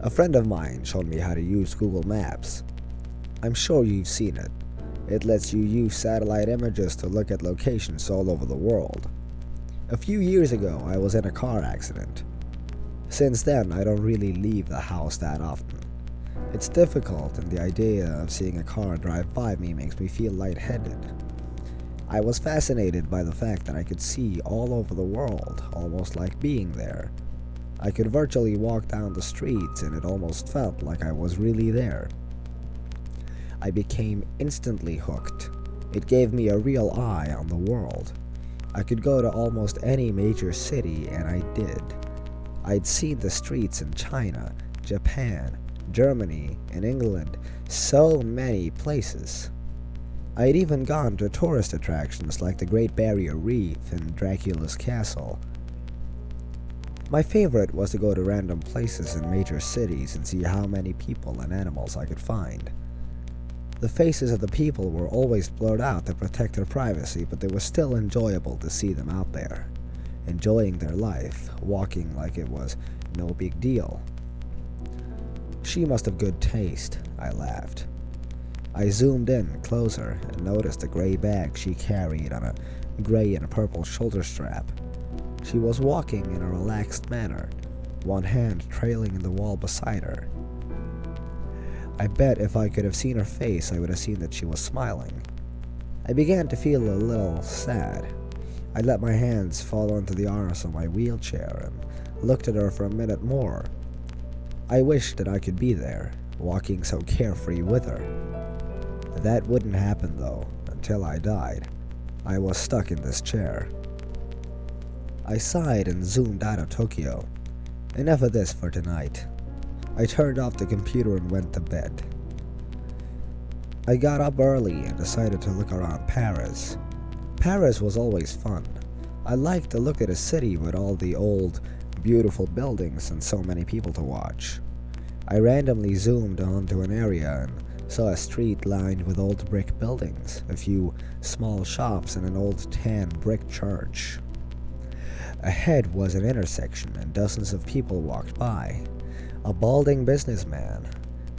A friend of mine showed me how to use Google Maps. I'm sure you've seen it. It lets you use satellite images to look at locations all over the world. A few years ago, I was in a car accident. Since then, I don't really leave the house that often. It's difficult, and the idea of seeing a car drive by me makes me feel lightheaded. I was fascinated by the fact that I could see all over the world, almost like being there. I could virtually walk down the streets, and it almost felt like I was really there. I became instantly hooked. It gave me a real eye on the world. I could go to almost any major city, and I did. I'd seen the streets in China, Japan, Germany, and England, so many places. I'd even gone to tourist attractions like the Great Barrier Reef and Dracula's Castle. My favorite was to go to random places in major cities and see how many people and animals I could find. The faces of the people were always blurred out to protect their privacy, but it was still enjoyable to see them out there, enjoying their life, walking like it was no big deal. She must have good taste, I laughed. I zoomed in closer and noticed a gray bag she carried on a gray and purple shoulder strap. She was walking in a relaxed manner, one hand trailing in the wall beside her. I bet if I could have seen her face, I would have seen that she was smiling. I began to feel a little sad. I let my hands fall onto the arms of my wheelchair and looked at her for a minute more. I wished that I could be there, walking so carefree with her. That wouldn't happen though, until I died. I was stuck in this chair. I sighed and zoomed out of Tokyo. Enough of this for tonight. I turned off the computer and went to bed. I got up early and decided to look around Paris. Paris was always fun. I liked to look at a city with all the old, beautiful buildings and so many people to watch. I randomly zoomed onto an area and saw a street lined with old brick buildings, a few small shops, and an old tan brick church. Ahead was an intersection and dozens of people walked by. A balding businessman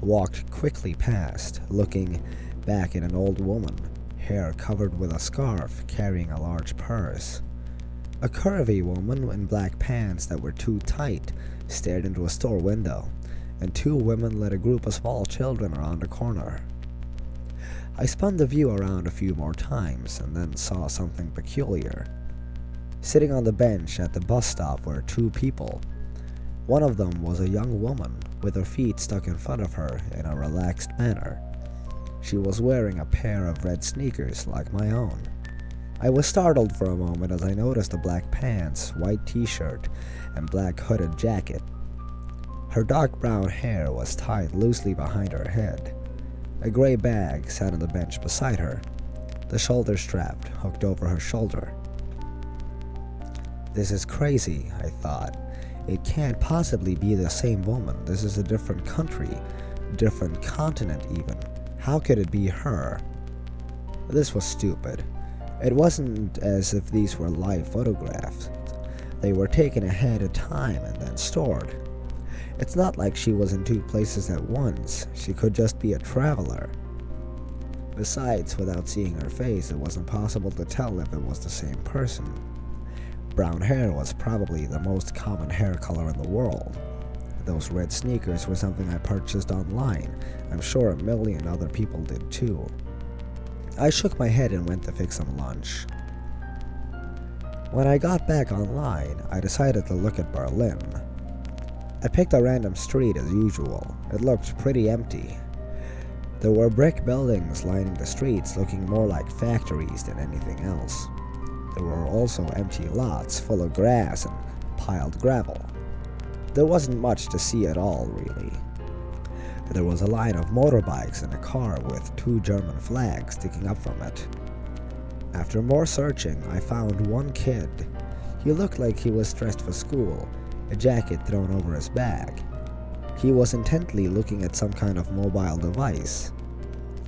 walked quickly past, looking back at an old woman, hair covered with a scarf, carrying a large purse. A curvy woman in black pants that were too tight stared into a store window, and two women led a group of small children around a corner. I spun the view around a few more times and then saw something peculiar. Sitting on the bench at the bus stop were two people. One of them was a young woman with her feet stuck in front of her in a relaxed manner. She was wearing a pair of red sneakers like my own. I was startled for a moment as I noticed the black pants, white t-shirt, and black hooded jacket. Her dark brown hair was tied loosely behind her head. A gray bag sat on the bench beside her, the shoulder strap hooked over her shoulder. This is crazy, I thought. It can't possibly be the same woman. This is a different country, different continent even. How could it be her? This was stupid. It wasn't as if these were live photographs. They were taken ahead of time and then stored. It's not like she was in two places at once. She could just be a traveler. Besides, without seeing her face, it wasn't possible to tell if it was the same person. Brown hair was probably the most common hair color in the world. Those red sneakers were something I purchased online. I'm sure a million other people did too. I shook my head and went to fix some lunch. When I got back online, I decided to look at Berlin. I picked a random street as usual. It looked pretty empty. There were brick buildings lining the streets, looking more like factories than anything else. There were also empty lots full of grass and piled gravel. There wasn't much to see at all, really. There was a line of motorbikes and a car with two German flags sticking up from it. After more searching, I found one kid. He looked like he was dressed for school, a jacket thrown over his bag. He was intently looking at some kind of mobile device.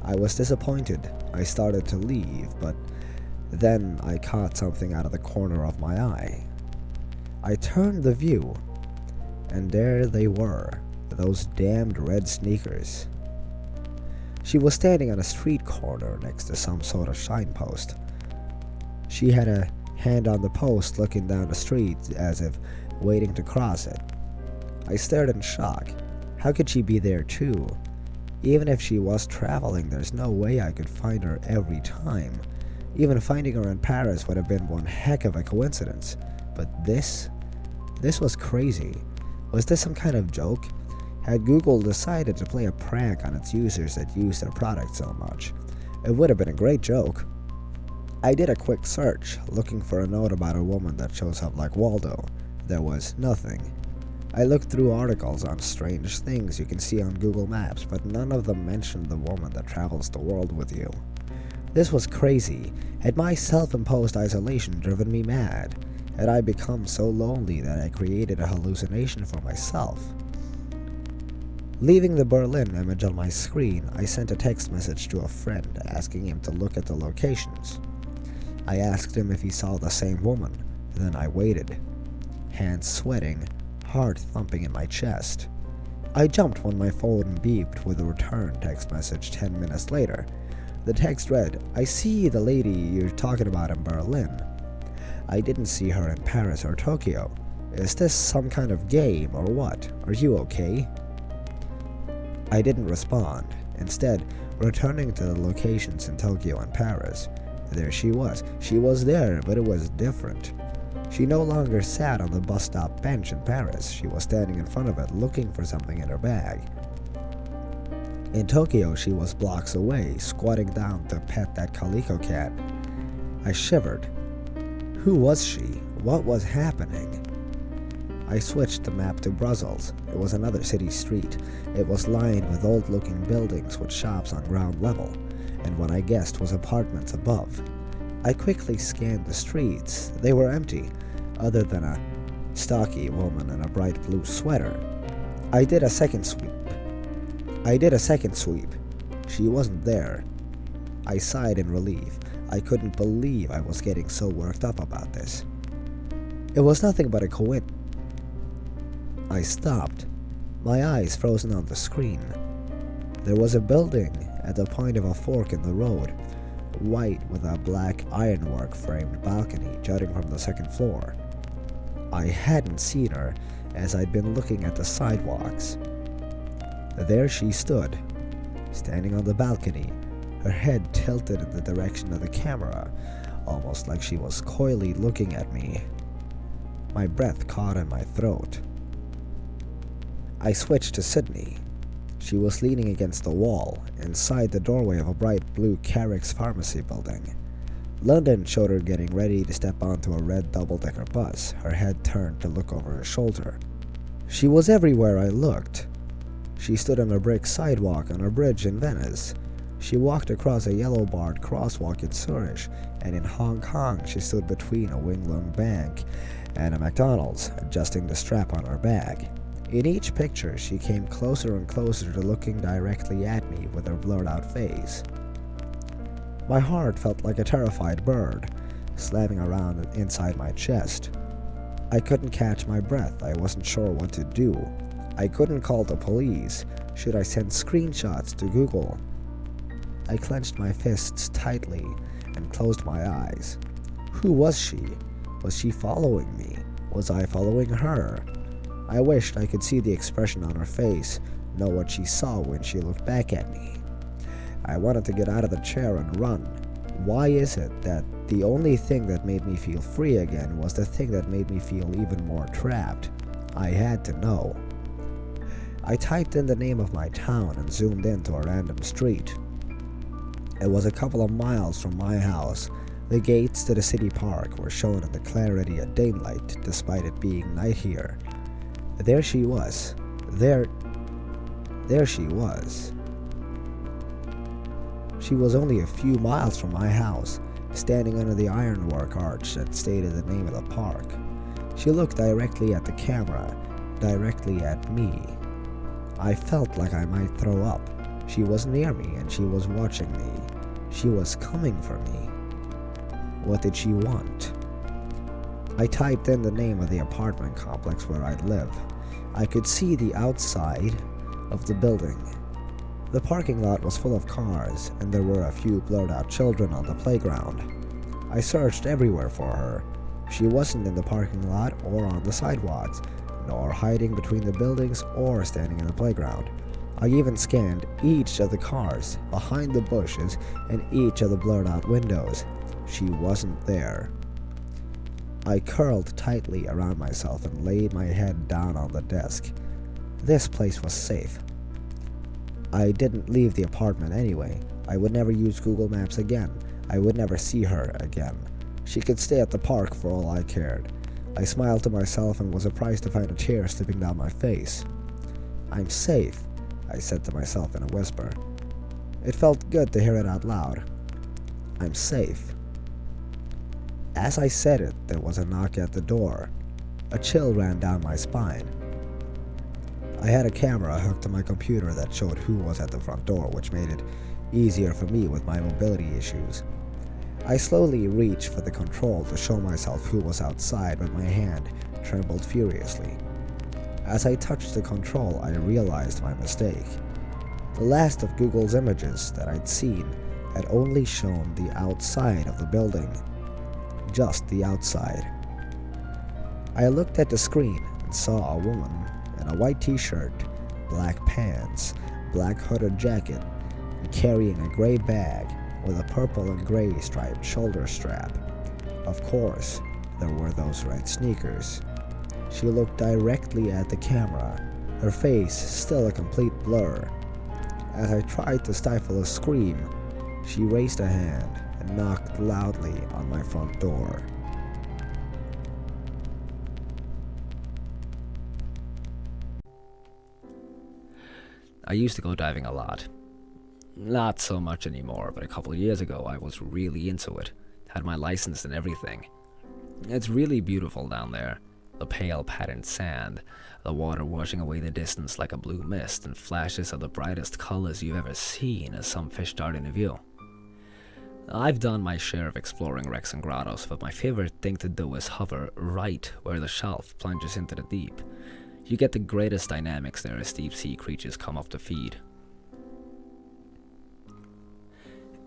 I was disappointed. I started to leave, but then I caught something out of the corner of my eye. I turned the view, and there they were, Those damned red sneakers. She was standing on a street corner next to some sort of signpost. She had a hand on the post looking down the street as if waiting to cross it. I stared in shock. How could she be there too? Even if she was traveling, there's no way I could find her every time. Even finding her in Paris would have been one heck of a coincidence. But this was crazy. Was this some kind of joke? Had Google decided to play a prank on its users that use their product so much? It would have been a great joke. I did a quick search, looking for a note about a woman that shows up like Waldo. There was nothing. I looked through articles on strange things you can see on Google Maps, but none of them mentioned the woman that travels the world with you. This was crazy. Had my self-imposed isolation driven me mad? Had I become so lonely that I created a hallucination for myself? Leaving the Berlin image on my screen, I sent a text message to a friend asking him to look at the locations. I asked him if he saw the same woman. Then I waited, hands sweating, heart thumping in my chest. I jumped when my phone beeped with a return text message 10 minutes later. The text read, "I see the lady you're talking about in Berlin. I didn't see her in Paris or Tokyo. Is this some kind of game or what? Are you okay?" I didn't respond, instead returning to the locations in Tokyo and Paris. There she was. She was there, but it was different. She no longer sat on the bus stop bench in Paris. She was standing in front of it looking for something in her bag. In Tokyo, she was blocks away, squatting down to pet that calico cat. I shivered. Who was she? What was happening? I switched the map to Brussels. It was another city street. It was lined with old-looking buildings with shops on ground level, and what I guessed was apartments above. I quickly scanned the streets. They were empty, other than a stocky woman in a bright blue sweater. I did a second sweep. She wasn't there. I sighed in relief. I couldn't believe I was getting so worked up about this. It was nothing but a coincidence. I stopped, my eyes frozen on the screen. There was a building at the point of a fork in the road, white with a black ironwork framed balcony jutting from the second floor. I hadn't seen her as I'd been looking at the sidewalks. There she stood, standing on the balcony, her head tilted in the direction of the camera, almost like she was coyly looking at me. My breath caught in my throat. I switched to Sydney. She was leaning against the wall, inside the doorway of a bright blue Carrick's pharmacy building. London showed her getting ready to step onto a red double-decker bus, her head turned to look over her shoulder. She was everywhere I looked. She stood on a brick sidewalk on a bridge in Venice. She walked across a yellow-barred crosswalk in Zurich, and in Hong Kong she stood between a Wing Lung Bank and a McDonald's, adjusting the strap on her bag. In each picture, she came closer and closer to looking directly at me with her blurred-out face. My heart felt like a terrified bird, slamming around inside my chest. I couldn't catch my breath. I wasn't sure what to do. I couldn't call the police. Should I send screenshots to Google? I clenched my fists tightly and closed my eyes. Who was she? Was she following me? Was I following her? I wished I could see the expression on her face, know what she saw when she looked back at me. I wanted to get out of the chair and run. Why is it that the only thing that made me feel free again was the thing that made me feel even more trapped? I had to know. I typed in the name of my town and zoomed into a random street. It was a couple of miles from my house. The gates to the city park were shown in the clarity of daylight, despite it being night here. There she was. There she was. She was only a few miles from my house, standing under the ironwork arch that stated the name of the park. She looked directly at the camera, directly at me. I felt like I might throw up. She was near me and she was watching me. She was coming for me. What did she want? I typed in the name of the apartment complex where I'd live. I could see the outside of the building. The parking lot was full of cars, and there were a few blurred out children on the playground. I searched everywhere for her. She wasn't in the parking lot or on the sidewalks, nor hiding between the buildings or standing in the playground. I even scanned each of the cars, behind the bushes, and each of the blurred out windows. She wasn't there. I curled tightly around myself and laid my head down on the desk. This place was safe. I didn't leave the apartment anyway. I would never use Google Maps again. I would never see her again. She could stay at the park for all I cared. I smiled to myself and was surprised to find a tear slipping down my face. "I'm safe," I said to myself in a whisper. It felt good to hear it out loud. "I'm safe." As I said it, there was a knock at the door. A chill ran down my spine. I had a camera hooked to my computer that showed who was at the front door, which made it easier for me with my mobility issues. I slowly reached for the control to show myself who was outside, but my hand trembled furiously. As I touched the control, I realized my mistake. The last of Google's images that I'd seen had only shown the outside of the building. Just the outside. I looked at the screen and saw a woman in a white t-shirt, black pants, black hooded jacket, and carrying a gray bag with a purple and gray striped shoulder strap. Of course, there were those red sneakers. She looked directly at the camera, her face still a complete blur. As I tried to stifle a scream, she raised a hand and knocked loudly on my front door. I used to go diving a lot. Not so much anymore, but a couple of years ago I was really into it. Had my license and everything. It's really beautiful down there. The pale patterned sand, the water washing away the distance like a blue mist, and flashes of the brightest colors you've ever seen as some fish dart into view. I've done my share of exploring wrecks and grottos, but my favorite thing to do is hover right where the shelf plunges into the deep. You get the greatest dynamics there as deep sea creatures come up to feed.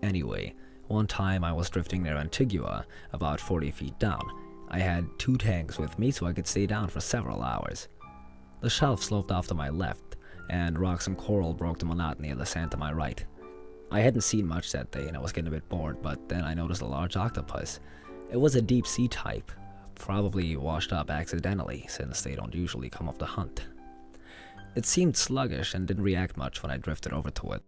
Anyway, one time I was drifting near Antigua, about 40 feet down. I had 2 tanks with me so I could stay down for several hours. The shelf sloped off to my left, and rocks and coral broke the monotony of the sand to my right. I hadn't seen much that day and I was getting a bit bored, but then I noticed a large octopus. It was a deep sea type, probably washed up accidentally since they don't usually come up to hunt. It seemed sluggish and didn't react much when I drifted over to it.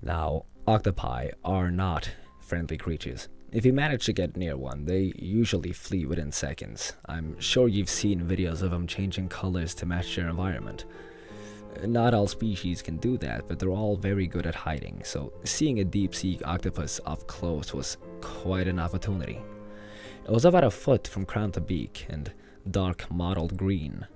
Now, octopi are not friendly creatures. If you manage to get near one, they usually flee within seconds. I'm sure you've seen videos of them changing colors to match their environment. Not all species can do that, but they're all very good at hiding, so seeing a deep-sea octopus up close was quite an opportunity. It was about a foot from crown to beak, and dark mottled green.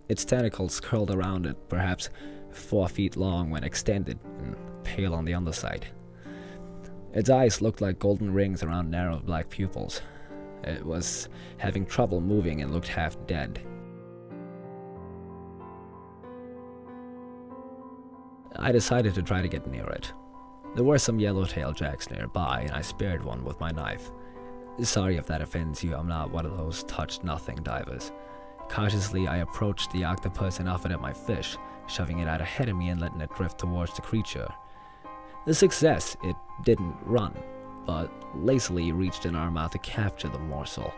Its tentacles curled around it, perhaps 4 feet long when extended, and pale on the underside. Its eyes looked like golden rings around narrow black pupils. It was having trouble moving and looked half dead. I decided to try to get near it. There were some yellowtail jacks nearby, and I spared one with my knife. Sorry if that offends you, I'm not one of those touch-nothing divers. Cautiously, I approached the octopus and offered it my fish, shoving it out ahead of me and letting it drift towards the creature. A success, it didn't run, but lazily reached an arm out to capture the morsel.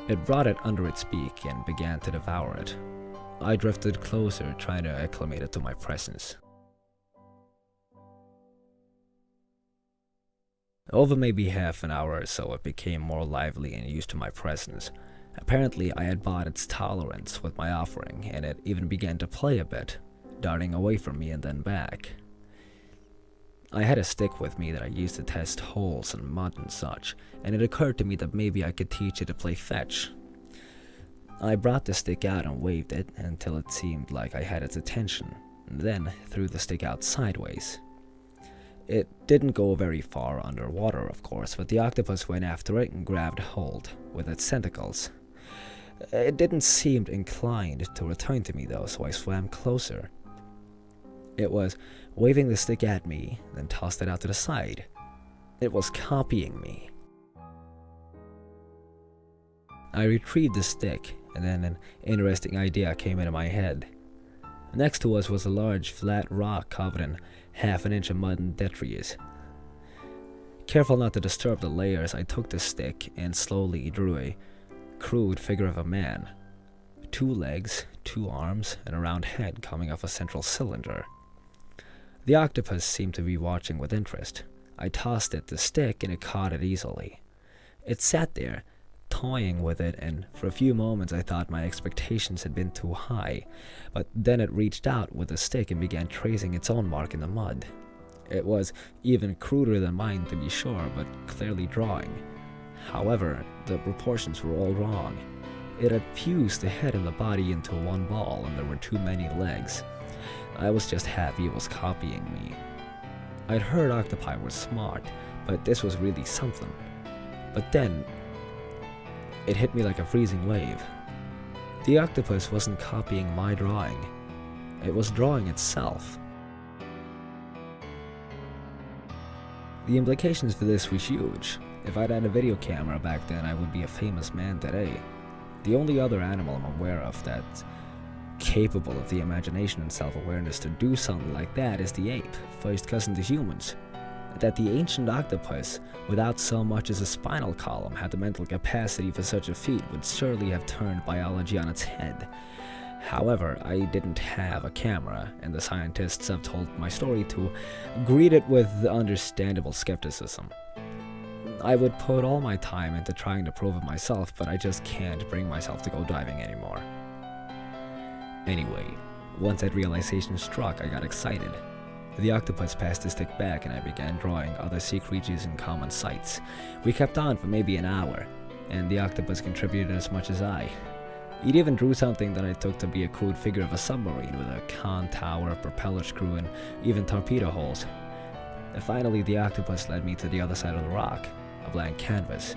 It brought it under its beak and began to devour it. I drifted closer, trying to acclimate it to my presence. Over maybe half an hour or so, it became more lively and used to my presence. Apparently, I had bought its tolerance with my offering, and it even began to play a bit, darting away from me and then back. I had a stick with me that I used to test holes and mud and such, and it occurred to me that maybe I could teach it to play fetch. I brought the stick out and waved it until it seemed like I had its attention, and then threw the stick out sideways. It didn't go very far underwater, of course, but the octopus went after it and grabbed hold with its tentacles. It didn't seem inclined to return to me though, so I swam closer. It was waving the stick at me, then tossed it out to the side. It was copying me. I retrieved the stick, and then an interesting idea came into my head. Next to us was a large flat rock covered in half an inch of mud and detritus. Careful not to disturb the layers, I took the stick and slowly drew a crude figure of a man. 2 legs, 2 arms, and a round head coming off a central cylinder. The octopus seemed to be watching with interest. I tossed it the stick and it caught it easily. It sat there, toying with it, and for a few moments I thought my expectations had been too high, but then it reached out with the stick and began tracing its own mark in the mud. It was even cruder than mine to be sure, but clearly drawing. However, the proportions were all wrong. It had fused the head and the body into one ball, and there were too many legs. I was just happy it was copying me. I'd heard octopi were smart, but this was really something. But then, it hit me like a freezing wave. The octopus wasn't copying my drawing. It was drawing itself. The implications for this were huge. If I'd had a video camera back then, I would be a famous man today. The only other animal I'm aware of that's capable of the imagination and self-awareness to do something like that is the ape, first cousin to humans. That the ancient octopus, without so much as a spinal column, had the mental capacity for such a feat would surely have turned biology on its head. However, I didn't have a camera, and the scientists have told my story to greet it with understandable skepticism. I would put all my time into trying to prove it myself, but I just can't bring myself to go diving anymore. Anyway, once that realization struck, I got excited. The octopus passed the stick back and I began drawing other sea creatures in common sights. We kept on for maybe an hour, and the octopus contributed as much as I. It even drew something that I took to be a crude figure of a submarine with a con tower, propeller screw, and even torpedo holes. And finally, the octopus led me to the other side of the rock, a blank canvas.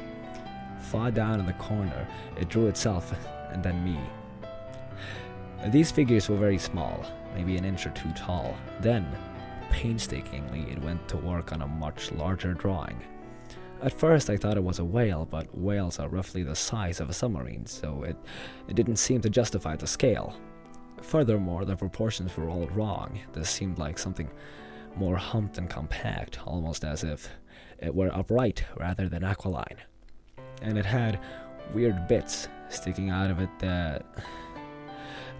Far down in the corner, it drew itself and then me. These figures were very small, maybe an inch or 2 tall. Then, painstakingly, it went to work on a much larger drawing. At first I thought it was a whale, but whales are roughly the size of a submarine, so it didn't seem to justify the scale. Furthermore, the proportions were all wrong. This seemed like something more humped and compact, almost as if it were upright rather than aquiline. And it had weird bits sticking out of it that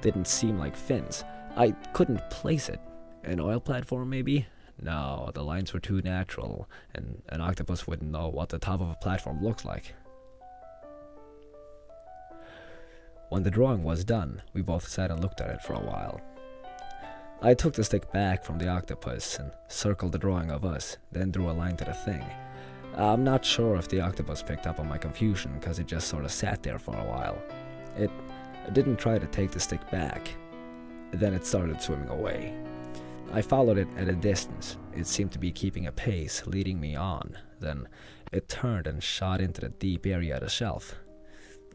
didn't seem like fins. I couldn't place it. An oil platform, maybe? No, the lines were too natural, and an octopus wouldn't know what the top of a platform looks like. When the drawing was done, we both sat and looked at it for a while. I took the stick back from the octopus and circled the drawing of us, then drew a line to the thing. I'm not sure if the octopus picked up on my confusion, because it just sort of sat there for a while. It didn't try to take the stick back. Then it started swimming away. I followed it at a distance. It seemed to be keeping a pace, leading me on. Then it turned and shot into the deep area of the shelf.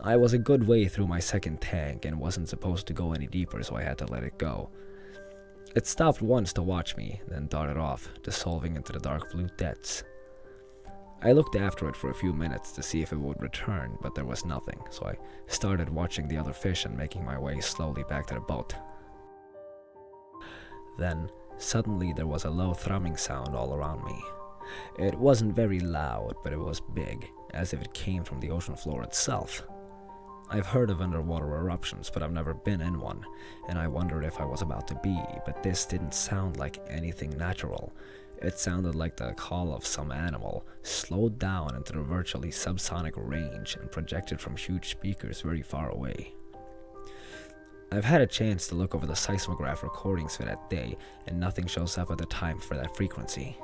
I was a good way through my second tank and wasn't supposed to go any deeper, so I had to let it go. It stopped once to watch me, then darted off, dissolving into the dark blue depths. I looked after it for a few minutes to see if it would return, but there was nothing, so I started watching the other fish and making my way slowly back to the boat. Then, suddenly there was a low thrumming sound all around me. It wasn't very loud, but it was big, as if it came from the ocean floor itself. I've heard of underwater eruptions, but I've never been in one, and I wondered if I was about to be, but this didn't sound like anything natural. It sounded like the call of some animal, slowed down into the virtually subsonic range and projected from huge speakers very far away. I've had a chance to look over the seismograph recordings for that day, and nothing shows up at the time for that frequency.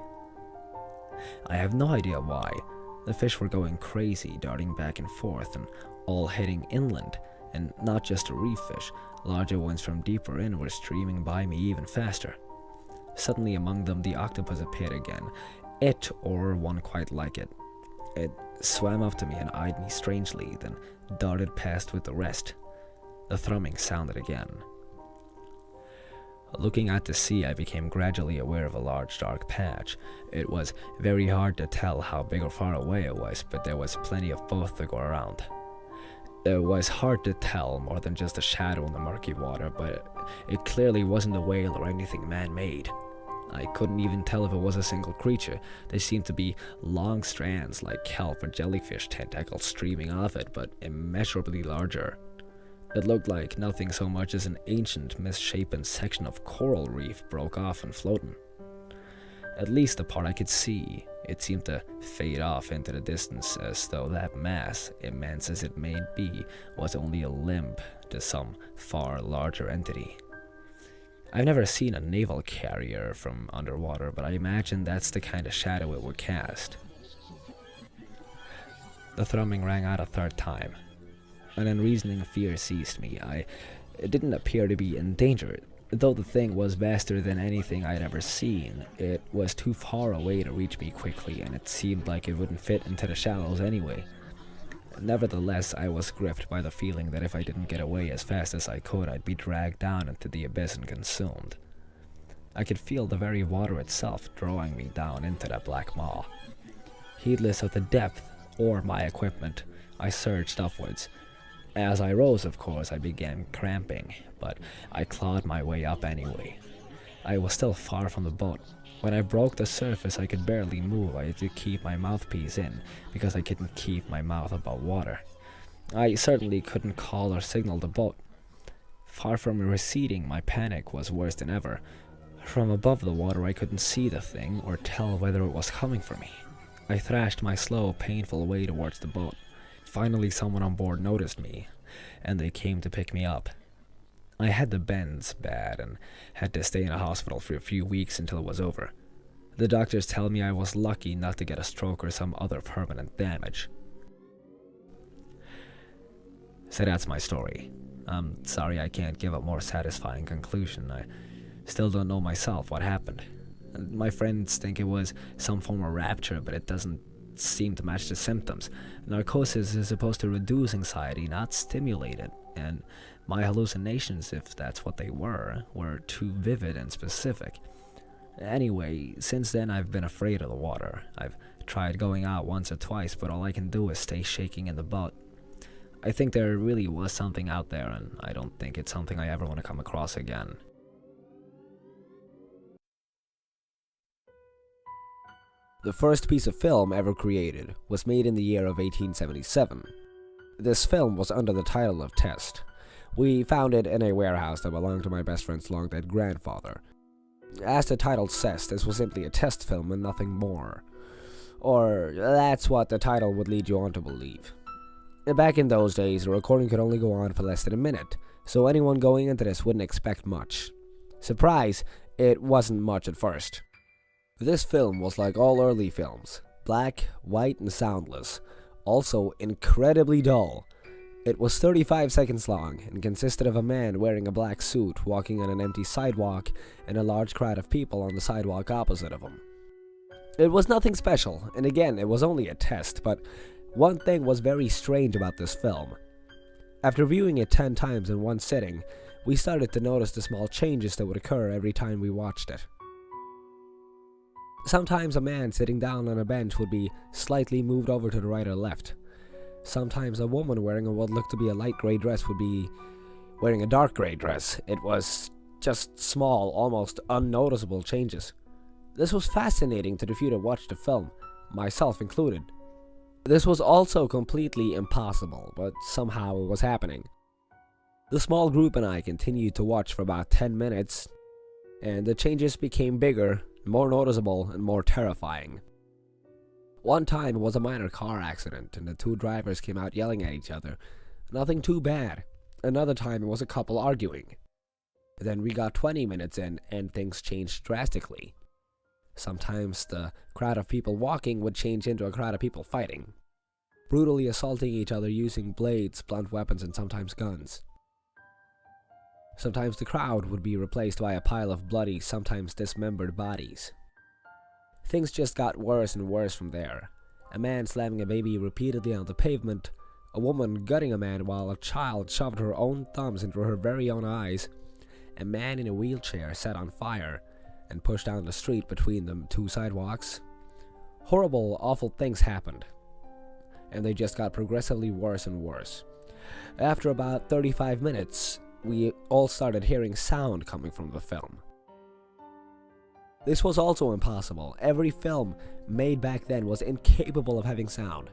I have no idea why. The fish were going crazy, darting back and forth, and all heading inland, and not just the reef fish. Larger ones from deeper in were streaming by me even faster. Suddenly among them the octopus appeared again, it or one quite like it. It swam up to me and eyed me strangely, then darted past with the rest. The thrumming sounded again. Looking out to sea, I became gradually aware of a large dark patch. It was very hard to tell how big or far away it was, but there was plenty of both to go around. It was hard to tell more than just a shadow in the murky water, but it clearly wasn't a whale or anything man-made. I couldn't even tell if it was a single creature. They seemed to be long strands like kelp or jellyfish tentacles streaming off it, but immeasurably larger. It looked like nothing so much as an ancient, misshapen section of coral reef broke off and floating. At least the part I could see, it seemed to fade off into the distance as though that mass, immense as it may be, was only a limb to some far larger entity. I've never seen a naval carrier from underwater, but I imagine that's the kind of shadow it would cast. The thrumming rang out a third time. An unreasoning fear seized me. It didn't appear to be in danger. Though the thing was vaster than anything I'd ever seen, it was too far away to reach me quickly, and it seemed like it wouldn't fit into the shallows anyway. Nevertheless, I was gripped by the feeling that if I didn't get away as fast as I could, I'd be dragged down into the abyss and consumed. I could feel the very water itself drawing me down into that black maw. Heedless of the depth or my equipment, I surged upwards. As I rose, of course, I began cramping, but I clawed my way up anyway. I was still far from the boat. When I broke the surface, I could barely move. I had to keep my mouthpiece in, because I couldn't keep my mouth above water. I certainly couldn't call or signal the boat. Far from receding, my panic was worse than ever. From above the water, I couldn't see the thing, or tell whether it was coming for me. I thrashed my slow, painful way towards the boat. Finally, someone on board noticed me, and they came to pick me up. I had the bends bad and had to stay in a hospital for a few weeks until it was over. The doctors tell me I was lucky not to get a stroke or some other permanent damage. So that's my story. I'm sorry I can't give a more satisfying conclusion. I still don't know myself what happened. My friends think it was some form of rapture, but it doesn't seem to match the symptoms. Narcosis is supposed to reduce anxiety, not stimulate it, and my hallucinations, if that's what they were too vivid and specific. Anyway, since then I've been afraid of the water. I've tried going out once or twice, but all I can do is stay shaking in the boat. I think there really was something out there, and I don't think it's something I ever want to come across again. The first piece of film ever created was made in the year of 1877. This film was under the title of Test. We found it in a warehouse that belonged to my best friend's long-dead grandfather. As the title says, this was simply a test film and nothing more. Or, that's what the title would lead you on to believe. Back in those days, a recording could only go on for less than a minute, so anyone going into this wouldn't expect much. Surprise, it wasn't much at first. This film was like all early films, black, white, and soundless, also incredibly dull. It was 35 seconds long and consisted of a man wearing a black suit walking on an empty sidewalk and a large crowd of people on the sidewalk opposite of him. It was nothing special, and again, it was only a test, but one thing was very strange about this film. After viewing it 10 times in one sitting, we started to notice the small changes that would occur every time we watched it. Sometimes a man sitting down on a bench would be slightly moved over to the right or left. Sometimes a woman wearing what looked to be a light gray dress would be wearing a dark gray dress. It was just small, almost unnoticeable changes. This was fascinating to the few that watched the film, myself included. This was also completely impossible, but somehow it was happening. The small group and I continued to watch for about 10 minutes, and the changes became bigger, more noticeable, and more terrifying. One time it was a minor car accident, and the two drivers came out yelling at each other. Nothing too bad. Another time it was a couple arguing. Then we got 20 minutes in, and things changed drastically. Sometimes the crowd of people walking would change into a crowd of people fighting, brutally assaulting each other using blades, blunt weapons, and sometimes guns. Sometimes the crowd would be replaced by a pile of bloody, sometimes dismembered bodies. Things just got worse and worse from there. a man slamming a baby repeatedly on the pavement, a woman gutting a man while a child shoved her own thumbs into her very own eyes, a man in a wheelchair set on fire and pushed down the street between the two sidewalks. Horrible, awful things happened, and they just got progressively worse and worse. After about 35 minutes, we all started hearing sound coming from the film. This was also impossible. Every film made back then was incapable of having sound.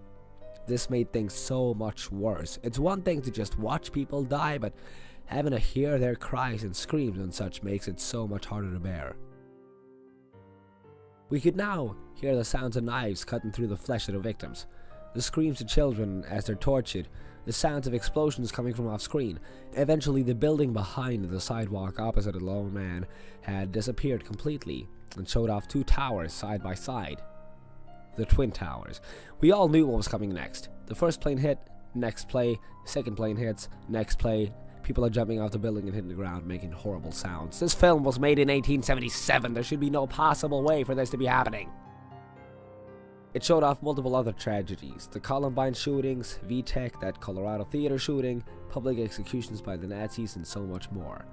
This made things so much worse. It's one thing to just watch people die, but having to hear their cries and screams and such makes it so much harder to bear. We could now hear the sounds of knives cutting through the flesh of the victims, the screams of children as they're tortured, the sounds of explosions coming from off screen. Eventually, the building behind the sidewalk opposite the lone man had disappeared completely and showed off two towers side by side. The Twin Towers. We all knew what was coming next. The first plane hit, next play, second plane hits, next play. People are jumping off the building and hitting the ground, making horrible sounds. This film was made in 1877. There should be no possible way for this to be happening. It showed off multiple other tragedies. The Columbine shootings, VTech, that Colorado theater shooting, public executions by the Nazis, and so much more.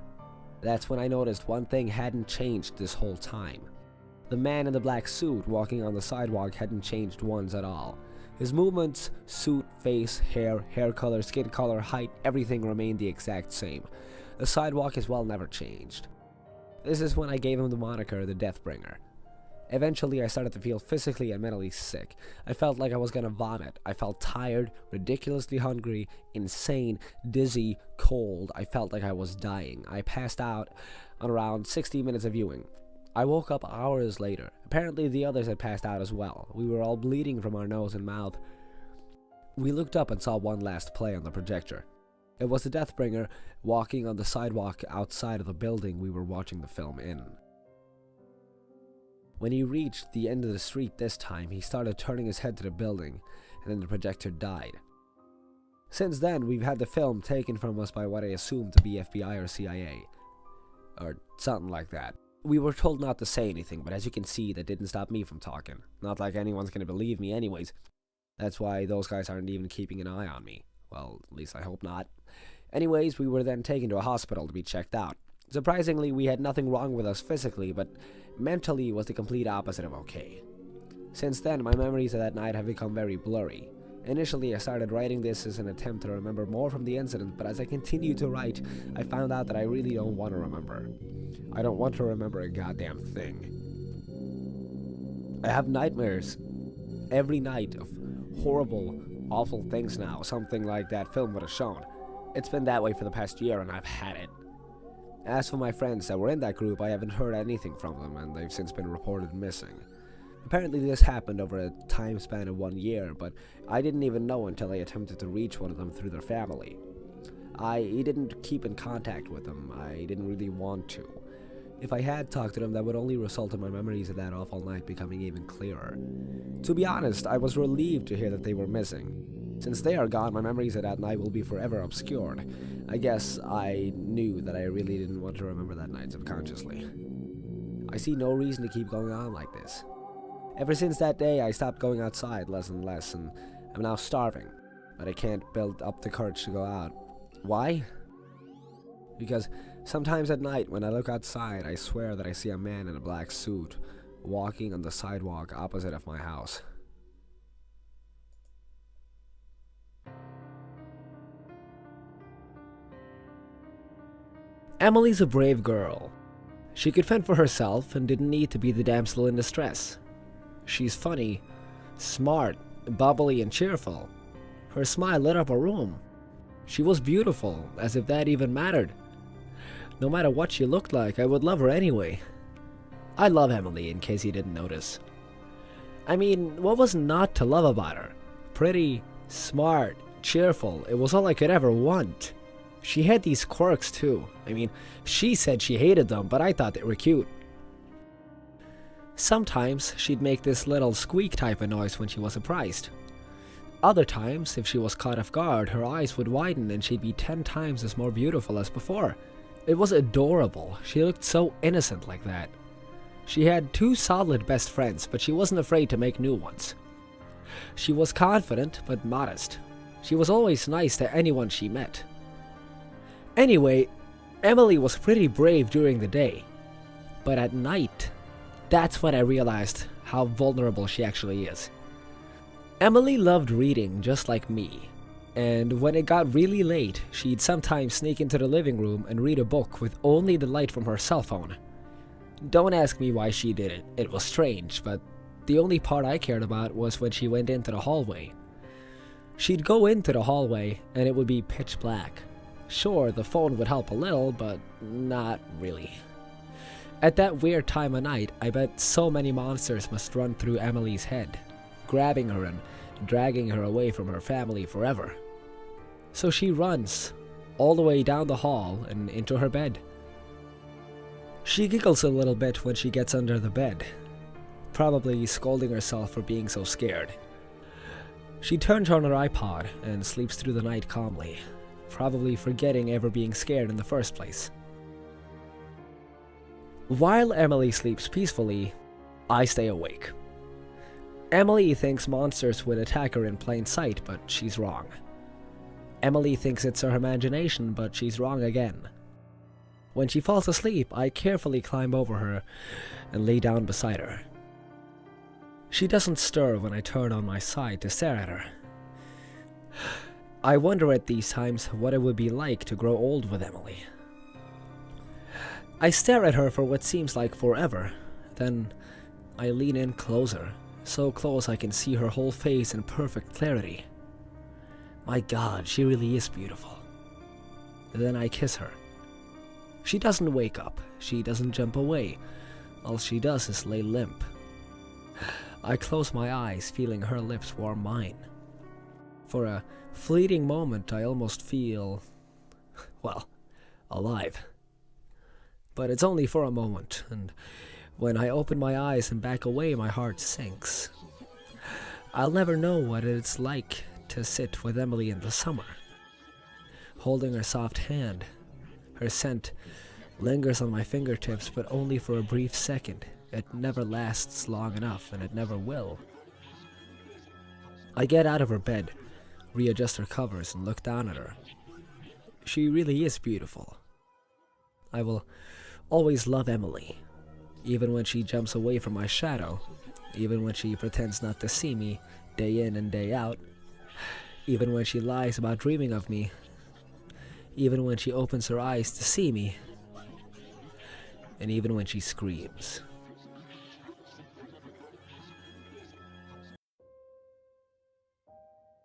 That's when I noticed one thing hadn't changed this whole time. The man in the black suit walking on the sidewalk hadn't changed once at all. His movements, suit, face, hair color, skin color, height, everything remained the exact same. The sidewalk as well never changed. This is when I gave him the moniker the Deathbringer. Eventually, I started to feel physically and mentally sick. I felt like I was gonna vomit. I felt tired, ridiculously hungry, insane, dizzy, cold. I felt like I was dying. I passed out on around 60 minutes of viewing. I woke up hours later. Apparently the others had passed out as well. We were all bleeding from our nose and mouth. We looked up and saw one last play on the projector. It was the Deathbringer walking on the sidewalk outside of the building we were watching the film in. When he reached the end of the street this time, he started turning his head to the building, and then the projector died. Since then, we've had the film taken from us by what I assume to be FBI or CIA. Or something like that. We were told not to say anything, but as you can see, that didn't stop me from talking. Not like anyone's gonna believe me anyways. That's why those guys aren't even keeping an eye on me. Well, at least I hope not. Anyways, we were then taken to a hospital to be checked out. Surprisingly, we had nothing wrong with us physically, but mentally was the complete opposite of okay. Since then, my memories of that night have become very blurry. Initially, I started writing this as an attempt to remember more from the incident, but as I continued to write, I found out that I really don't want to remember. I don't want to remember a goddamn thing. I have nightmares every night of horrible, awful things now, something like that film would have shown. It's been that way for the past year, and I've had it. As for my friends that were in that group, I haven't heard anything from them, and they've since been reported missing. Apparently this happened over a time span of 1 year, but I didn't even know until I attempted to reach one of them through their family. I didn't keep in contact with them. I didn't really want to. If I had talked to them, that would only result in my memories of that awful night becoming even clearer. To be honest, I was relieved to hear that they were missing. Since they are gone, my memories of that night will be forever obscured. I guess I knew that I really didn't want to remember that night subconsciously. I see no reason to keep going on like this. Ever since that day, I stopped going outside less and less, and I'm now starving, but I can't build up the courage to go out. Why? Because sometimes at night, when I look outside, I swear that I see a man in a black suit walking on the sidewalk opposite of my house. Emily's a brave girl. She could fend for herself and didn't need to be the damsel in distress. She's funny, smart, bubbly, and cheerful. Her smile lit up a room. She was beautiful, as if that even mattered. No matter what she looked like, I would love her anyway. I love Emily, in case you didn't notice. I mean, what was not to love about her? Pretty, smart, cheerful, it was all I could ever want. She had these quirks too. I mean, she said she hated them, but I thought they were cute. Sometimes she'd make this little squeak type of noise when she was surprised. Other times, if she was caught off guard, her eyes would widen and she'd be 10 times as more beautiful as before. It was adorable. She looked so innocent like that. She had 2 solid best friends, but she wasn't afraid to make new ones. She was confident but modest. She was always nice to anyone she met. Anyway, Emily was pretty brave during the day, but at night, that's when I realized how vulnerable she actually is. Emily loved reading just like me, and when it got really late, she'd sometimes sneak into the living room and read a book with only the light from her cell phone. Don't ask me why she did it, it was strange, but the only part I cared about was when she went into the hallway. She'd go into the hallway and it would be pitch black. Sure, the phone would help a little, but not really. At that weird time of night, I bet so many monsters must run through Emily's head, grabbing her and dragging her away from her family forever. So she runs all the way down the hall and into her bed. She giggles a little bit when she gets under the bed, probably scolding herself for being so scared. She turns on her iPod and sleeps through the night calmly, probably forgetting ever being scared in the first place. While Emily sleeps peacefully, I stay awake. Emily thinks monsters would attack her in plain sight, but she's wrong. Emily thinks it's her imagination, but she's wrong again. When she falls asleep, I carefully climb over her and lay down beside her. She doesn't stir when I turn on my side to stare at her. I wonder at these times what it would be like to grow old with Emily. I stare at her for what seems like forever, then I lean in closer, so close I can see her whole face in perfect clarity. My God, she really is beautiful. Then I kiss her. She doesn't wake up, she doesn't jump away, all she does is lay limp. I close my eyes, feeling her lips warm mine. For a fleeting moment, I almost feel, well, alive. But it's only for a moment, and when I open my eyes and back away, my heart sinks. I'll never know what it's like to sit with Emily in the summer, holding her soft hand. Her scent lingers on my fingertips, but only for a brief second. It never lasts long enough, and it never will. I get out of her bed, readjust her covers, and look down at her. She really is beautiful. I will always love Emily, even when she jumps away from my shadow, even when she pretends not to see me day in and day out, even when she lies about dreaming of me, even when she opens her eyes to see me, and even when she screams.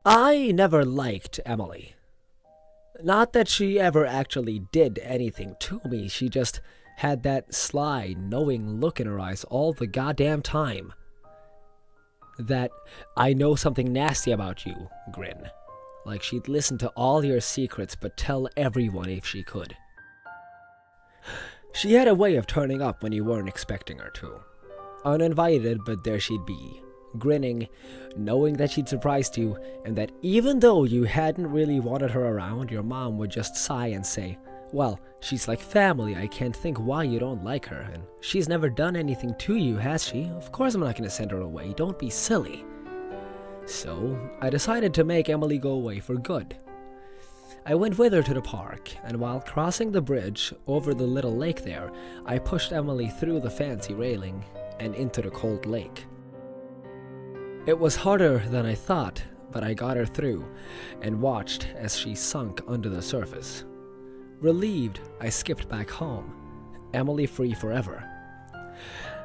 I never liked Emily. Not that she ever actually did anything to me, she just had that sly, knowing look in her eyes all the goddamn time. That "I know something nasty about you" grin. Like she'd listen to all your secrets but tell everyone if she could. She had a way of turning up when you weren't expecting her to. Uninvited, but there she'd be, grinning, knowing that she'd surprised you, and that even though you hadn't really wanted her around, your mom would just sigh and say, "Well, she's like family, I can't think why you don't like her, and she's never done anything to you, has she? Of course I'm not gonna send her away, don't be silly." So, I decided to make Emily go away for good. I went with her to the park, and while crossing the bridge over the little lake there, I pushed Emily through the fancy railing and into the cold lake. It was harder than I thought, but I got her through and watched as she sunk under the surface. Relieved, I skipped back home, Emily free forever.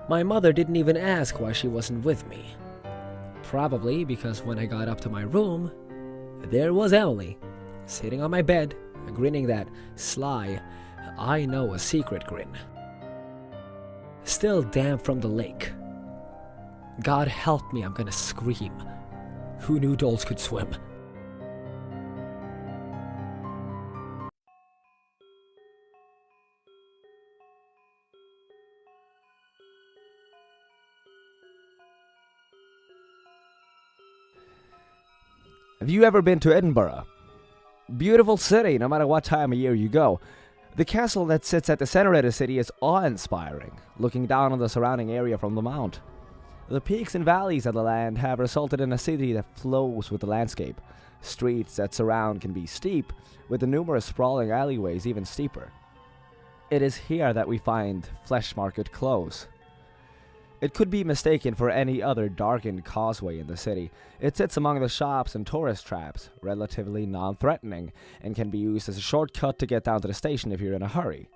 My mother didn't even ask why she wasn't with me. Probably because when I got up to my room, there was Emily, sitting on my bed, grinning that sly, I know a secret grin. Still damp from the lake. God help me, I'm gonna scream. Who knew dolls could swim? Have you ever been to Edinburgh? Beautiful city, no matter what time of year you go. The castle that sits at the center of the city is awe-inspiring, looking down on the surrounding area from the mount. The peaks and valleys of the land have resulted in a city that flows with the landscape. Streets that surround can be steep, with the numerous sprawling alleyways even steeper. It is here that we find Flesh Market Close. It could be mistaken for any other darkened causeway in the city. It sits among the shops and tourist traps, relatively non-threatening, and can be used as a shortcut to get down to the station if you're in a hurry.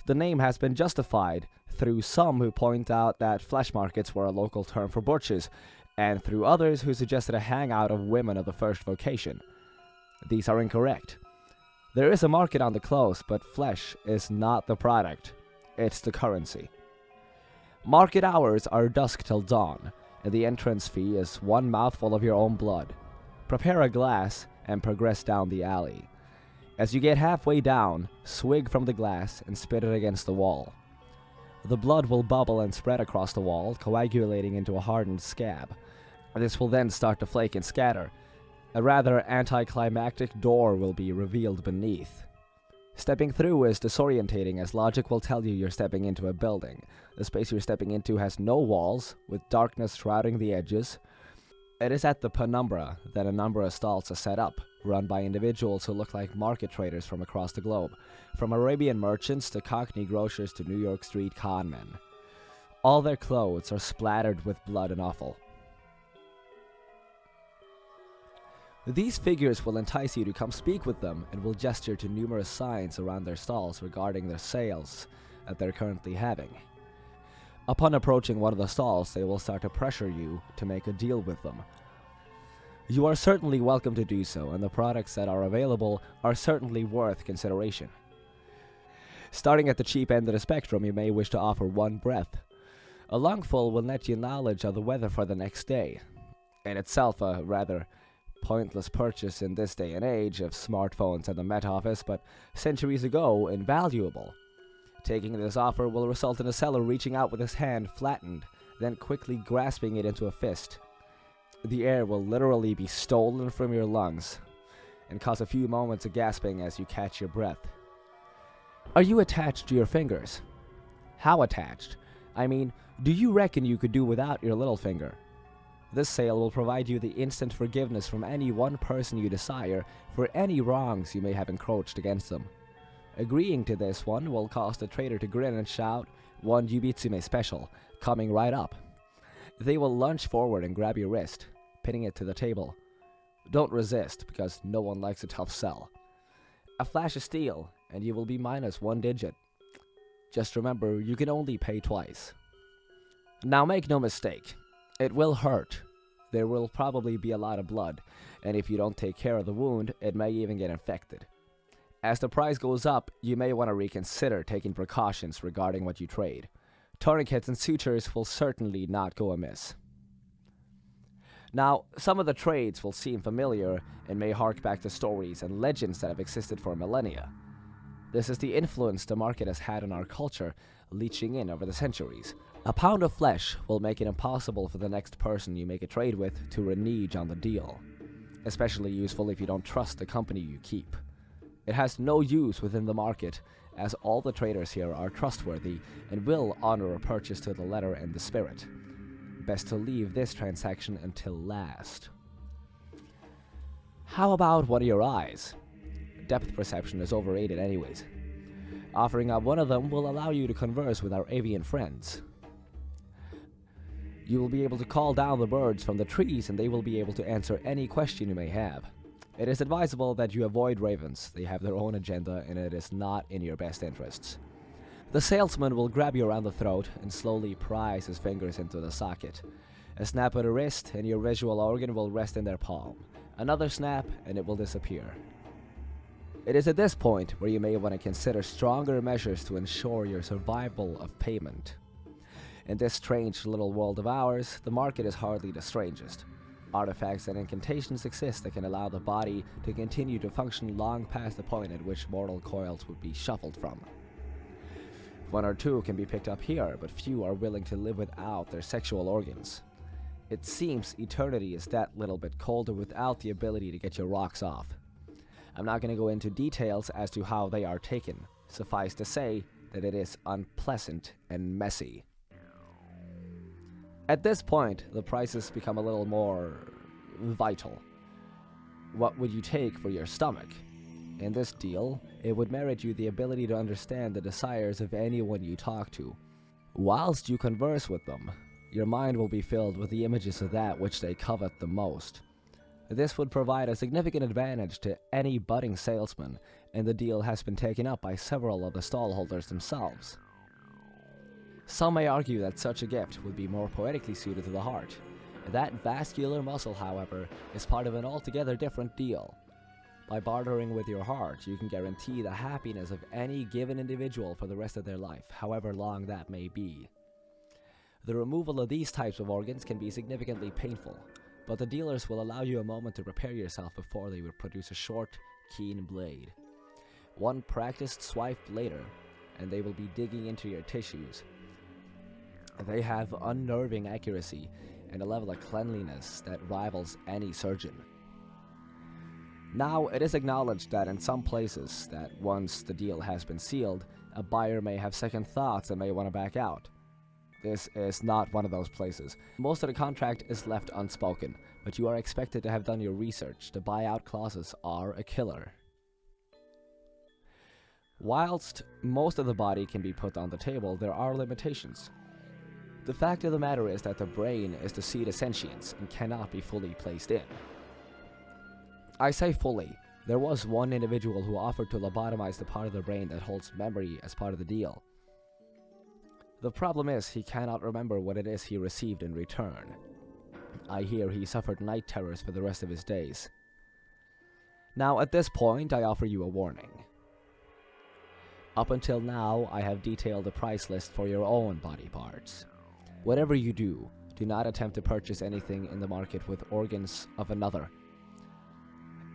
The name has been justified through some who point out that flesh markets were a local term for butchers, and through others who suggested a hangout of women of the first vocation. These are incorrect. There is a market on the close, but flesh is not the product. It's the currency. Market hours are dusk till dawn, and the entrance fee is one mouthful of your own blood. Prepare a glass and progress down the alley. As you get halfway down, swig from the glass and spit it against the wall. The blood will bubble and spread across the wall, coagulating into a hardened scab. This will then start to flake and scatter. A rather anticlimactic door will be revealed beneath. Stepping through is disorientating, as logic will tell you you're stepping into a building. The space you're stepping into has no walls, with darkness shrouding the edges. It is at the penumbra that a number of stalls are set up, run by individuals who look like market traders from across the globe, from Arabian merchants to Cockney grocers to New York Street conmen. All their clothes are splattered with blood and offal. These figures will entice you to come speak with them and will gesture to numerous signs around their stalls regarding their sales that they're currently having. Upon approaching one of the stalls, they will start to pressure you to make a deal with them. You are certainly welcome to do so, and the products that are available are certainly worth consideration. Starting at the cheap end of the spectrum, you may wish to offer one breath. A lungful will net you knowledge of the weather for the next day, in itself a rather pointless purchase in this day and age of smartphones and the Met Office, but centuries ago invaluable. Taking this offer will result in a seller reaching out with his hand flattened, then quickly grasping it into a fist. The air will literally be stolen from your lungs, and cause a few moments of gasping as you catch your breath. Are you attached to your fingers? How attached? I mean, do you reckon you could do without your little finger? This sale will provide you the instant forgiveness from any one person you desire for any wrongs you may have encroached against them. Agreeing to this one will cause the trader to grin and shout, "One Yubitsume special, coming right up." They will lunge forward and grab your wrist, pinning it to the table. Don't resist, because no one likes a tough sell. A flash of steel, and you will be minus one digit. Just remember, you can only pay twice. Now make no mistake, it will hurt. There will probably be a lot of blood, and if you don't take care of the wound, it may even get infected. As the price goes up, you may want to reconsider taking precautions regarding what you trade. Tourniquets and sutures will certainly not go amiss. Now, some of the trades will seem familiar and may hark back to stories and legends that have existed for millennia. This is the influence the market has had on our culture, leaching in over the centuries. A pound of flesh will make it impossible for the next person you make a trade with to renege on the deal. Especially useful if you don't trust the company you keep. It has no use within the market, as all the traders here are trustworthy and will honor a purchase to the letter and the spirit. Best to leave this transaction until last. How about one of your eyes? Depth perception is overrated anyways. Offering up one of them will allow you to converse with our avian friends. You will be able to call down the birds from the trees, and they will be able to answer any question you may have. It is advisable that you avoid ravens. They have their own agenda, and it is not in your best interests. The salesman will grab you around the throat and slowly prise his fingers into the socket. A snap of the wrist, and your visual organ will rest in their palm. Another snap, and it will disappear. It is at this point where you may want to consider stronger measures to ensure your survival of payment. In this strange little world of ours, the market is hardly the strangest. Artifacts and incantations exist that can allow the body to continue to function long past the point at which mortal coils would be shuffled from. One or two can be picked up here, but few are willing to live without their sexual organs. It seems eternity is that little bit colder without the ability to get your rocks off. I'm not going to go into details as to how they are taken. Suffice to say that it is unpleasant and messy. At this point, the prices become a little more vital. What would you take for your stomach? In this deal, it would merit you the ability to understand the desires of anyone you talk to. Whilst you converse with them, your mind will be filled with the images of that which they covet the most. This would provide a significant advantage to any budding salesman, and the deal has been taken up by several of the stallholders themselves. Some may argue that such a gift would be more poetically suited to the heart. That vascular muscle, however, is part of an altogether different deal. By bartering with your heart, you can guarantee the happiness of any given individual for the rest of their life, however long that may be. The removal of these types of organs can be significantly painful, but the dealers will allow you a moment to prepare yourself before they will produce a short, keen blade. One practiced swipe later, and they will be digging into your tissues. They have unnerving accuracy and a level of cleanliness that rivals any surgeon. Now, it is acknowledged that in some places, that once the deal has been sealed, a buyer may have second thoughts and may want to back out. This is not one of those places. Most of the contract is left unspoken, but you are expected to have done your research. The buyout clauses are a killer. Whilst most of the body can be put on the table, there are limitations. The fact of the matter is that the brain is the seat of sentience and cannot be fully placed in. I say fully. There was one individual who offered to lobotomize the part of the brain that holds memory as part of the deal. The problem is he cannot remember what it is he received in return. I hear he suffered night terrors for the rest of his days. Now, at this point, I offer you a warning. Up until now, I have detailed the price list for your own body parts. Whatever you do, do not attempt to purchase anything in the market with organs of another.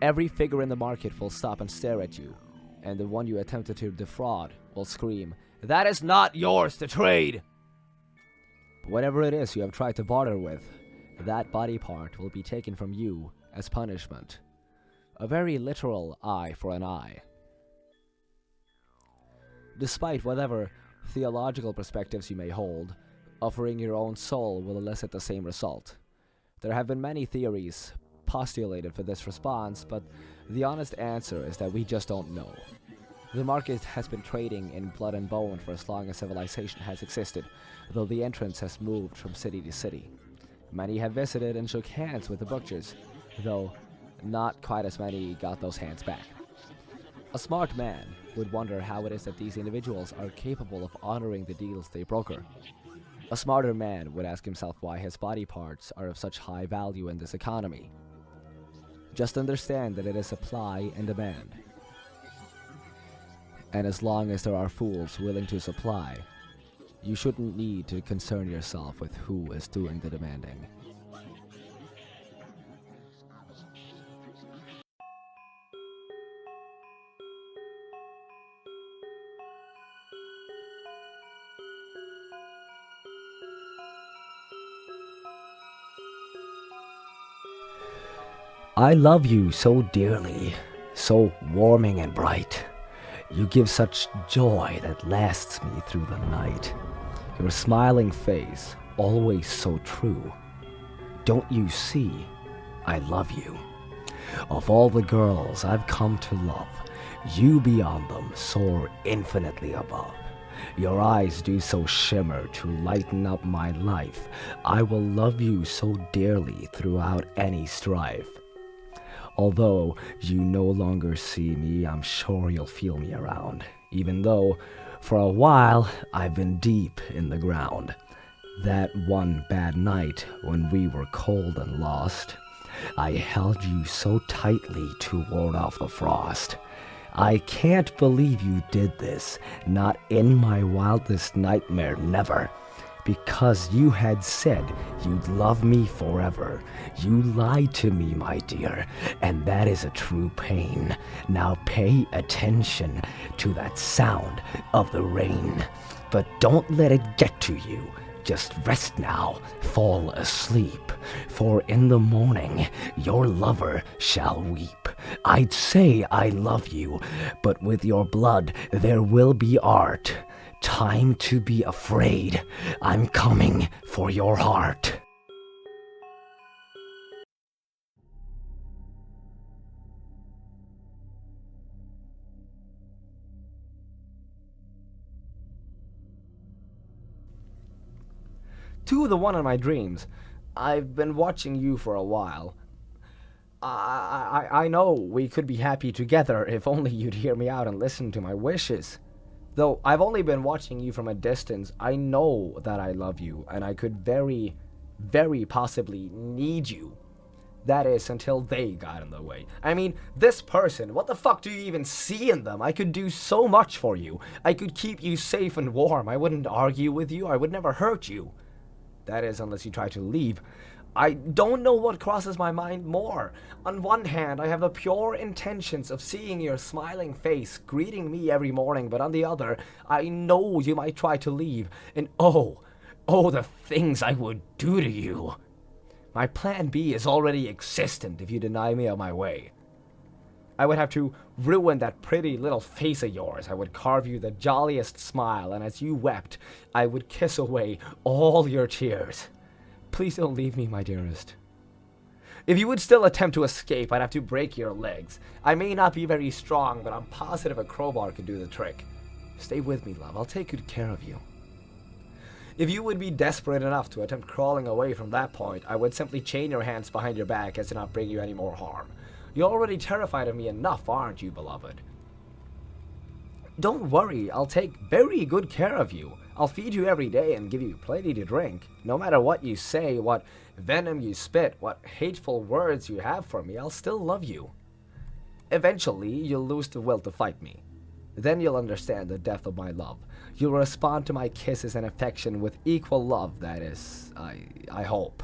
Every figure in the market will stop and stare at you, and the one you attempted to defraud will scream, "That is not yours to trade!" Whatever it is you have tried to barter with, that body part will be taken from you as punishment. A very literal eye for an eye. Despite whatever theological perspectives you may hold, offering your own soul will elicit the same result. There have been many theories postulated for this response, but the honest answer is that we just don't know. The market has been trading in blood and bone for as long as civilization has existed, though the entrance has moved from city to city. Many have visited and shook hands with the butchers, though not quite as many got those hands back. A smart man would wonder how it is that these individuals are capable of honoring the deals they broker. A smarter man would ask himself why his body parts are of such high value in this economy. Just understand that it is supply and demand. And as long as there are fools willing to supply, you shouldn't need to concern yourself with who is doing the demanding. I love you so dearly, so warming and bright. You give such joy that lasts me through the night. Your smiling face, always so true. Don't you see, I love you. Of all the girls I've come to love, you beyond them soar infinitely above. Your eyes do so shimmer to lighten up my life. I will love you so dearly throughout any strife. Although you no longer see me, I'm sure you'll feel me around, even though, for a while, I've been deep in the ground. That one bad night when we were cold and lost, I held you so tightly to ward off the frost. I can't believe you did this, not in my wildest nightmare, never. Because you had said you'd love me forever. You lied to me, my dear, and that is a true pain. Now pay attention to that sound of the rain. But don't let it get to you. Just rest now, fall asleep. For in the morning your lover shall weep. I'd say I love you, but with your blood there will be art. Time to be afraid. I'm coming for your heart. To the one in my dreams, I've been watching you for a while. I know we could be happy together if only you'd hear me out and listen to my wishes. Though I've only been watching you from a distance, I know that I love you, and I could very, very possibly need you. That is, until they got in the way. I mean, this person, what the fuck do you even see in them? I could do so much for you. I could keep you safe and warm. I wouldn't argue with you. I would never hurt you. That is, unless you try to leave. I don't know what crosses my mind more. On one hand, I have the pure intentions of seeing your smiling face, greeting me every morning, but on the other, I know you might try to leave, and oh, the things I would do to you. My plan B is already existent if you deny me of my way. I would have to ruin that pretty little face of yours. I would carve you the jolliest smile, and as you wept, I would kiss away all your tears. Please don't leave me, my dearest. If you would still attempt to escape, I'd have to break your legs. I may not be very strong, but I'm positive a crowbar could do the trick. Stay with me, love. I'll take good care of you. If you would be desperate enough to attempt crawling away from that point, I would simply chain your hands behind your back as to not bring you any more harm. You're already terrified of me enough, aren't you, beloved? Don't worry, I'll take very good care of you. I'll feed you every day and give you plenty to drink. No matter what you say, what venom you spit, what hateful words you have for me, I'll still love you. Eventually, you'll lose the will to fight me. Then you'll understand the depth of my love. You'll respond to my kisses and affection with equal love, that is, I hope.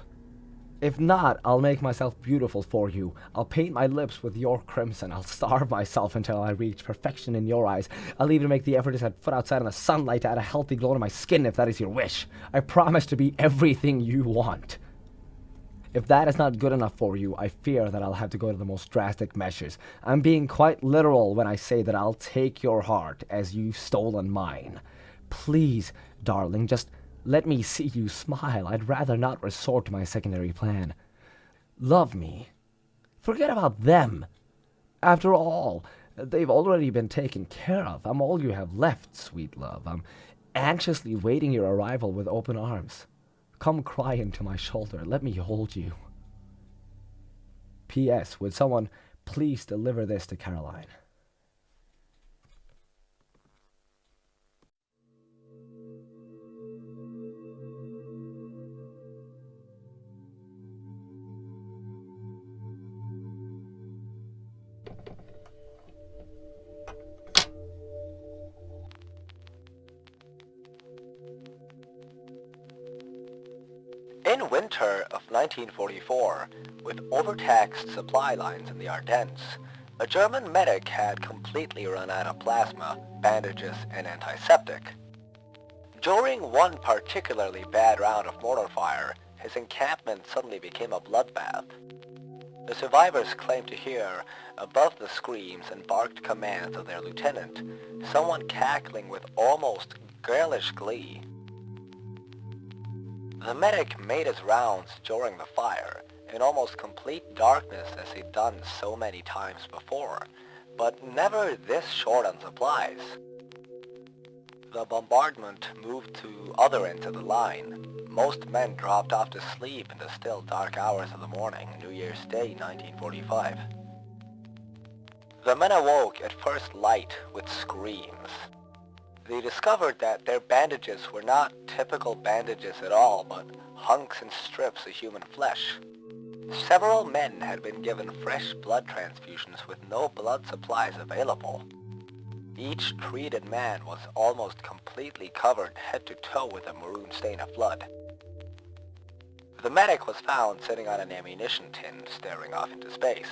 If not, I'll make myself beautiful for you. I'll paint my lips with your crimson. I'll starve myself until I reach perfection in your eyes. I'll even make the effort to set foot outside in the sunlight to add a healthy glow to my skin if that is your wish. I promise to be everything you want. If that is not good enough for you, I fear that I'll have to go to the most drastic measures. I'm being quite literal when I say that I'll take your heart as you've stolen mine. Please, darling, just let me see you smile. I'd rather not resort to my secondary plan. Love me. Forget about them. After all, they've already been taken care of. I'm all you have left, sweet love. I'm anxiously waiting your arrival with open arms. Come cry into my shoulder. Let me hold you. P.S. Would someone please deliver this to Caroline? In winter of 1944, with overtaxed supply lines in the Ardennes, a German medic had completely run out of plasma, bandages, and antiseptic. During one particularly bad round of mortar fire, his encampment suddenly became a bloodbath. The survivors claimed to hear, above the screams and barked commands of their lieutenant, someone cackling with almost girlish glee. The medic made his rounds during the fire, in almost complete darkness as he'd done so many times before, but never this short on supplies. The bombardment moved to other ends of the line. Most men dropped off to sleep in the still dark hours of the morning, New Year's Day 1945. The men awoke at first light with screams. They discovered that their bandages were not typical bandages at all, but hunks and strips of human flesh. Several men had been given fresh blood transfusions with no blood supplies available. Each treated man was almost completely covered head to toe with a maroon stain of blood. The medic was found sitting on an ammunition tin, staring off into space.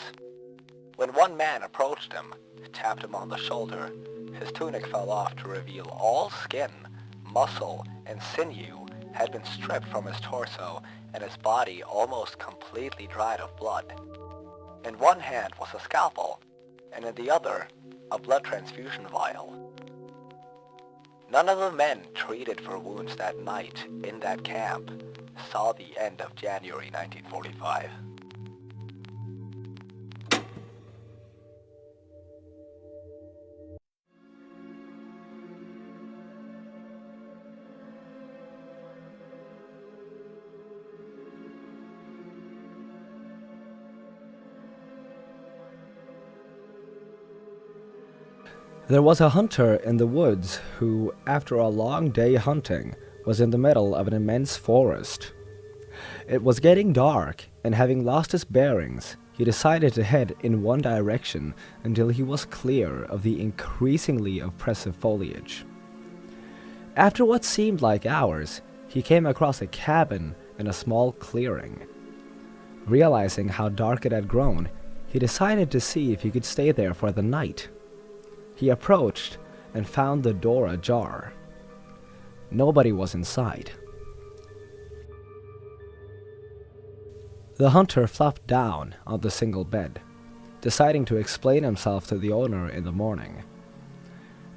When one man approached him, tapped him on the shoulder, his tunic fell off to reveal all skin, muscle, and sinew had been stripped from his torso, and his body almost completely dried of blood. In one hand was a scalpel, and in the other, a blood transfusion vial. None of the men treated for wounds that night in that camp saw the end of January 1945. There was a hunter in the woods who, after a long day hunting, was in the middle of an immense forest. It was getting dark, and having lost his bearings, he decided to head in one direction until he was clear of the increasingly oppressive foliage. After what seemed like hours, he came across a cabin in a small clearing. Realizing how dark it had grown, he decided to see if he could stay there for the night. He approached and found the door ajar. Nobody was inside. The hunter flopped down on the single bed, deciding to explain himself to the owner in the morning.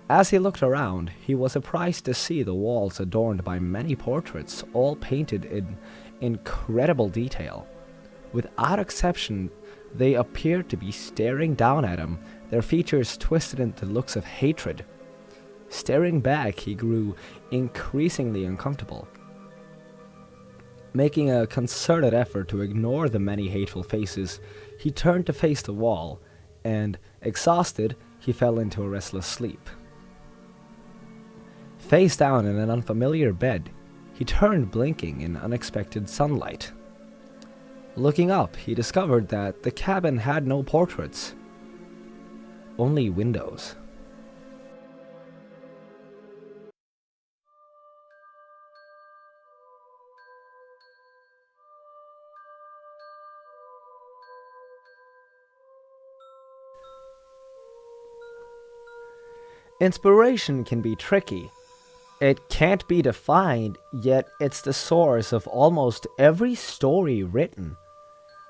As he looked around, he was surprised to see the walls adorned by many portraits, all painted in incredible detail. Without exception, they appeared to be staring down at him, their features twisted into looks of hatred. Staring back, he grew increasingly uncomfortable. Making a concerted effort to ignore the many hateful faces, he turned to face the wall, and, exhausted, he fell into a restless sleep. Face down in an unfamiliar bed, he turned blinking in unexpected sunlight. Looking up, he discovered that the cabin had no portraits, only windows. Inspiration can be tricky. It can't be defined, yet it's the source of almost every story written.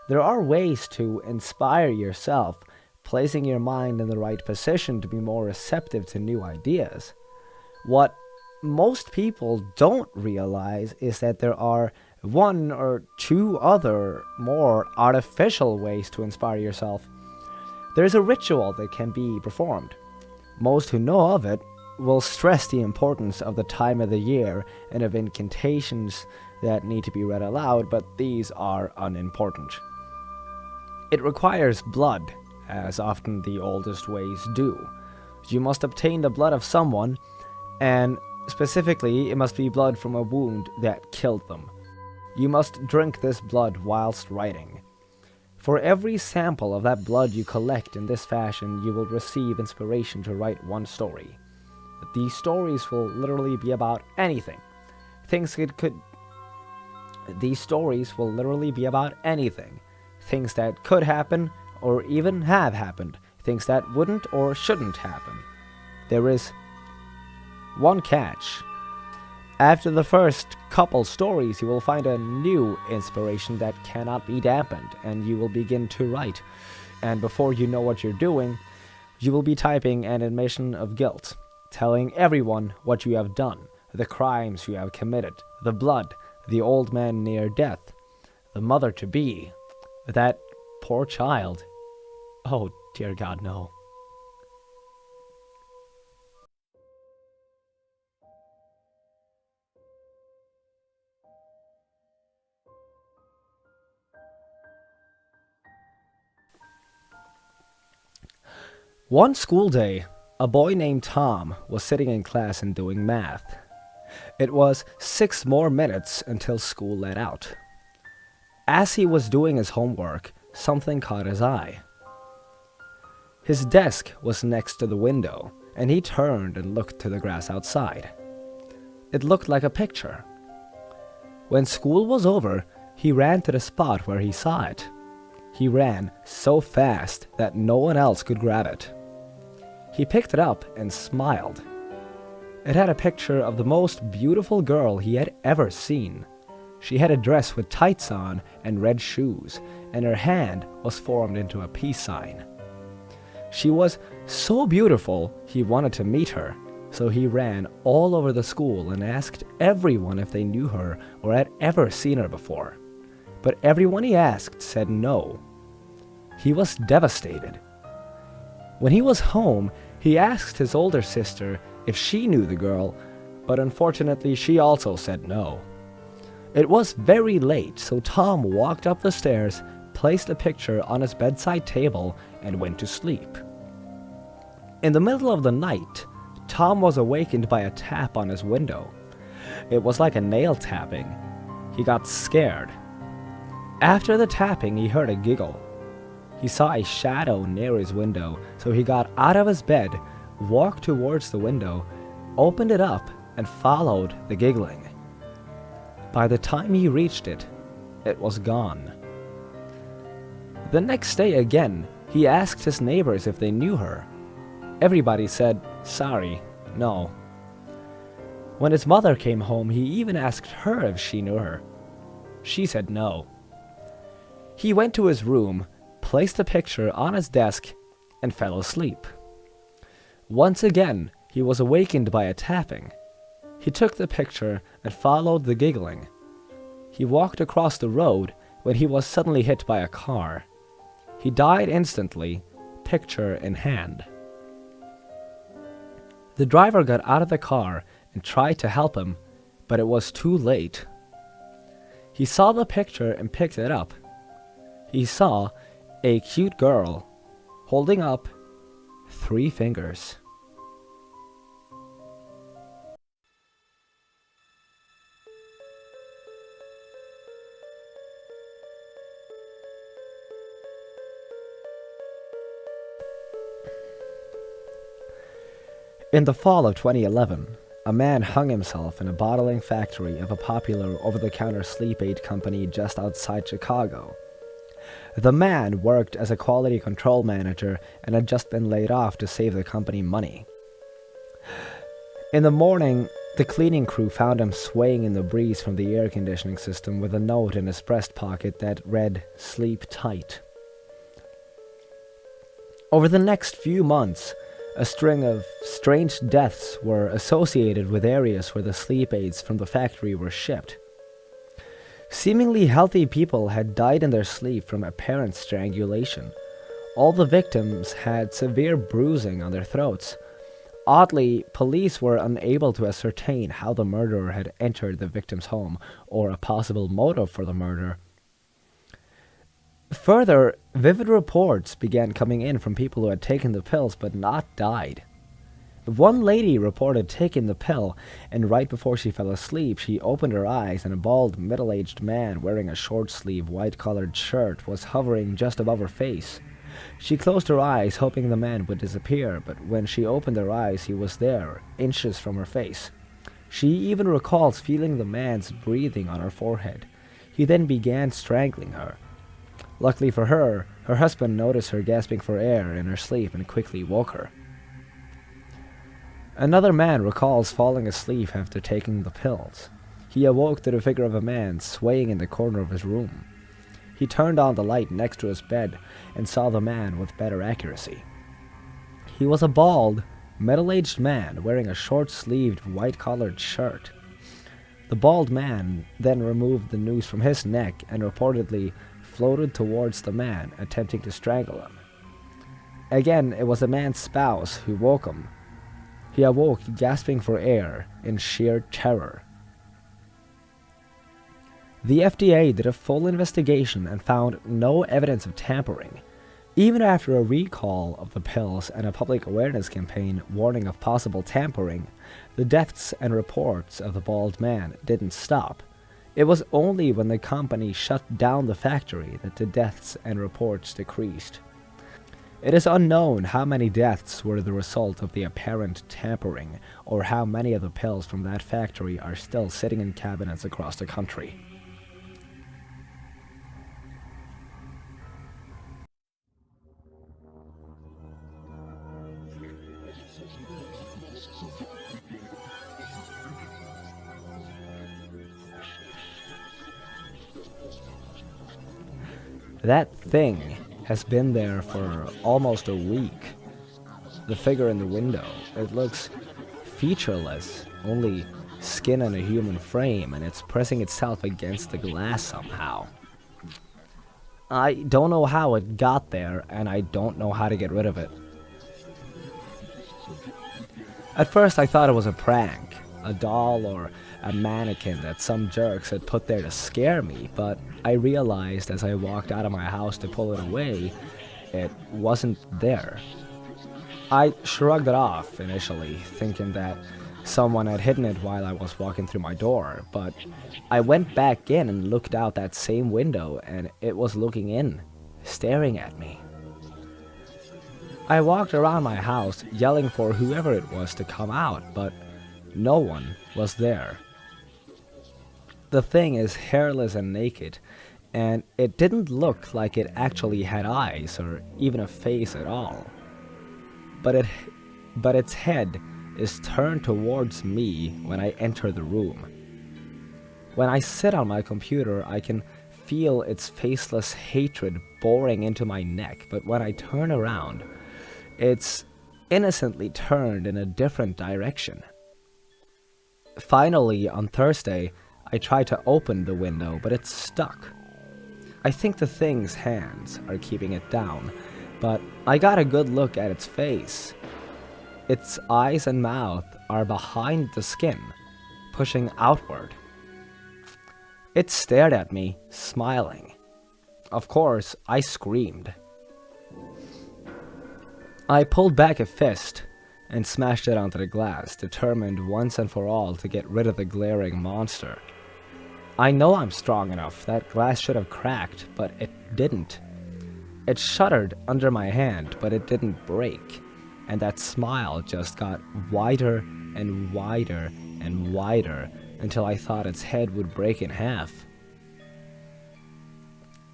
There are ways to inspire yourself, placing your mind in the right position to be more receptive to new ideas. What most people don't realize is that there are one or two other more artificial ways to inspire yourself. There's a ritual that can be performed. Most who know of it will stress the importance of the time of the year and of incantations that need to be read aloud, but these are unimportant. It requires blood, as often the oldest ways do. You must obtain the blood of someone, and specifically it must be blood from a wound that killed them. You must drink this blood whilst writing. For every sample of that blood you collect in this fashion, you will receive inspiration to write one story. These stories will literally be about anything. These stories will literally be about anything. Things that could happen, or even have happened. Things that wouldn't or shouldn't happen. There is one catch. After the first couple stories, you will find a new inspiration that cannot be dampened, and you will begin to write. And before you know what you're doing, you will be typing an admission of guilt, telling everyone what you have done, the crimes you have committed, the blood, the old man near death, the mother-to-be, that poor child. Oh, dear God, no. One school day, a boy named Tom was sitting in class and doing math. It was 6 more minutes until school let out. As he was doing his homework, something caught his eye. His desk was next to the window, and he turned and looked to the grass outside. It looked like a picture. When school was over, he ran to the spot where he saw it. He ran so fast that no one else could grab it. He picked it up and smiled. It had a picture of the most beautiful girl he had ever seen. She had a dress with tights on and red shoes, and her hand was formed into a peace sign. She was so beautiful, he wanted to meet her, so he ran all over the school and asked everyone if they knew her or had ever seen her before. But everyone he asked said no. He was devastated. When he was home, he asked his older sister if she knew the girl, but unfortunately she also said no. It was very late, so Tom walked up the stairs, placed the picture on his bedside table, and went to sleep. In the middle of the night, Tom was awakened by a tap on his window. It was like a nail tapping. He got scared. After the tapping, he heard a giggle. He saw a shadow near his window, so he got out of his bed, walked towards the window, opened it up, and followed the giggling. By the time he reached it, it was gone. The next day again, he asked his neighbors if they knew her. Everybody said, sorry, no. When his mother came home, he even asked her if she knew her. She said no. He went to his room, placed the picture on his desk, and fell asleep. Once again, he was awakened by a tapping. He took the picture and followed the giggling. He walked across the road when he was suddenly hit by a car. He died instantly, picture in hand. The driver got out of the car and tried to help him, but it was too late. He saw the picture and picked it up. He saw a cute girl holding up 3 fingers. In the fall of 2011, a man hung himself in a bottling factory of a popular over-the-counter sleep aid company just outside Chicago. The man worked as a quality control manager and had just been laid off to save the company money. In the morning, the cleaning crew found him swaying in the breeze from the air conditioning system with a note in his breast pocket that read, "Sleep tight." Over the next few months, a string of strange deaths were associated with areas where the sleep aids from the factory were shipped. Seemingly healthy people had died in their sleep from apparent strangulation. All the victims had severe bruising on their throats. Oddly, police were unable to ascertain how the murderer had entered the victim's home or a possible motive for the murder. Further, vivid reports began coming in from people who had taken the pills but not died. One lady reported taking the pill, and right before she fell asleep, she opened her eyes and a bald, middle-aged man wearing a short-sleeved, white-collared shirt was hovering just above her face. She closed her eyes, hoping the man would disappear, but when she opened her eyes, he was there, inches from her face. She even recalls feeling the man's breathing on her forehead. He then began strangling her. Luckily for her, her husband noticed her gasping for air in her sleep and quickly woke her. Another man recalls falling asleep after taking the pills. He awoke to the figure of a man swaying in the corner of his room. He turned on the light next to his bed and saw the man with better accuracy. He was a bald, middle-aged man wearing a short-sleeved, white-collared shirt. The bald man then removed the noose from his neck and reportedly floated towards the man, attempting to strangle him. Again, it was the man's spouse who woke him. He awoke, gasping for air in sheer terror. The FDA did a full investigation and found no evidence of tampering. Even after a recall of the pills and a public awareness campaign warning of possible tampering, the deaths and reports of the bald man didn't stop. It was only when the company shut down the factory that the deaths and reports decreased. It is unknown how many deaths were the result of the apparent tampering, or how many of the pills from that factory are still sitting in cabinets across the country. That thing has been there for almost a week. The figure in the window, it looks featureless, only skin and a human frame, and it's pressing itself against the glass somehow. I don't know how it got there, and I don't know how to get rid of it. At first I thought it was a prank, a doll or a mannequin that some jerks had put there to scare me, but I realized as I walked out of my house to pull it away, it wasn't there. I shrugged it off initially, thinking that someone had hidden it while I was walking through my door, but I went back in and looked out that same window, and it was looking in, staring at me. I walked around my house yelling for whoever it was to come out, but no one was there. The thing is hairless and naked, and it didn't look like it actually had eyes or even a face at all. But its head is turned towards me when I enter the room. When I sit on my computer, I can feel its faceless hatred boring into my neck, but when I turn around, it's innocently turned in a different direction. Finally, on Thursday, I tried to open the window, but it's stuck. I think the thing's hands are keeping it down, but I got a good look at its face. Its eyes and mouth are behind the skin, pushing outward. It stared at me, smiling. Of course, I screamed. I pulled back a fist and smashed it onto the glass, determined once and for all to get rid of the glaring monster. I know I'm strong enough. That glass should have cracked, but it didn't. It shuddered under my hand, but it didn't break. And that smile just got wider and wider and wider until I thought its head would break in half.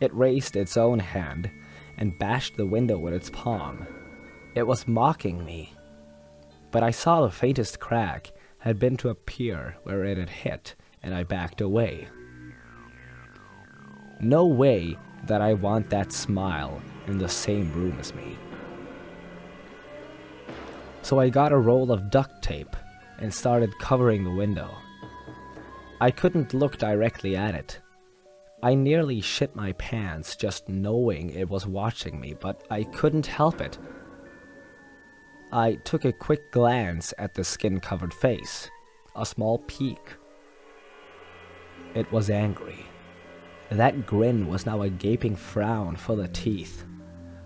It raised its own hand and bashed the window with its palm. It was mocking me. But I saw the faintest crack had been to appear where it had hit, and I backed away. No way that I want that smile in the same room as me. So I got a roll of duct tape and started covering the window. I couldn't look directly at it. I nearly shit my pants just knowing it was watching me, but I couldn't help it. I took a quick glance at the skin-covered face, a small peek. It was angry. That grin was now a gaping frown full of teeth.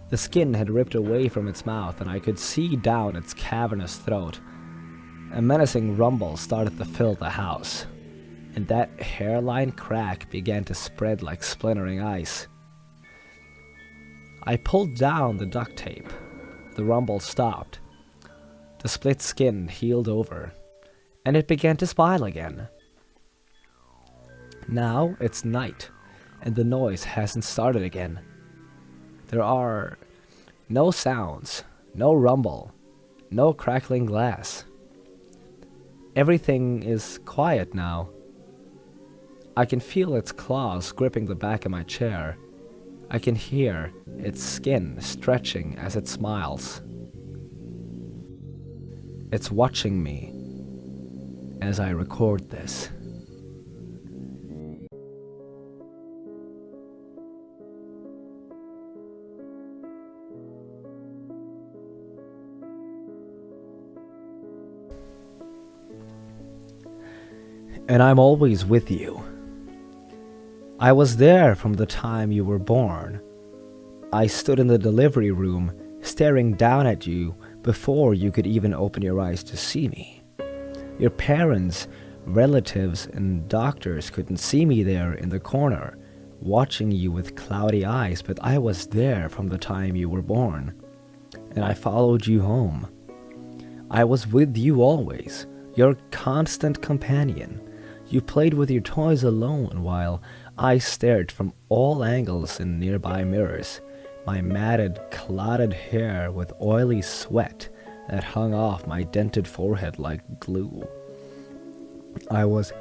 The skin had ripped away from its mouth, and I could see down its cavernous throat. A menacing rumble started to fill the house, and that hairline crack began to spread like splintering ice. I pulled down the duct tape. The rumble stopped. The split skin healed over, and it began to smile again. Now it's night, and the noise hasn't started again. There are no sounds, no rumble, no crackling glass. Everything is quiet now. I can feel its claws gripping the back of my chair. I can hear its skin stretching as it smiles. It's watching me as I record this. And I'm always with you. I was there from the time you were born. I stood in the delivery room, staring down at you before you could even open your eyes to see me. Your parents, relatives, and doctors couldn't see me there in the corner, watching you with cloudy eyes, but I was there from the time you were born. And I followed you home. I was with you always, your constant companion. You played with your toys alone while I stared from all angles in nearby mirrors, my matted, clotted hair with oily sweat that hung off my dented forehead like glue. I was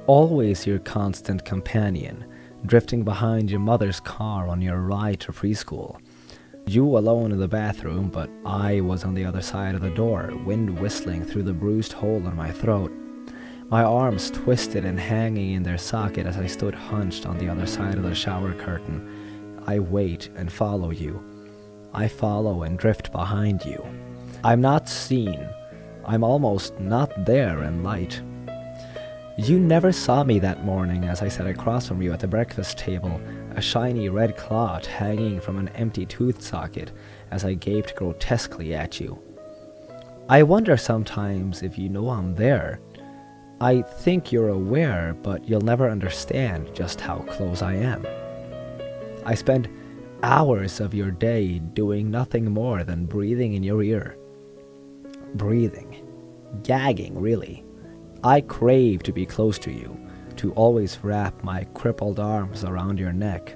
always your constant companion, drifting behind your mother's car on your ride to preschool. You alone in the bathroom, but I was on the other side of the door, wind whistling through the bruised hole in my throat. My arms twisted and hanging in their socket as I stood hunched on the other side of the shower curtain. I wait and follow you. I follow and drift behind you. I'm not seen. I'm almost not there in light. You never saw me that morning as I sat across from you at the breakfast table, a shiny red clot hanging from an empty tooth socket as I gaped grotesquely at you. I wonder sometimes if you know I'm there. I think you're aware, but you'll never understand just how close I am. I spend hours of your day doing nothing more than breathing in your ear. Breathing. Gagging, really. I crave to be close to you, to always wrap my crippled arms around your neck.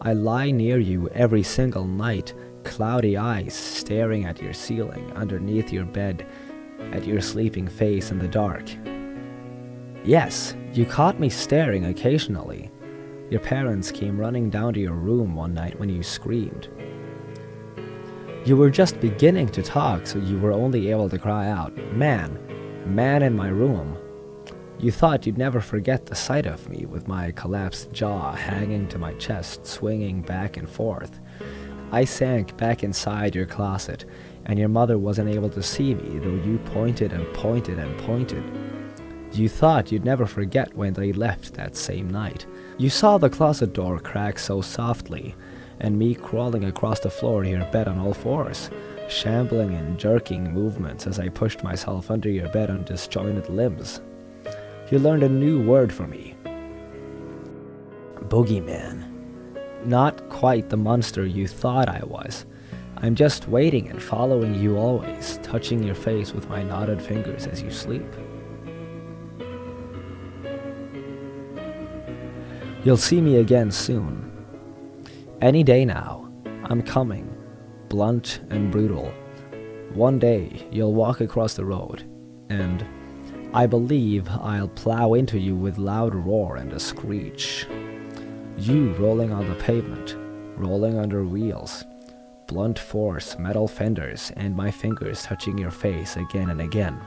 I lie near you every single night, cloudy eyes staring at your ceiling, underneath your bed, at your sleeping face in the dark. Yes, you caught me staring occasionally. Your parents came running down to your room one night when you screamed. You were just beginning to talk, so you were only able to cry out, "Man, man in my room." You thought you'd never forget the sight of me, with my collapsed jaw hanging to my chest, swinging back and forth. I sank back inside your closet, and your mother wasn't able to see me, though you pointed and pointed and pointed. You thought you'd never forget when they left that same night. You saw the closet door crack so softly, and me crawling across the floor to your bed on all fours, shambling and jerking movements as I pushed myself under your bed on disjointed limbs. You learned a new word for me. Boogeyman. Not quite the monster you thought I was. I'm just waiting and following you always, touching your face with my knotted fingers as you sleep. You'll see me again soon. Any day now, I'm coming, blunt and brutal. One day, you'll walk across the road, and I believe I'll plow into you with loud roar and a screech. You rolling on the pavement, rolling under wheels, blunt force metal fenders, and my fingers touching your face again and again.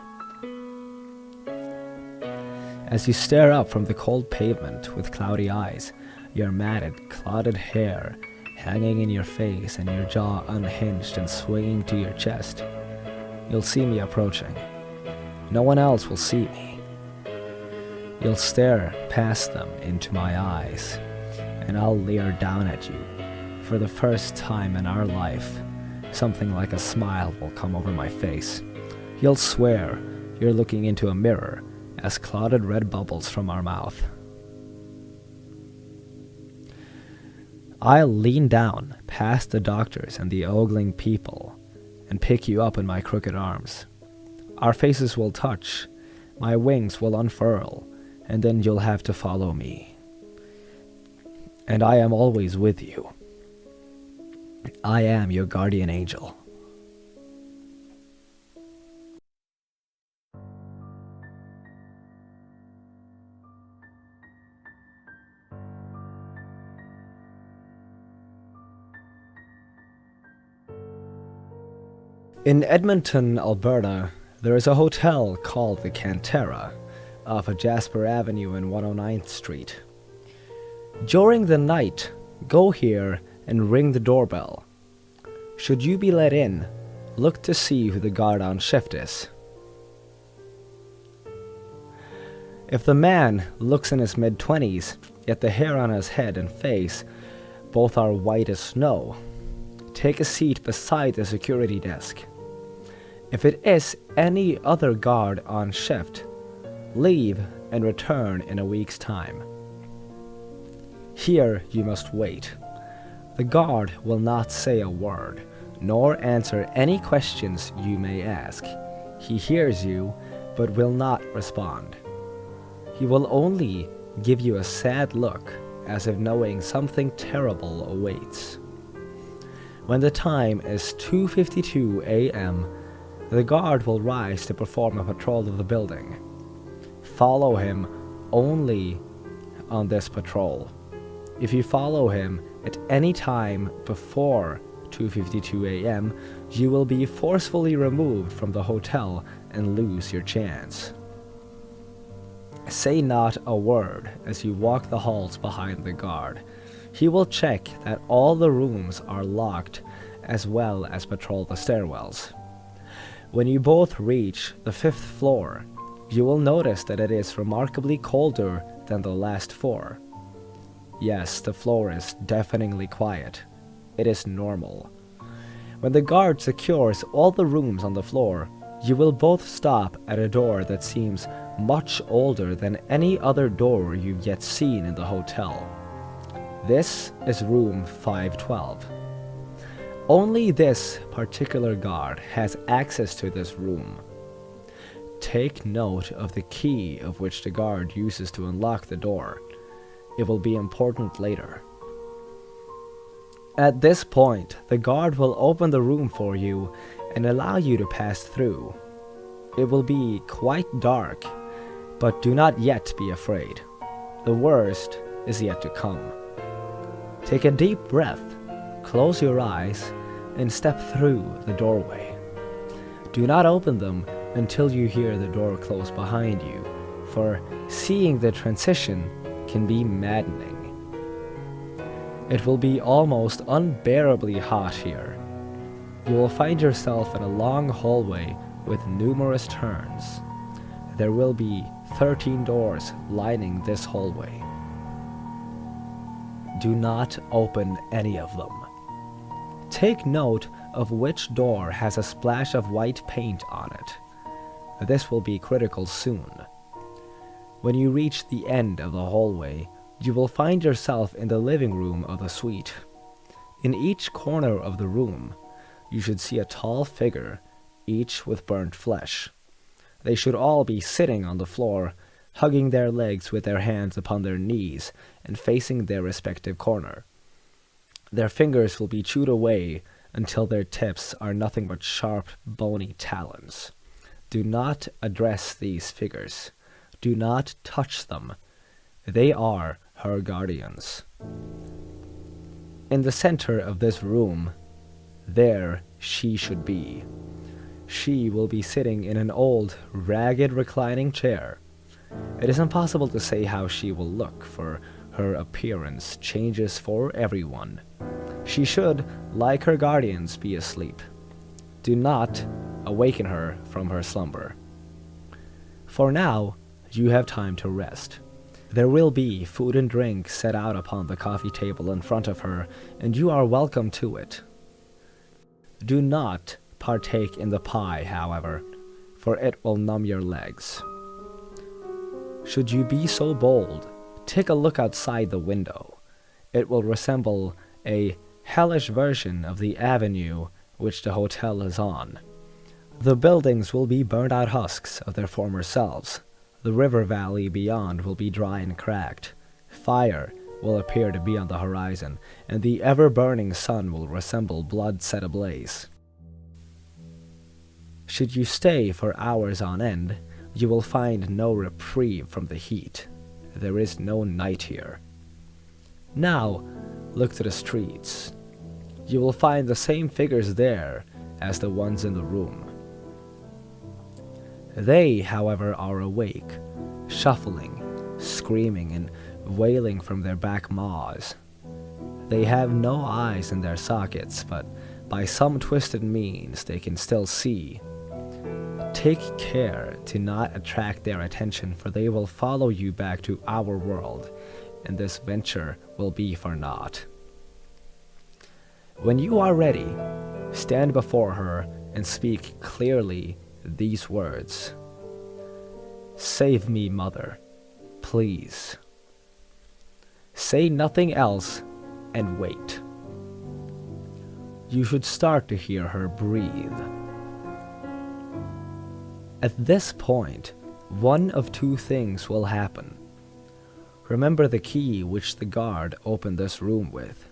As you stare up from the cold pavement with cloudy eyes, your matted, clotted hair hanging in your face and your jaw unhinged and swinging to your chest, you'll see me approaching. No one else will see me. You'll stare past them into my eyes, and I'll leer down at you. For the first time in our life, something like a smile will come over my face. You'll swear you're looking into a mirror as clotted red bubbles from our mouth. I'll lean down past the doctors and the ogling people and pick you up in my crooked arms. Our faces will touch, my wings will unfurl, and then you'll have to follow me. And I am always with you. I am your guardian angel. In Edmonton, Alberta, there is a hotel called the Cantera off of Jasper Avenue and 109th Street. During the night, go here and ring the doorbell. Should you be let in, look to see who the guard on shift is. If the man looks in his mid-20s, yet the hair on his head and face both are white as snow, take a seat beside the security desk. If it is any other guard on shift, leave and return in a week's time. Here you must wait. The guard will not say a word, nor answer any questions you may ask. He hears you, but will not respond. He will only give you a sad look, as if knowing something terrible awaits. When the time is 2:52 a.m., the guard will rise to perform a patrol of the building. Follow him only on this patrol. If you follow him at any time before 2:52 a.m., you will be forcefully removed from the hotel and lose your chance. Say not a word as you walk the halls behind the guard. He will check that all the rooms are locked as well as patrol the stairwells. When you both reach the 5th floor, you will notice that it is remarkably colder than the last 4. Yes, the floor is deafeningly quiet. It is normal. When the guard secures all the rooms on the floor, you will both stop at a door that seems much older than any other door you've yet seen in the hotel. This is room 512. Only this particular guard has access to this room. Take note of the key of which the guard uses to unlock the door. It will be important later. At this point, the guard will open the room for you and allow you to pass through. It will be quite dark, but do not yet be afraid. The worst is yet to come. Take a deep breath, close your eyes, and step through the doorway. Do not open them until you hear the door close behind you, for seeing the transition can be maddening. It will be almost unbearably hot here. You will find yourself in a long hallway with numerous turns. There will be 13 doors lining this hallway. Do not open any of them. Take note of which door has a splash of white paint on it. This will be critical soon. When you reach the end of the hallway, you will find yourself in the living room of the suite. In each corner of the room, you should see a tall figure, each with burnt flesh. They should all be sitting on the floor, hugging their legs with their hands upon their knees and facing their respective corner. Their fingers will be chewed away until their tips are nothing but sharp, bony talons. Do not address these figures. Do not touch them. They are her guardians. In the center of this room, there she should be. She will be sitting in an old, ragged reclining chair. It is impossible to say how she will look, for her appearance changes for everyone. She should, like her guardians, be asleep. Do not awaken her from her slumber. For now, you have time to rest. There will be food and drink set out upon the coffee table in front of her, and you are welcome to it. Do not partake in the pie, however, for it will numb your legs. Should you be so bold, take a look outside the window. It will resemble a hellish version of the avenue which the hotel is on. The buildings will be burned out husks of their former selves. The river valley beyond will be dry and cracked. Fire will appear to be on the horizon, and the ever-burning sun will resemble blood set ablaze. Should you stay for hours on end, you will find no reprieve from the heat. There is no night here. Now, look to the streets. You will find the same figures there as the ones in the room. They, however, are awake, shuffling, screaming, and wailing from their back maws. They have no eyes in their sockets, but by some twisted means they can still see. Take care to not attract their attention, for they will follow you back to our world, and this venture will be for naught. When you are ready, stand before her and speak clearly these words. Save me, mother, please. Say nothing else and wait. You should start to hear her breathe. At this point, one of two things will happen. Remember the key which the guard opened this room with.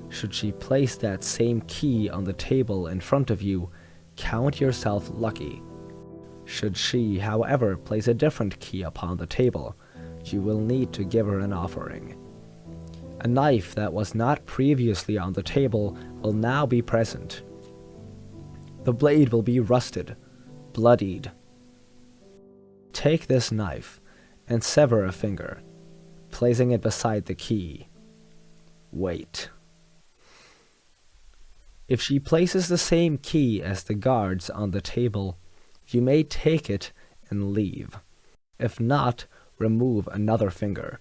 Should she place that same key on the table in front of you, count yourself lucky. Should she, however, place a different key upon the table, you will need to give her an offering. A knife that was not previously on the table will now be present. The blade will be rusted, bloodied. Take this knife and sever a finger, placing it beside the key. Wait. If she places the same key as the guards on the table, you may take it and leave. If not, remove another finger.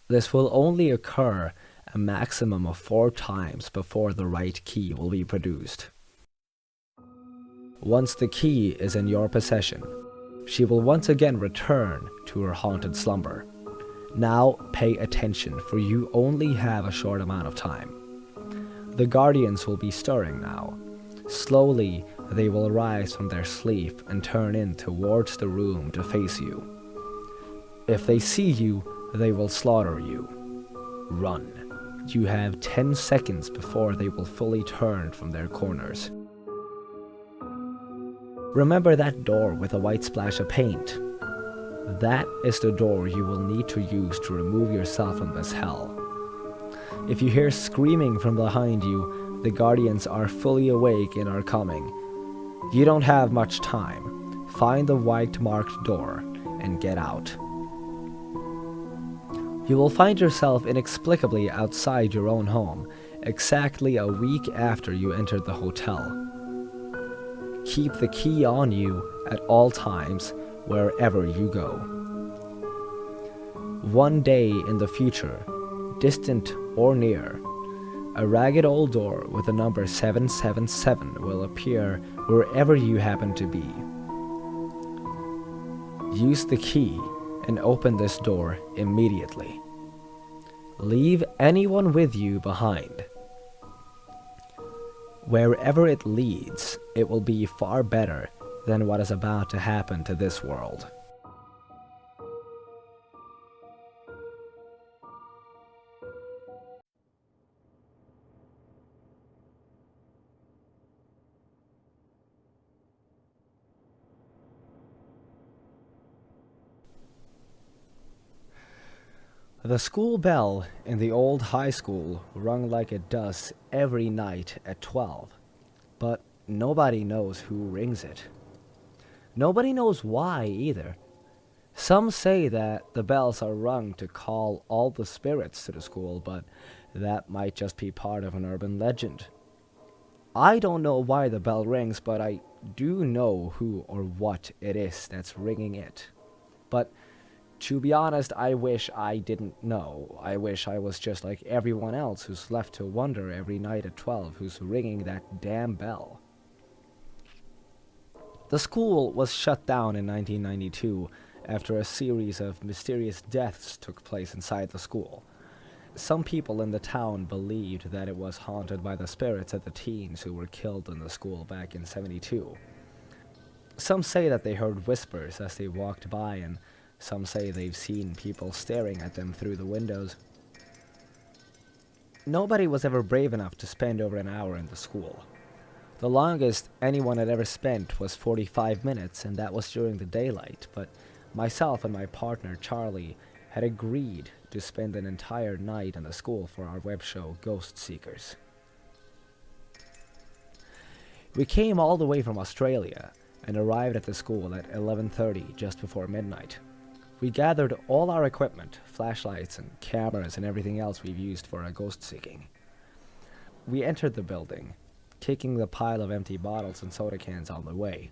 This will only occur a maximum of 4 times before the right key will be produced. Once the key is in your possession, she will once again return to her haunted slumber. Now pay attention, for you only have a short amount of time. The guardians will be stirring now. Slowly, they will arise from their sleep and turn in towards the room to face you. If they see you, they will slaughter you. Run. You have 10 seconds before they will fully turn from their corners. Remember that door with a white splash of paint? That is the door you will need to use to remove yourself from this hell. If you hear screaming from behind you, the guardians are fully awake and are coming. You don't have much time. Find the white marked door and get out. You will find yourself inexplicably outside your own home, exactly a week after you entered the hotel. Keep the key on you at all times, wherever you go. One day in the future, distant or near, a ragged old door with the number 777 will appear wherever you happen to be. Use the key and open this door immediately. Leave anyone with you behind. Wherever it leads, it will be far better than what is about to happen to this world. The school bell in the old high school rung like it does every night at 12, but nobody knows who rings it. Nobody knows why either. Some say that the bells are rung to call all the spirits to the school, but that might just be part of an urban legend. I don't know why the bell rings, but I do know who or what it is that's ringing it. But to be honest, I wish I didn't know. I wish I was just like everyone else who's left to wonder every night at 12 who's ringing that damn bell. The school was shut down in 1992 after a series of mysterious deaths took place inside the school. Some people in the town believed that it was haunted by the spirits of the teens who were killed in the school back in '72. Some say that they heard whispers as they walked by, and some say they've seen people staring at them through the windows. Nobody was ever brave enough to spend over an hour in the school. The longest anyone had ever spent was 45 minutes, and that was during the daylight, but myself and my partner Charlie had agreed to spend an entire night in the school for our web show Ghost Seekers. We came all the way from Australia and arrived at the school at 11:30 just before midnight. We gathered all our equipment, flashlights and cameras and everything else we've used for our ghost seeking. We entered the building, kicking the pile of empty bottles and soda cans on the way.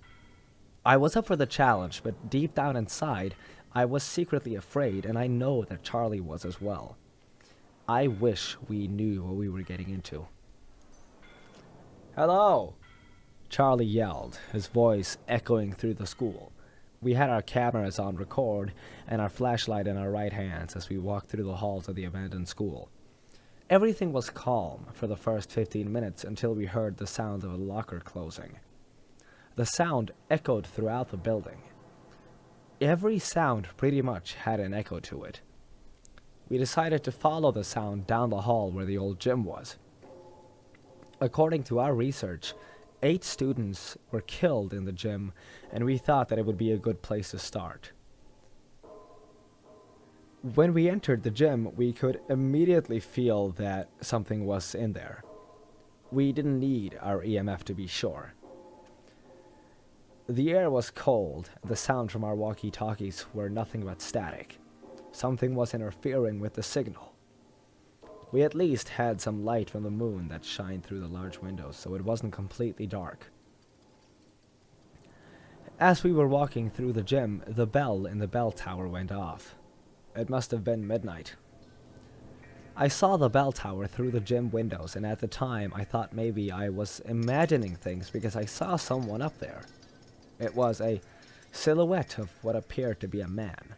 I was up for the challenge, but deep down inside, I was secretly afraid, and I know that Charlie was as well. I wish we knew what we were getting into. "Hello!" Charlie yelled, his voice echoing through the school. We had our cameras on record and our flashlight in our right hands as we walked through the halls of the abandoned school. Everything was calm for the first 15 minutes until we heard the sound of a locker closing. The sound echoed throughout the building. Every sound pretty much had an echo to it. We decided to follow the sound down the hall where the old gym was. According to our research, 8 students were killed in the gym, and we thought that it would be a good place to start. When we entered the gym, we could immediately feel that something was in there. We didn't need our EMF to be sure. The air was cold, and the sound from our walkie-talkies were nothing but static. Something was interfering with the signal. We at least had some light from the moon that shined through the large windows, so it wasn't completely dark. As we were walking through the gym, the bell in the bell tower went off. It must have been midnight. I saw the bell tower through the gym windows, and at the time I thought maybe I was imagining things because I saw someone up there. It was a silhouette of what appeared to be a man.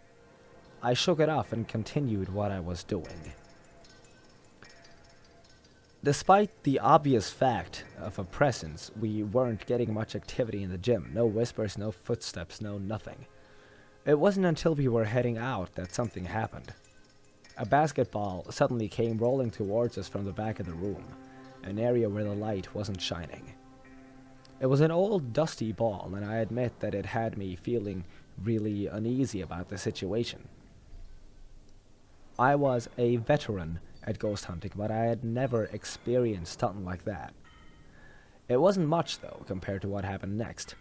I shook it off and continued what I was doing. Despite the obvious fact of a presence, we weren't getting much activity in the gym. No whispers, no footsteps, no nothing. It wasn't until we were heading out that something happened. A basketball suddenly came rolling towards us from the back of the room, an area where the light wasn't shining. It was an old, dusty ball, and I admit that it had me feeling really uneasy about the situation. I was a veteran at ghost hunting, but I had never experienced something like that. It wasn't much, though, compared to what happened next.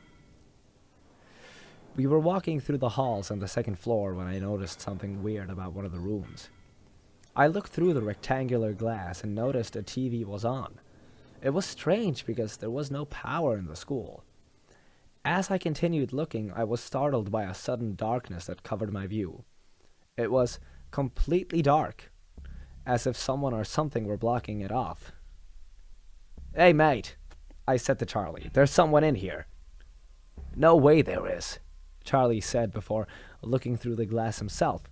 We were walking through the halls on the second floor when I noticed something weird about one of the rooms. I looked through the rectangular glass and noticed a TV was on. It was strange because there was no power in the school. As I continued looking, I was startled by a sudden darkness that covered my view. It was completely dark, as if someone or something were blocking it off. "Hey, mate," I said to Charlie, "there's someone in here." "No way there is," Charlie said before looking through the glass himself.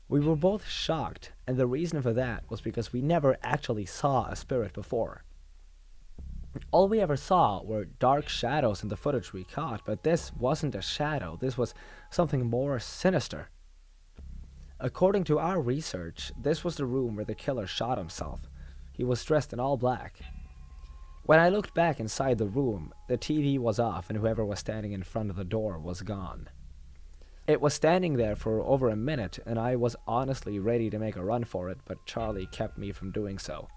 We were both shocked, and the reason for that was because we never actually saw a spirit before. All we ever saw were dark shadows in the footage we caught, but this wasn't a shadow, this was something more sinister. According to our research, this was the room where the killer shot himself. He was dressed in all black. When I looked back inside the room, the TV was off and whoever was standing in front of the door was gone. It was standing there for over a minute and I was honestly ready to make a run for it, but Charlie kept me from doing so.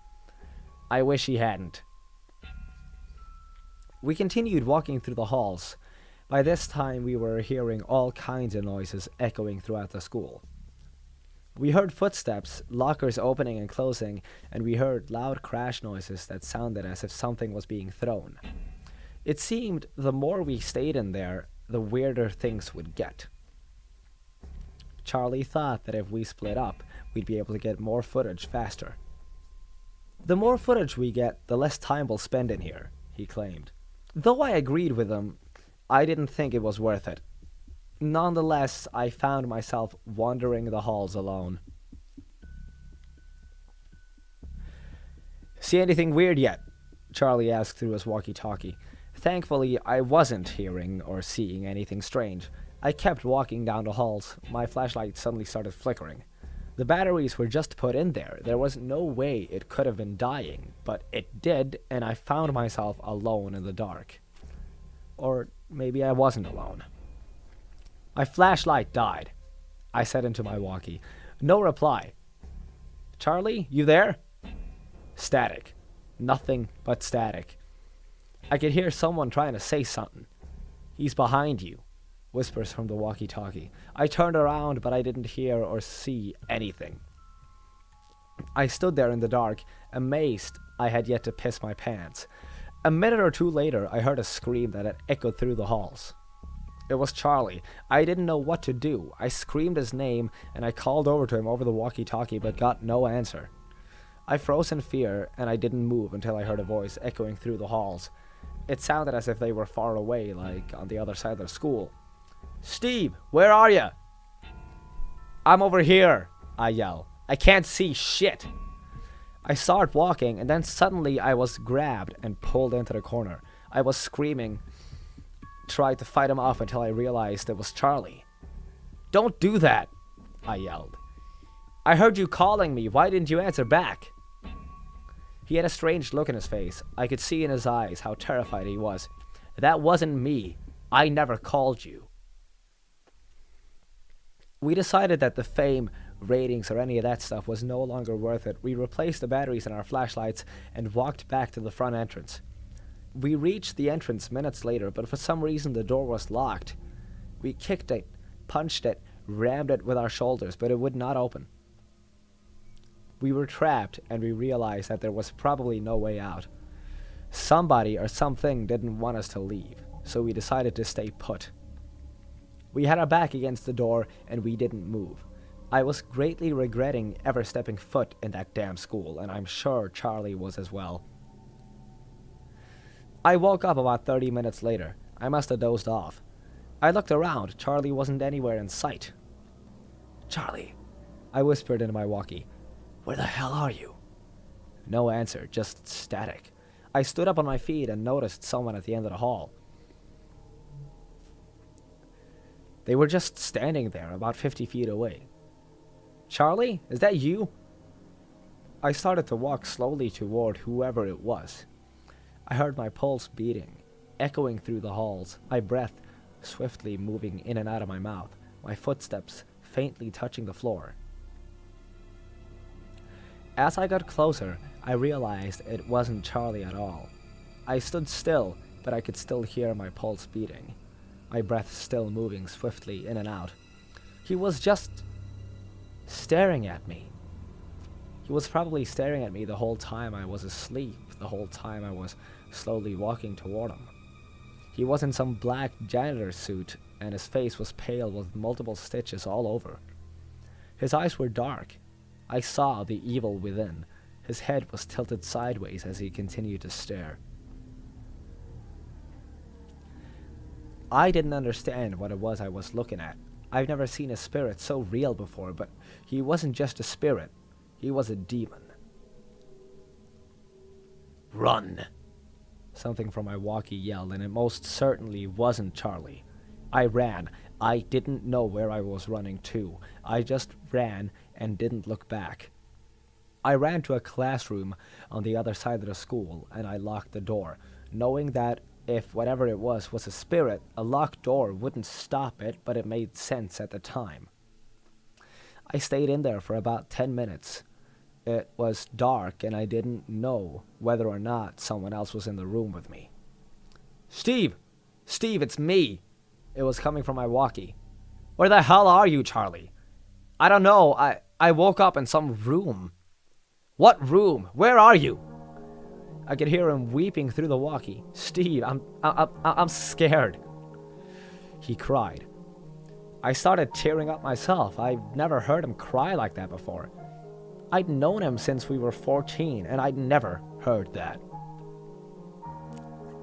I wish he hadn't. We continued walking through the halls. By this time we were hearing all kinds of noises echoing throughout the school. We heard footsteps, lockers opening and closing, and we heard loud crash noises that sounded as if something was being thrown. It seemed the more we stayed in there, the weirder things would get. Charlie thought that if we split up, we'd be able to get more footage faster. "The more footage we get, the less time we'll spend in here," he claimed. Though I agreed with him, I didn't think it was worth it. Nonetheless, I found myself wandering the halls alone. "See anything weird yet?" Charlie asked through his walkie-talkie. Thankfully, I wasn't hearing or seeing anything strange. I kept walking down the halls. My flashlight suddenly started flickering. The batteries were just put in there. There was no way it could have been dying, but it did, and I found myself alone in the dark. Or maybe I wasn't alone. "My flashlight died," I said into my walkie. No reply. "Charlie, you there?" Static. Nothing but static. I could hear someone trying to say something. "He's behind you," whispers from the walkie-talkie. I turned around, but I didn't hear or see anything. I stood there in the dark, amazed I had yet to piss my pants. A minute or two later, I heard a scream that had echoed through the halls. It was Charlie. I didn't know what to do. I screamed his name, and I called over to him over the walkie-talkie, but got no answer. I froze in fear, and I didn't move until I heard a voice echoing through the halls. It sounded as if they were far away, like on the other side of the school. "Steve, where are you?" "I'm over here," I yell. "I can't see shit." I start walking, and then suddenly I was grabbed and pulled into the corner. I was screaming, tried to fight him off until I realized it was Charlie. "Don't do that," I yelled. "I heard you calling me. Why didn't you answer back?" He had a strange look in his face. I could see in his eyes how terrified he was. "That wasn't me. I never called you." We decided that the fame, ratings, or any of that stuff was no longer worth it. We replaced the batteries in our flashlights and walked back to the front entrance. We reached the entrance minutes later, but for some reason the door was locked. We kicked it, punched it, rammed it with our shoulders, but it would not open. We were trapped, and we realized that there was probably no way out. Somebody or something didn't want us to leave, so we decided to stay put. We had our back against the door, and we didn't move. I was greatly regretting ever stepping foot in that damn school, and I'm sure Charlie was as well. I woke up about 30 minutes later. I must have dozed off. I looked around. Charlie wasn't anywhere in sight. Charlie, I whispered into my walkie. where the hell are you? No answer, just static. I stood up on my feet and noticed someone at the end of the hall. They were just standing there, about 50 feet away. Charlie, is that you? I started to walk slowly toward whoever it was. I heard my pulse beating, echoing through the halls, my breath swiftly moving in and out of my mouth, my footsteps faintly touching the floor. As I got closer, I realized it wasn't Charlie at all. I stood still, but I could still hear my pulse beating, my breath still moving swiftly in and out. He was just staring at me. He was probably staring at me the whole time I was asleep, the whole time I was slowly walking toward him. He was in some black janitor suit, and his face was pale with multiple stitches all over. His eyes were dark. I saw the evil within. His head was tilted sideways as he continued to stare. I didn't understand what it was I was looking at. I've never seen a spirit so real before, but he wasn't just a spirit. He was a demon. Run! Something from my walkie yelled, and it most certainly wasn't Charlie. I ran. I didn't know where I was running to. I just ran and didn't look back. I ran to a classroom on the other side of the school, and I locked the door, knowing that if whatever it was a spirit, a locked door wouldn't stop it, but it made sense at the time. I stayed in there for about 10 minutes. It was dark, and I didn't know whether or not someone else was in the room with me. Steve! Steve, it's me! It was coming from my walkie. Where the hell are you, Charlie? I don't know. I woke up in some room. What room? Where are you? I could hear him weeping through the walkie. Steve, I'm scared. He cried. I started tearing up myself. I'd never heard him cry like that before. I'd known him since we were 14, and I'd never heard that.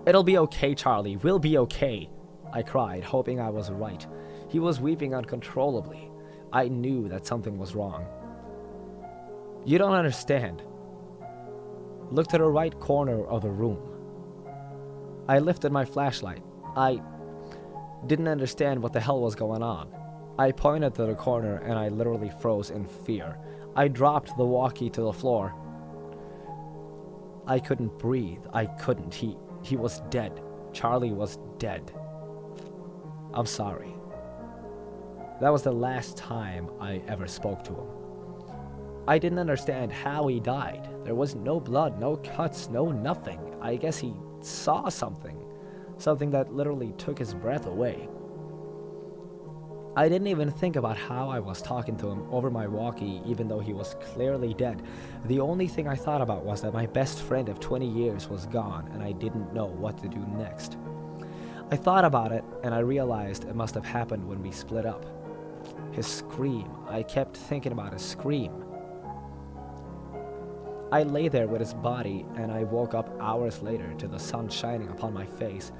It'll be okay, Charlie. We'll be okay, I cried, hoping I was right. He was weeping uncontrollably. I knew that something was wrong. You don't understand. Look to the right corner of the room. I lifted my flashlight. I didn't understand what the hell was going on. I pointed to the corner and I literally froze in fear. I dropped the walkie to the floor. I couldn't breathe. I couldn't. He was dead. Charlie was dead. I'm sorry. That was the last time I ever spoke to him. I didn't understand how he died. There was no blood, no cuts, no nothing. I guess he saw something. Something that literally took his breath away. I didn't even think about how I was talking to him over my walkie, even though he was clearly dead. The only thing I thought about was that my best friend of 20 years was gone, and I didn't know what to do next. I thought about it, and I realized it must have happened when we split up. His scream. I kept thinking about his scream. I lay there with his body, and I woke up hours later to the sun shining upon my face.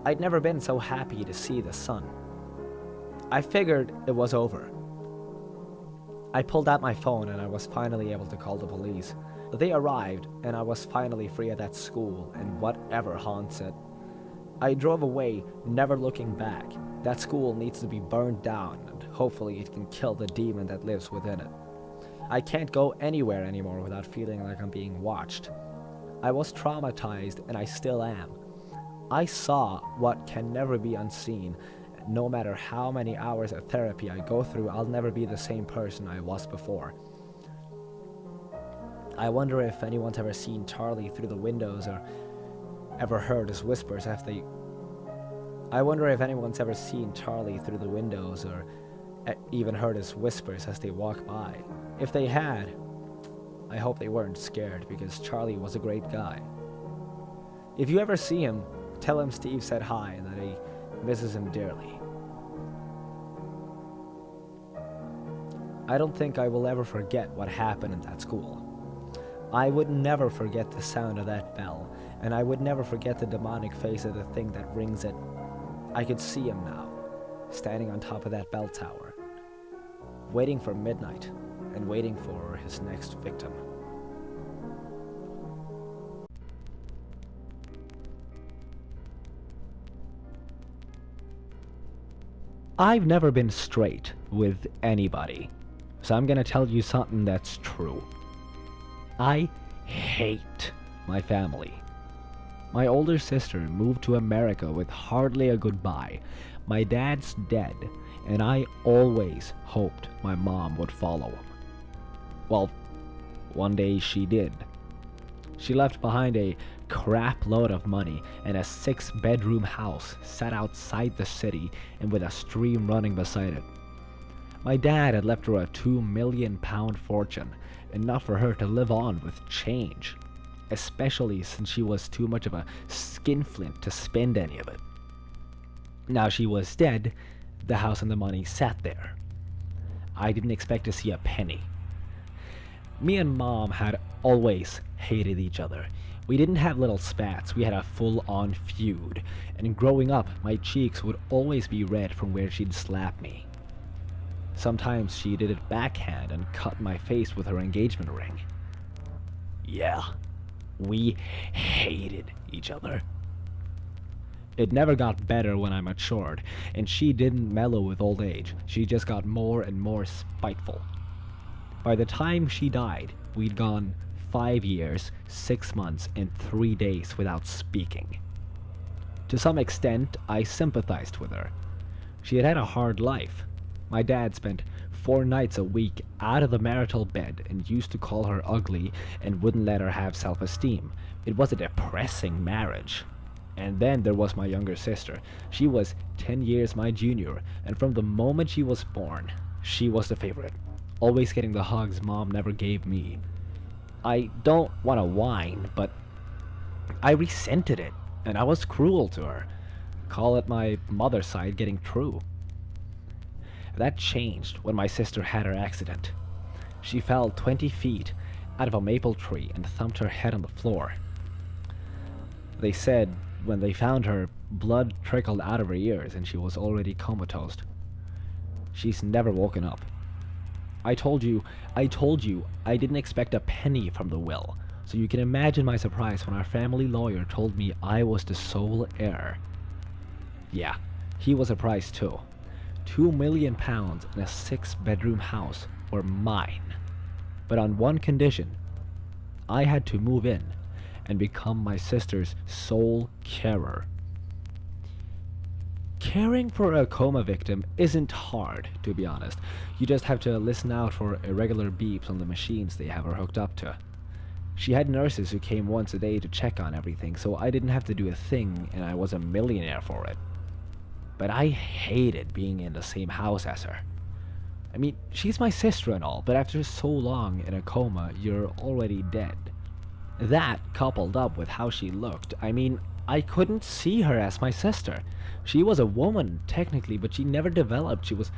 I'd never been so happy to see the sun. I figured it was over. I pulled out my phone, and I was finally able to call the police. They arrived, and I was finally free of that school and whatever haunts it. I drove away, never looking back. That school needs to be burned down, and hopefully it can kill the demon that lives within it. I can't go anywhere anymore without feeling like I'm being watched. I was traumatized, and I still am. I saw what can never be unseen, no matter how many hours of therapy I go through, I'll never be the same person I was before. I wonder if anyone's ever seen Charlie through the windows or ever heard his whispers as they... I wonder if anyone's ever seen Charlie through the windows or even heard his whispers as they walk by. If they had, I hope they weren't scared, because Charlie was a great guy. If you ever see him, tell him Steve said hi and that he misses him dearly. I don't think I will ever forget what happened in that school. I would never forget the sound of that bell, and I would never forget the demonic face of the thing that rings it. I could see him now, standing on top of that bell tower, waiting for midnight and waiting for his next victim. I've never been straight with anybody, so I'm gonna tell you something that's true. I hate my family. My older sister moved to America with hardly a goodbye. My dad's dead, and I always hoped my mom would follow him. Well, one day she did. She left behind a crap load of money and a 6-bedroom house set outside the city and with a stream running beside it. My dad had left her a £2 million fortune, enough for her to live on with change, especially since she was too much of a skinflint to spend any of it. Now she was dead, the house and the money sat there. I didn't expect to see a penny. Me and Mom had always hated each other. We didn't have little spats, we had a full-on feud, and growing up, my cheeks would always be red from where she'd slap me. Sometimes she did it backhand and cut my face with her engagement ring. Yeah, we hated each other. It never got better when I matured, and she didn't mellow with old age. She just got more and more spiteful. By the time she died, we'd gone 5 years, 6 months, and 3 days without speaking. To some extent, I sympathized with her. She had had a hard life. My dad spent 4 nights a week out of the marital bed and used to call her ugly and wouldn't let her have self-esteem. It was a depressing marriage. And then there was my younger sister. She was 10 years my junior, and from the moment she was born, she was the favorite, always getting the hugs Mom never gave me. I don't want to whine, but I resented it, and I was cruel to her. Call it my mother's side getting true. That changed when my sister had her accident. She fell 20 feet out of a maple tree and thumped her head on the floor. They said when they found her, blood trickled out of her ears and she was already comatose. She's never woken up. I told you I didn't expect a penny from the will, so you can imagine my surprise when our family lawyer told me I was the sole heir. Yeah, he was surprised too. £2 million in a 6-bedroom house were mine, but on one condition. I had to move in and become my sister's sole carer. Caring for a coma victim isn't hard, to be honest. You just have to listen out for irregular beeps on the machines they have her hooked up to. She had nurses who came once a day to check on everything, so I didn't have to do a thing, and I was a millionaire for it. But I hated being in the same house as her. I mean, she's my sister and all, but after so long in a coma, you're already dead. That, coupled up with how she looked, I mean, I couldn't see her as my sister. She was a woman, technically, but she never developed. She was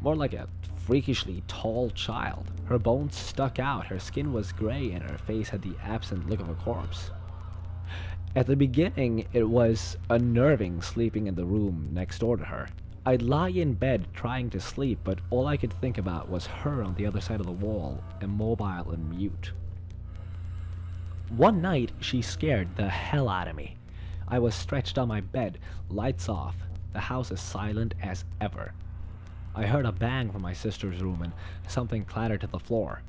more like a freakishly tall child. Her bones stuck out, her skin was gray, and her face had the absent look of a corpse. At the beginning, it was unnerving sleeping in the room next door to her. I'd lie in bed trying to sleep, but all I could think about was her on the other side of the wall, immobile and mute. One night, she scared the hell out of me. I was stretched on my bed, lights off, the house as silent as ever. I heard a bang from my sister's room and something clattered to the floor.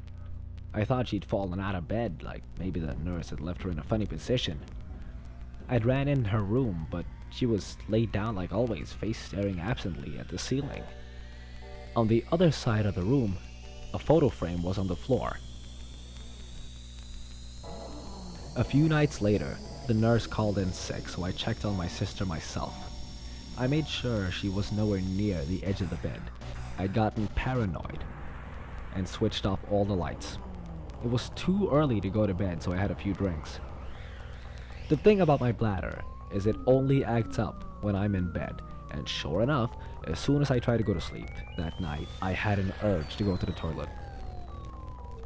I thought she'd fallen out of bed, like maybe the nurse had left her in a funny position. I'd ran in her room, but she was laid down like always, face staring absently at the ceiling. On the other side of the room, a photo frame was on the floor. A few nights later, the nurse called in sick, so I checked on my sister myself. I made sure she was nowhere near the edge of the bed. I'd gotten paranoid and switched off all the lights. It was too early to go to bed, so I had a few drinks. The thing about my bladder is it only acts up when I'm in bed, and sure enough, as soon as I tried to go to sleep that night, I had an urge to go to the toilet.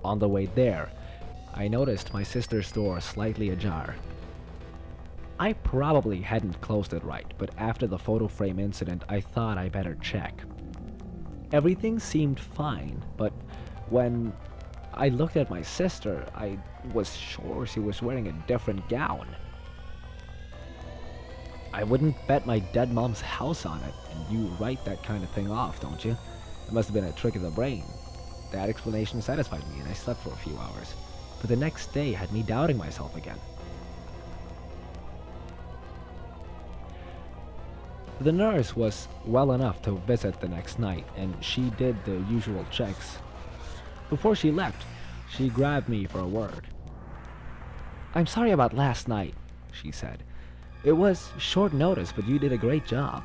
On the way there, I noticed my sister's door slightly ajar. I probably hadn't closed it right, but after the photo frame incident, I thought I better check. Everything seemed fine, but when I looked at my sister, I was sure she was wearing a different gown. I wouldn't bet my dead mom's house on it, and you write that kind of thing off, don't you? It must have been a trick of the brain. That explanation satisfied me, and I slept for a few hours. But the next day had me doubting myself again. The nurse was well enough to visit the next night, and she did the usual checks. Before she left, she grabbed me for a word. "I'm sorry about last night," she said. "It was short notice, but you did a great job."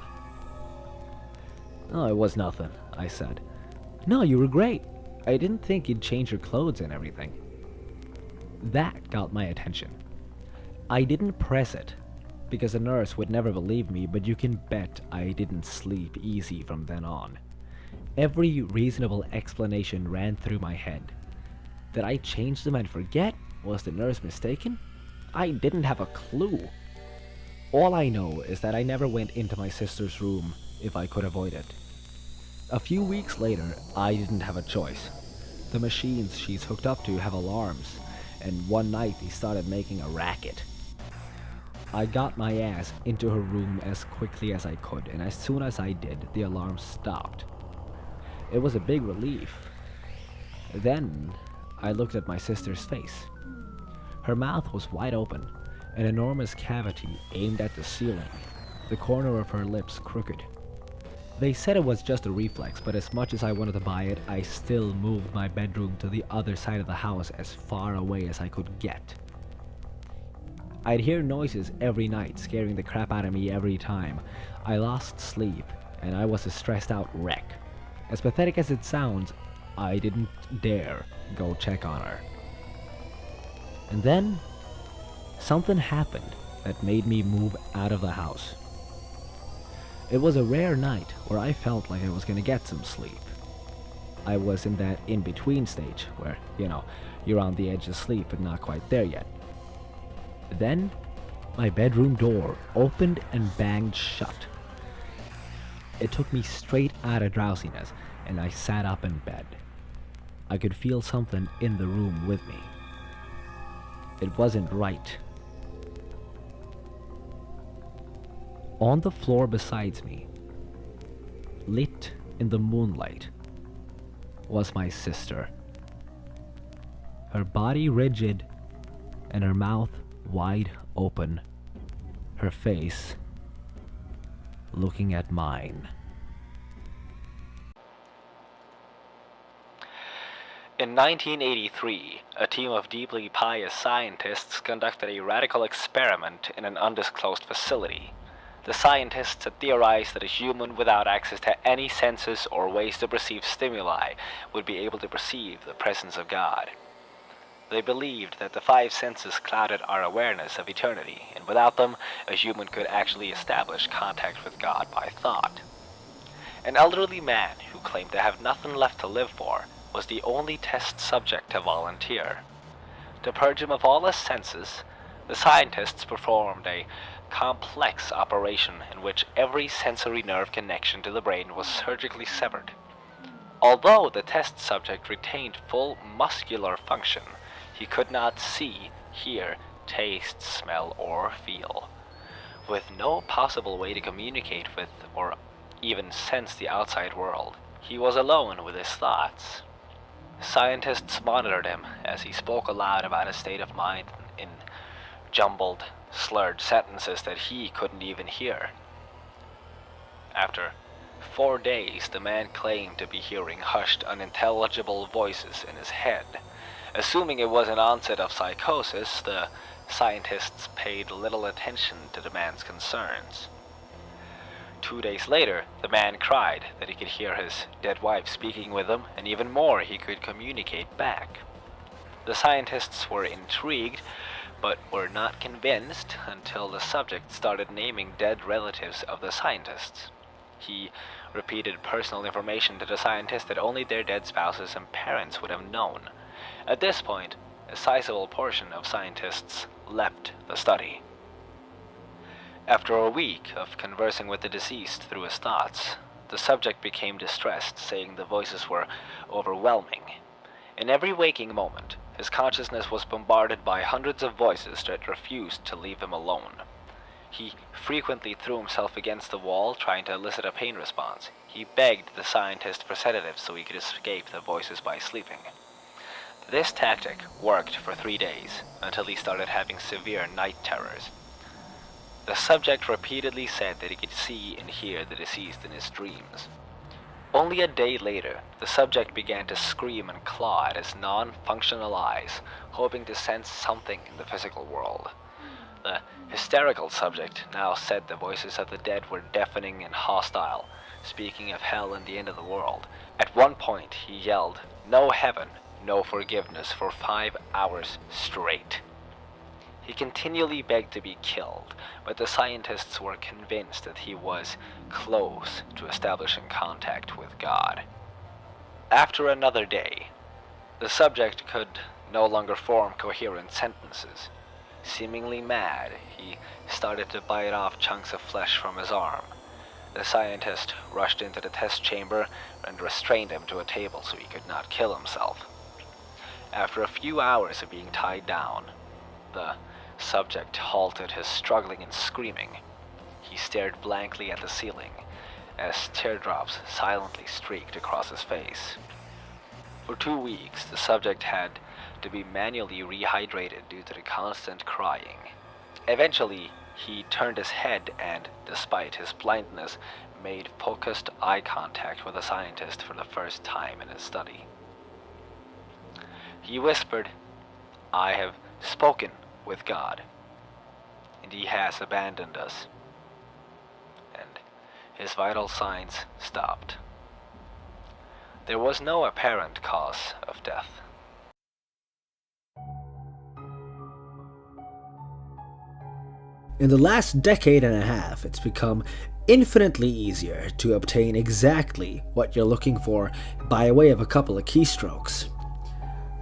"Oh, it was nothing," I said. "No, you were great. I didn't think you'd change your clothes and everything." That got my attention. I didn't press it, because the nurse would never believe me, but you can bet I didn't sleep easy from then on. Every reasonable explanation ran through my head. Did I change them and forget? Was the nurse mistaken? I didn't have a clue. All I know is that I never went into my sister's room if I could avoid it. A few weeks later, I didn't have a choice. The machines she's hooked up to have alarms, and one night they started making a racket. I got my ass into her room as quickly as I could, and as soon as I did, the alarm stopped. It was a big relief. Then, I looked at my sister's face. Her mouth was wide open, an enormous cavity aimed at the ceiling, the corner of her lips crooked. They said it was just a reflex, but as much as I wanted to buy it, I still moved my bedroom to the other side of the house as far away as I could get. I'd hear noises every night, scaring the crap out of me every time. I lost sleep, and I was a stressed out wreck. As pathetic as it sounds, I didn't dare go check on her. And then, something happened that made me move out of the house. It was a rare night where I felt like I was gonna get some sleep. I was in that in-between stage where, you're on the edge of sleep but not quite there yet. Then, my bedroom door opened and banged shut. It took me straight out of drowsiness, and I sat up in bed. I could feel something in the room with me. It wasn't right. On the floor beside me, lit in the moonlight, was my sister. Her body rigid and her mouth wide open, her face looking at mine. In 1983, a team of deeply pious scientists conducted a radical experiment in an undisclosed facility. The scientists had theorized that a human without access to any senses or ways to perceive stimuli would be able to perceive the presence of God. They believed that the five senses clouded our awareness of eternity, and without them, a human could actually establish contact with God by thought. An elderly man who claimed to have nothing left to live for was the only test subject to volunteer. To purge him of all his senses, the scientists performed a complex operation in which every sensory nerve connection to the brain was surgically severed. Although the test subject retained full muscular function, he could not see, hear, taste, smell, or feel. With no possible way to communicate with or even sense the outside world, he was alone with his thoughts. Scientists monitored him as he spoke aloud about his state of mind in jumbled, slurred sentences that he couldn't even hear. After 4 days, the man claimed to be hearing hushed, unintelligible voices in his head. Assuming it was an onset of psychosis, the scientists paid little attention to the man's concerns. 2 days later, the man cried that he could hear his dead wife speaking with him, and even more, he could communicate back. The scientists were intrigued, but were not convinced until the subject started naming dead relatives of the scientists. He repeated personal information to the scientists that only their dead spouses and parents would have known. At this point, a sizable portion of scientists left the study. After a week of conversing with the deceased through his thoughts, the subject became distressed, saying the voices were overwhelming. In every waking moment, his consciousness was bombarded by hundreds of voices that refused to leave him alone. He frequently threw himself against the wall, trying to elicit a pain response. He begged the scientist for sedatives so he could escape the voices by sleeping. This tactic worked for 3 days, until he started having severe night terrors. The subject repeatedly said that he could see and hear the deceased in his dreams. Only a day later, the subject began to scream and claw at his non-functional eyes, hoping to sense something in the physical world. The hysterical subject now said the voices of the dead were deafening and hostile, speaking of hell and the end of the world. At one point, he yelled, "No heaven, no forgiveness," for 5 hours straight. He continually begged to be killed, but the scientists were convinced that he was close to establishing contact with God. After another day, the subject could no longer form coherent sentences. Seemingly mad, he started to bite off chunks of flesh from his arm. The scientist rushed into the test chamber and restrained him to a table so he could not kill himself. After a few hours of being tied down, the subject halted his struggling and screaming. He stared blankly at the ceiling as teardrops silently streaked across his face. For 2 weeks, the subject had to be manually rehydrated due to the constant crying. Eventually, he turned his head and, despite his blindness, made focused eye contact with the scientist for the first time in his study. He whispered, "I have spoken with God, and he has abandoned us," and his vital signs stopped. There was no apparent cause of death. In the last decade and a half, it's become infinitely easier to obtain exactly what you're looking for by way of a couple of keystrokes.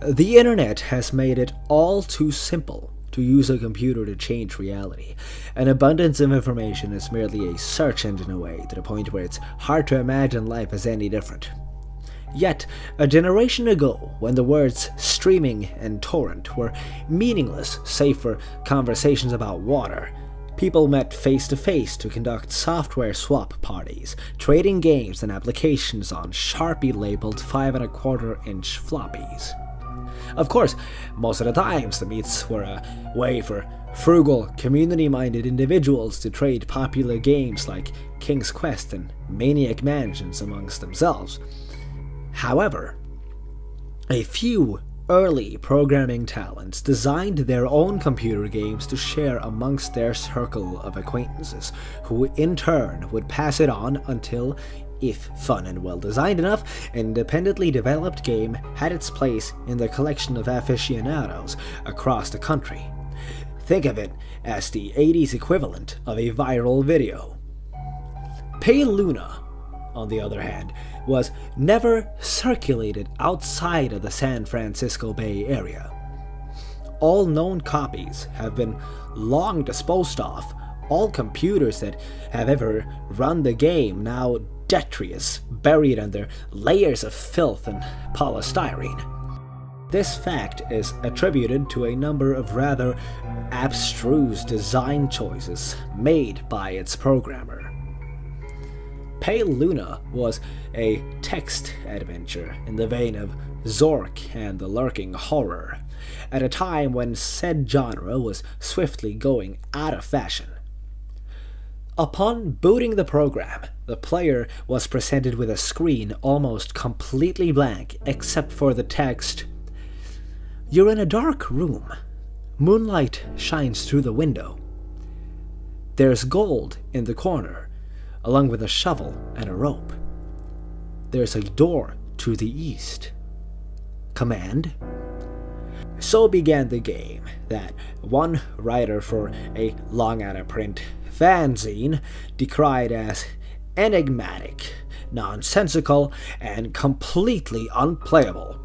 The internet has made it all too simple to use a computer to change reality. An abundance of information is merely a search engine away, to the point where it's hard to imagine life as any different. Yet, a generation ago, when the words streaming and torrent were meaningless save for conversations about water, people met face to face to conduct software swap parties, trading games and applications on Sharpie-labeled 5¼ inch floppies. Of course, most of the times the meets were a way for frugal, community-minded individuals to trade popular games like King's Quest and Maniac Mansions amongst themselves. However, a few early programming talents designed their own computer games to share amongst their circle of acquaintances, who in turn would pass it on until, if fun and well designed enough, an independently developed game had its place in the collection of aficionados across the country. Think of it as the 80s equivalent of a viral video. Pale Luna, on the other hand, was never circulated outside of the San Francisco Bay Area. All known copies have been long disposed of, all computers that have ever run the game now detritus, buried under layers of filth and polystyrene. This fact is attributed to a number of rather abstruse design choices made by its programmer. Pale Luna was a text adventure in the vein of Zork and the Lurking Horror, at a time when said genre was swiftly going out of fashion. Upon booting the program, the player was presented with a screen almost completely blank except for the text, "You're in a dark room. Moonlight shines through the window. There's gold in the corner, along with a shovel and a rope. There's a door to the east. Command?" So began the game that one writer for a long-out-of-print fanzine decried as enigmatic, nonsensical, and completely unplayable,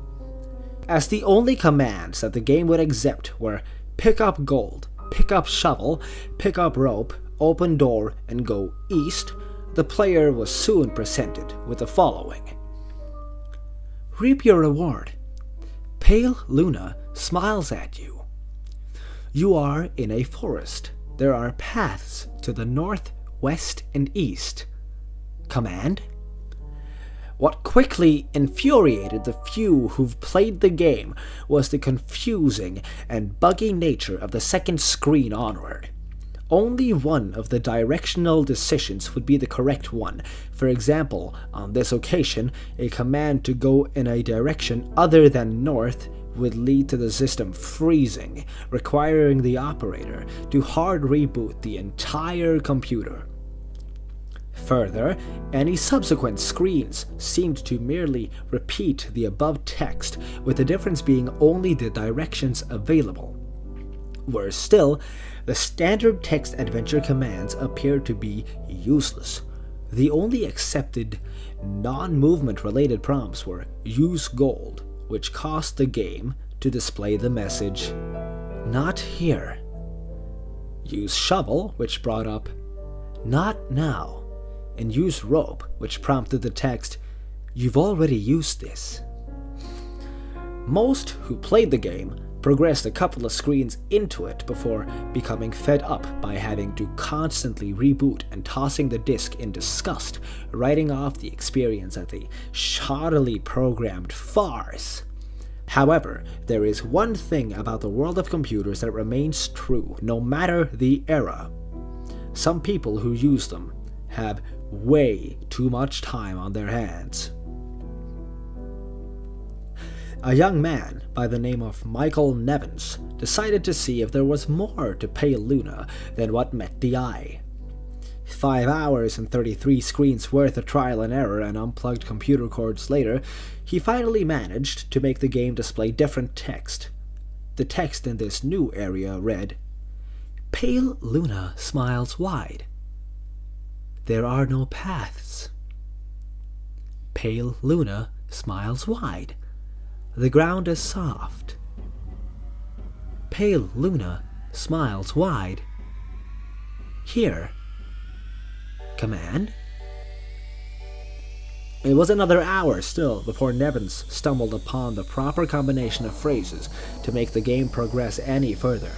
as the only commands that the game would accept were pick up gold, pick up shovel, pick up rope, open door, and go east. The player was soon presented with the following. Reap your reward. Pale Luna smiles at you. You are in a forest. There are paths to the north, west, and east. Command? What quickly infuriated the few who've played the game was the confusing and buggy nature of the second screen onward. Only one of the directional decisions would be the correct one. For example, on this occasion, a command to go in a direction other than north would lead to the system freezing, requiring the operator to hard reboot the entire computer. Further, any subsequent screens seemed to merely repeat the above text, with the difference being only the directions available. Worse still, the standard text adventure commands appeared to be useless. The only accepted non-movement related prompts were use gold, which caused the game to display the message, not here. Use shovel, which brought up, not now. And use rope, which prompted the text, you've already used this. Most who played the game progressed a couple of screens into it before becoming fed up by having to constantly reboot and tossing the disc in disgust, writing off the experience as a shoddily programmed farce. However, there is one thing about the world of computers that remains true no matter the era. Some people who use them have way too much time on their hands. A young man by the name of Michael Nevins decided to see if there was more to Pale Luna than what met the eye. 5 hours and 33 screens worth of trial and error and unplugged computer cords later, he finally managed to make the game display different text. The text in this new area read, Pale Luna smiles wide. There are no paths. Pale Luna smiles wide. The ground is soft. Pale Luna smiles wide. Here. Command? It was another hour still before Nevins stumbled upon the proper combination of phrases to make the game progress any further.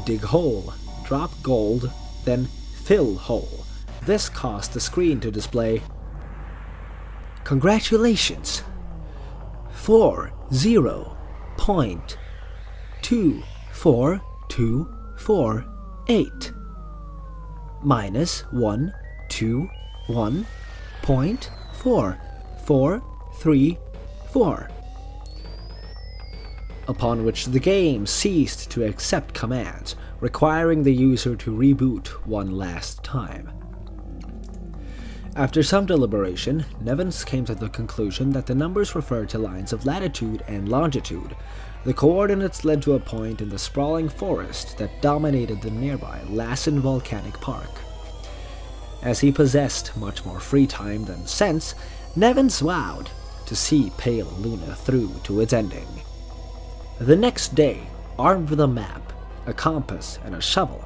Dig hole, drop gold, then fill hole. This caused the screen to display, Congratulations! 40.24248 minus 121.4434. Upon which the game ceased to accept commands, requiring the user to reboot one last time. After some deliberation, Nevins came to the conclusion that the numbers referred to lines of latitude and longitude. The coordinates led to a point in the sprawling forest that dominated the nearby Lassen Volcanic Park. As he possessed much more free time than sense, Nevins vowed to see Pale Luna through to its ending. The next day, armed with a map, a compass, and a shovel,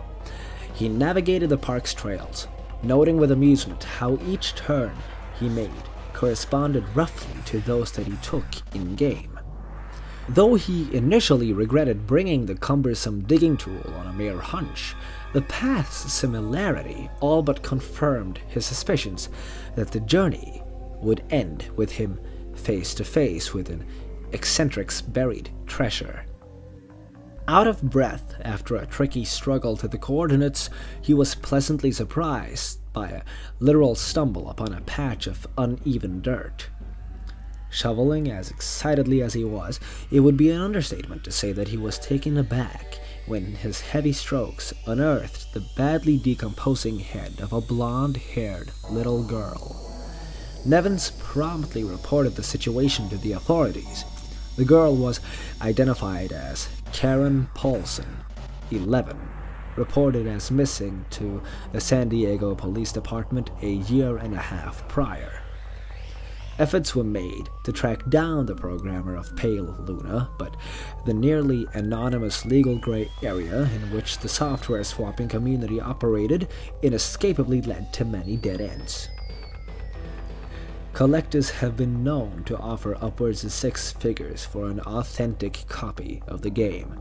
he navigated the park's trails, noting with amusement how each turn he made corresponded roughly to those that he took in-game. Though he initially regretted bringing the cumbersome digging tool on a mere hunch, The path's similarity all but confirmed his suspicions that the journey would end with him face to face with an eccentric's buried treasure. Out of breath after a tricky struggle to the coordinates, he was pleasantly surprised by a literal stumble upon a patch of uneven dirt. Shoveling as excitedly as he was, it would be an understatement to say that he was taken aback when his heavy strokes unearthed the badly decomposing head of a blonde-haired little girl. Nevins promptly reported the situation to the authorities. The girl was identified as Karen Paulson, 11, reported as missing to the San Diego Police Department a year and a half prior. Efforts were made to track down the programmer of Pale Luna, but the nearly anonymous legal gray area in which the software swapping community operated inescapably led to many dead ends. Collectors have been known to offer upwards of 6 figures for an authentic copy of the game.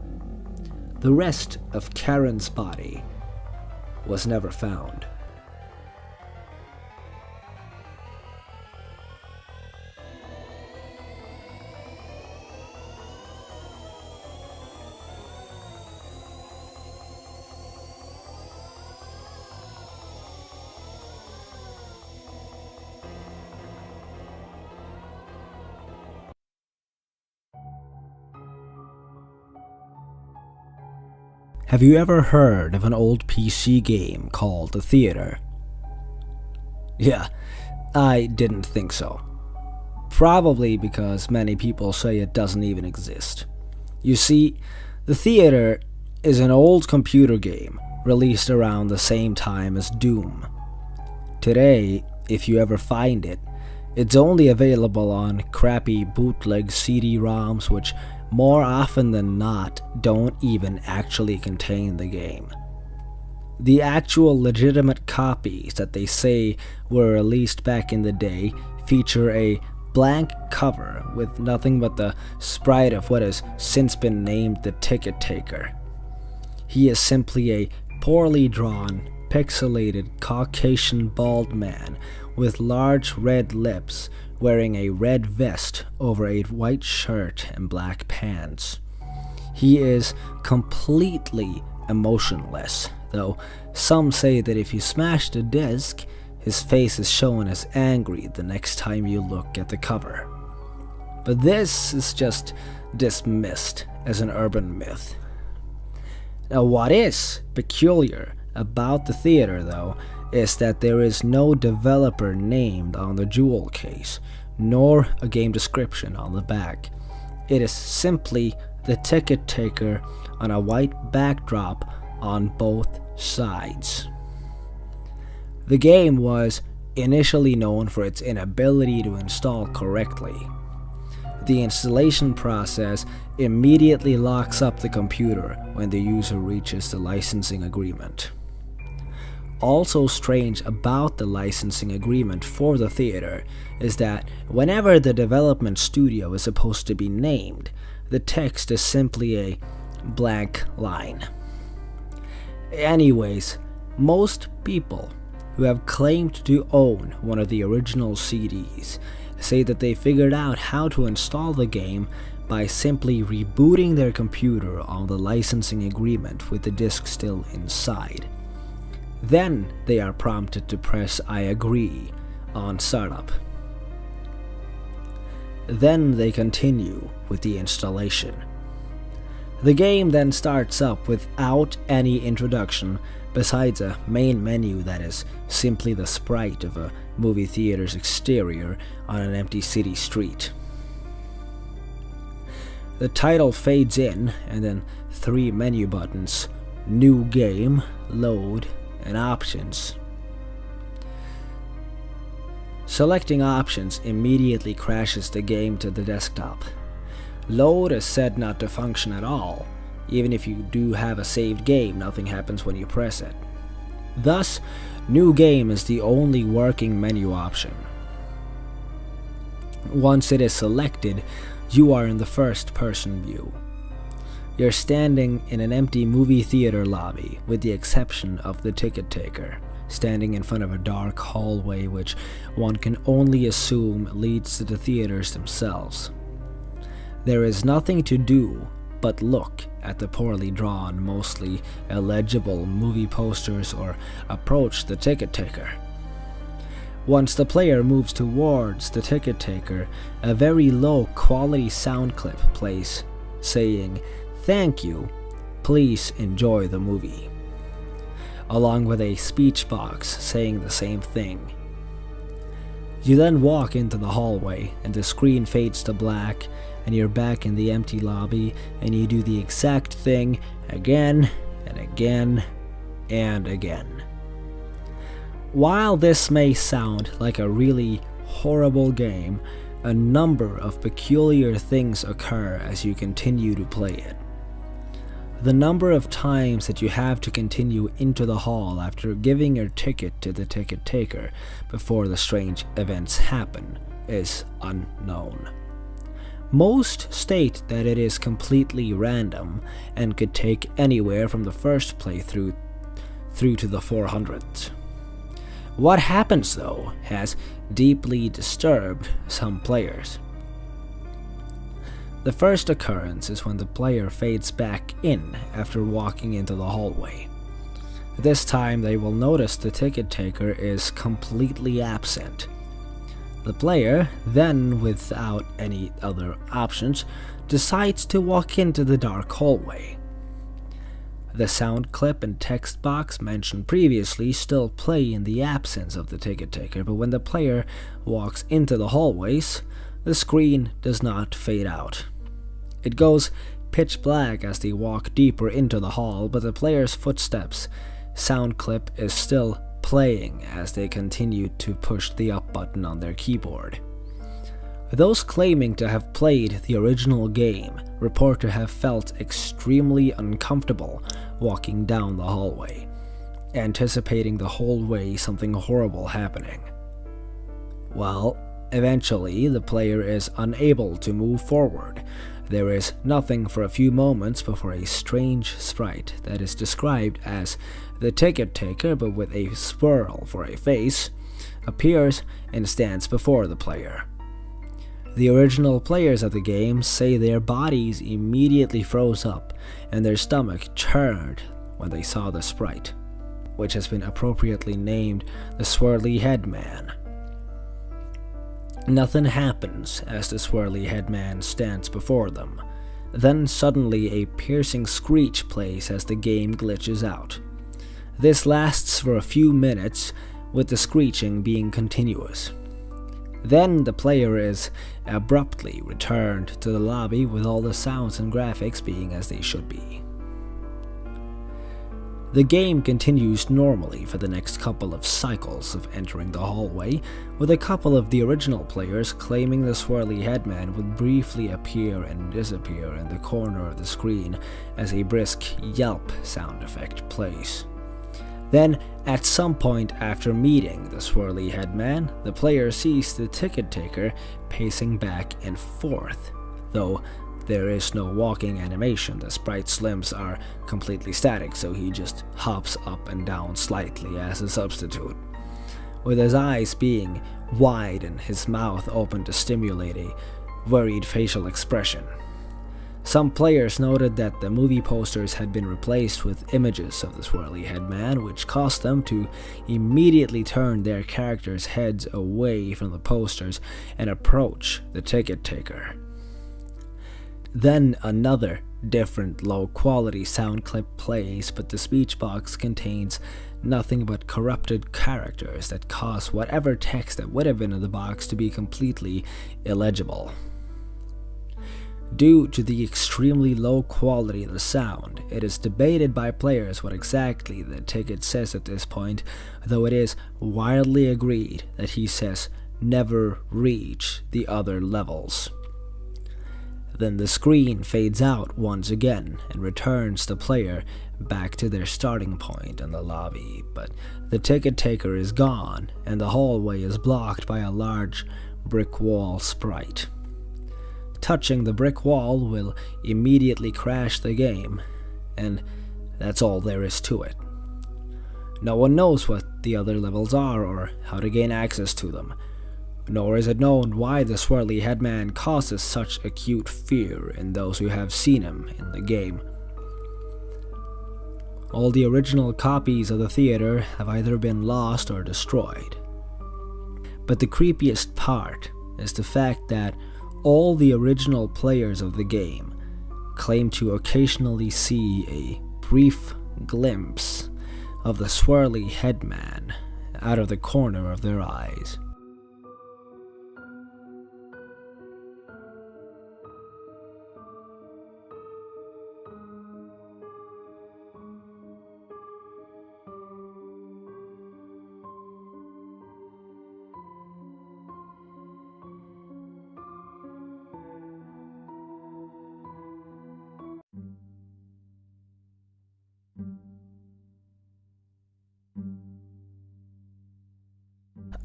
The rest of Karen's body was never found. Have you ever heard of an old PC game called The Theater? Yeah, I didn't think so. Probably because many people say it doesn't even exist. You see, The Theater is an old computer game released around the same time as Doom. Today, if you ever find it, it's only available on crappy bootleg CD-ROMs which more often than not don't even actually contain the game. The actual legitimate copies that they say were released back in the day feature a blank cover with nothing but the sprite of what has since been named the Ticket Taker. He is simply a poorly drawn, pixelated Caucasian bald man with large red lips, wearing a red vest over a white shirt and black pants. He is completely emotionless, though some say that if you smash the disc, his face is shown as angry the next time you look at the cover. But this is just dismissed as an urban myth. Now, what is peculiar about The Theater, though, is that there is no developer named on the jewel case, nor a game description on the back. It is simply the Ticket Taker on a white backdrop on both sides. The game was initially known for its inability to install correctly. The installation process immediately locks up the computer when the user reaches the licensing agreement. Also strange about the licensing agreement for The Theater is that whenever the development studio is supposed to be named, the text is simply a blank line. Anyways, most people who have claimed to own one of the original CDs say that they figured out how to install the game by simply rebooting their computer on the licensing agreement with the disc still inside. Then they are prompted to press I agree on startup. Then they continue with the installation. The game then starts up without any introduction besides a main menu that is simply the sprite of a movie theater's exterior on an empty city street. The title fades in and then 3 menu buttons: New Game, Load, and Options. Selecting Options immediately crashes the game to the desktop. Load is said not to function at all. Even if you do have a saved game, nothing happens when you press it. Thus, New Game is the only working menu option. Once it is selected, you are in the first-person view. You're standing in an empty movie theater lobby, with the exception of the ticket taker, standing in front of a dark hallway which one can only assume leads to the theaters themselves. There is nothing to do but look at the poorly drawn, mostly illegible movie posters or approach the ticket taker. Once the player moves towards the ticket taker, a very low quality sound clip plays saying, "Thank you, please enjoy the movie," along with a speech box saying the same thing. You then walk into the hallway and the screen fades to black and you're back in the empty lobby and you do the exact thing again and again and again. While this may sound like a really horrible game, a number of peculiar things occur as you continue to play it. The number of times that you have to continue into the hall after giving your ticket to the ticket taker before the strange events happen is unknown. Most state that it is completely random and could take anywhere from the first playthrough through to the 400s. What happens though has deeply disturbed some players. The first occurrence is when the player fades back in after walking into the hallway. This time they will notice the ticket taker is completely absent. The player, then without any other options, decides to walk into the dark hallway. The sound clip and text box mentioned previously still play in the absence of the ticket taker, but when the player walks into the hallways, the screen does not fade out. It goes pitch black as they walk deeper into the hall, but the player's footsteps sound clip is still playing as they continue to push the up button on their keyboard. Those claiming to have played the original game report to have felt extremely uncomfortable walking down the hallway, anticipating the whole way something horrible happening. Well, eventually the player is unable to move forward. There is nothing for a few moments before a strange sprite that is described as the ticket taker but with a swirl for a face appears and stands before the player. The original players of the game say their bodies immediately froze up and their stomach churned when they saw the sprite, which has been appropriately named the Swirly Head Man. Nothing happens as the Swirly Head Man stands before them. Then suddenly a piercing screech plays as the game glitches out. This lasts for a few minutes, with the screeching being continuous. Then the player is abruptly returned to the lobby with all the sounds and graphics being as they should be. The game continues normally for the next couple of cycles of entering the hallway, with a couple of the original players claiming the Swirly Headman would briefly appear and disappear in the corner of the screen as a brisk yelp sound effect plays. Then, at some point after meeting the Swirly Headman, the player sees the ticket taker pacing back and forth. Though there is no walking animation, the sprite's limbs are completely static, so he just hops up and down slightly as a substitute, with his eyes being wide and his mouth open to stimulate a worried facial expression. Some players noted that the movie posters had been replaced with images of the Swirly Headman, which caused them to immediately turn their characters' heads away from the posters and approach the ticket taker. Then another different low-quality sound clip plays, but the speech box contains nothing but corrupted characters that cause whatever text that would have been in the box to be completely illegible. Due to the extremely low quality of the sound, it is debated by players what exactly the ticket says at this point, though it is widely agreed that he says never reach the other levels. Then the screen fades out once again and returns the player back to their starting point in the lobby, but the ticket taker is gone and the hallway is blocked by a large brick wall sprite. touching the brick wall will immediately crash the game, and that's all there is to it. No one knows what the other levels are or how to gain access to them, nor is it known why the swirly headman causes such acute fear in those who have seen him in the game. All the original copies of the theater have either been lost or destroyed. But the creepiest part is the fact that all the original players of the game claim to occasionally see a brief glimpse of the swirly headman out of the corner of their eyes.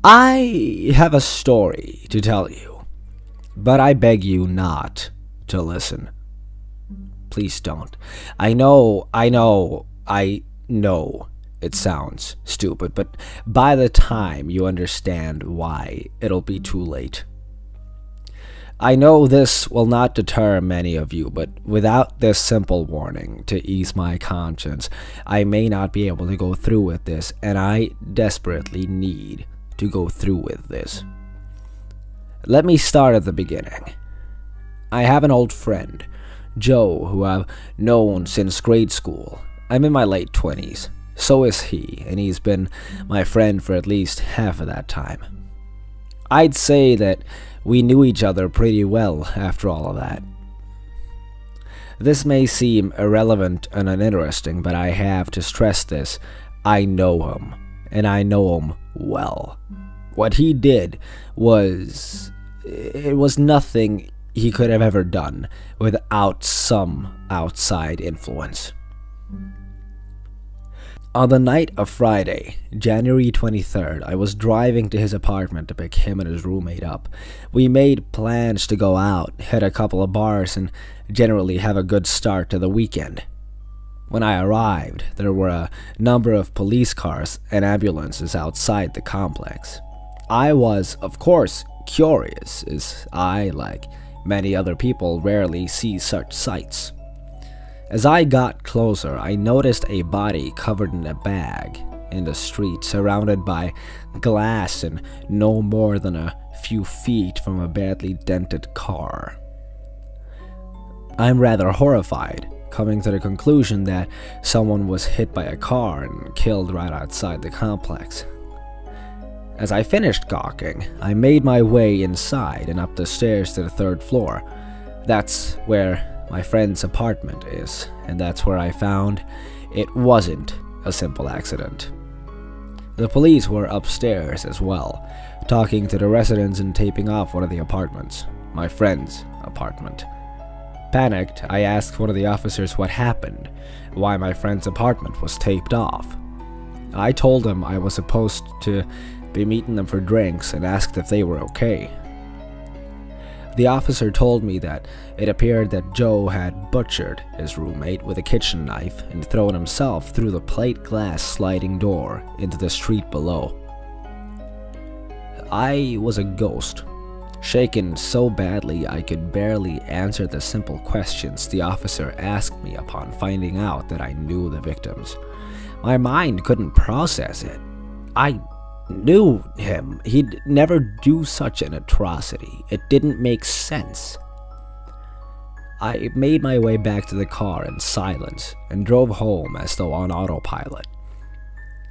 I have a story to tell you, but I beg you not to listen. Please don't. I know it sounds stupid, but by the time you understand why, it'll be too late. I know this will not deter many of you, but without this simple warning to ease my conscience, I may not be able to go through with this, and I desperately need to go through with this. Let me start at the beginning. I have an old friend, Joe, who I've known since grade school. I'm in my late 20s. So is he, and he's been my friend for at least half of that time. I'd say that we knew each other pretty well after all of that. This may seem irrelevant and uninteresting, but I have to stress this. I know him, and I know him well. What he did was nothing he could have ever done without some outside influence. On the night of Friday, January 23rd, I was driving to his apartment to pick him and his roommate up. We made plans to go out, hit a couple of bars, and generally have a good start to the weekend. When I arrived, there were a number of police cars and ambulances outside the complex. I was, of course, curious, as I, like many other people, rarely see such sights. As I got closer, I noticed a body covered in a bag in the street, surrounded by glass and no more than a few feet from a badly dented car. I'm rather horrified, coming to the conclusion that someone was hit by a car and killed right outside the complex. As I finished gawking, I made my way inside and up the stairs to the 3rd floor. That's where my friend's apartment is, and that's where I found it wasn't a simple accident. The police were upstairs as well, talking to the residents and taping off one of the apartments, my friend's apartment. Panicked, I asked one of the officers what happened, why my friend's apartment was taped off. I told him I was supposed to be meeting them for drinks and asked if they were okay. The officer told me that it appeared that Joe had butchered his roommate with a kitchen knife and thrown himself through the plate glass sliding door into the street below. I was a ghost, shaken so badly I could barely answer the simple questions the officer asked me upon finding out that I knew the victims. My mind couldn't process it. I knew him. He'd never do such an atrocity. It didn't make sense. I made my way back to the car in silence and drove home as though on autopilot.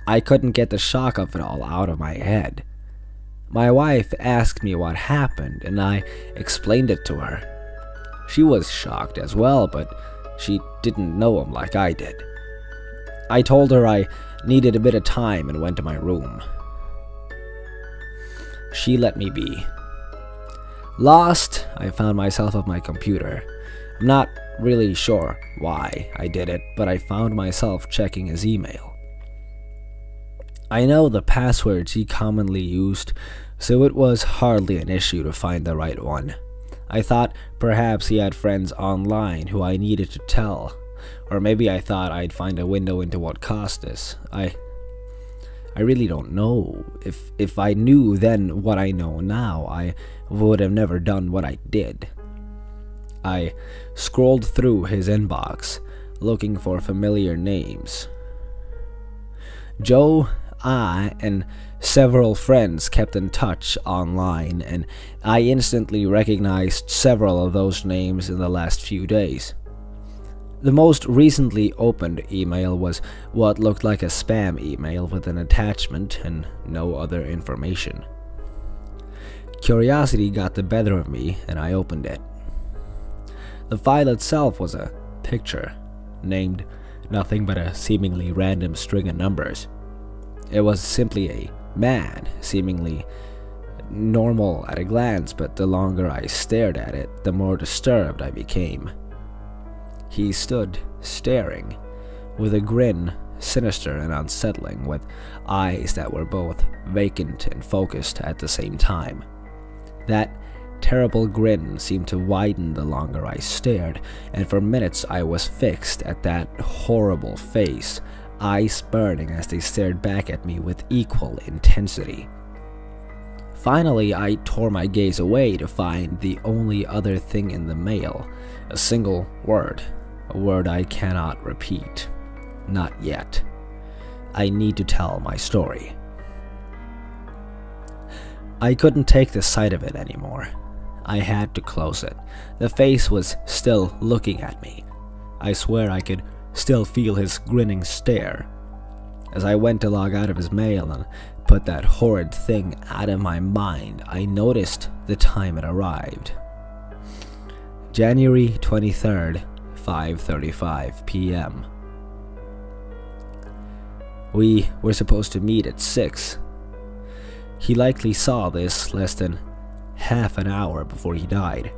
I couldn't get the shock of it all out of my head. My wife asked me what happened, and I explained it to her. She was shocked as well, but she didn't know him like I did. I told her I needed a bit of time and went to my room. She let me be. Lost, I found myself at my computer. I'm not really sure why I did it, but I found myself checking his email. I know the passwords he commonly used, so it was hardly an issue to find the right one. I thought perhaps he had friends online who I needed to tell, or maybe I thought I'd find a window into what caused this. I really don't know. If I knew then what I know now, I would have never done what I did. I scrolled through his inbox, looking for familiar names. Joe, I, and several friends kept in touch online, and I instantly recognized several of those names in the last few days. The most recently opened email was what looked like a spam email with an attachment and no other information. Curiosity got the better of me, and I opened it. The file itself was a picture, named nothing but a seemingly random string of numbers. It was simply a man, seemingly normal at a glance, but the longer I stared at it, the more disturbed I became. He stood staring, with a grin sinister and unsettling, with eyes that were both vacant and focused at the same time. That terrible grin seemed to widen the longer I stared, and for minutes I was fixed at that horrible face, eyes burning as they stared back at me with equal intensity. Finally, I tore my gaze away to find the only other thing in the mail, a single word, a word I cannot repeat. Not yet. I need to tell my story. I couldn't take the sight of it anymore. I had to close it. The face was still looking at me. I swear I could still feel his grinning stare. As I went to log out of his mail and put that horrid thing out of my mind, I noticed the time it arrived. January 23rd, 5:35 p.m. We were supposed to meet at 6. He likely saw this less than half an hour before he died.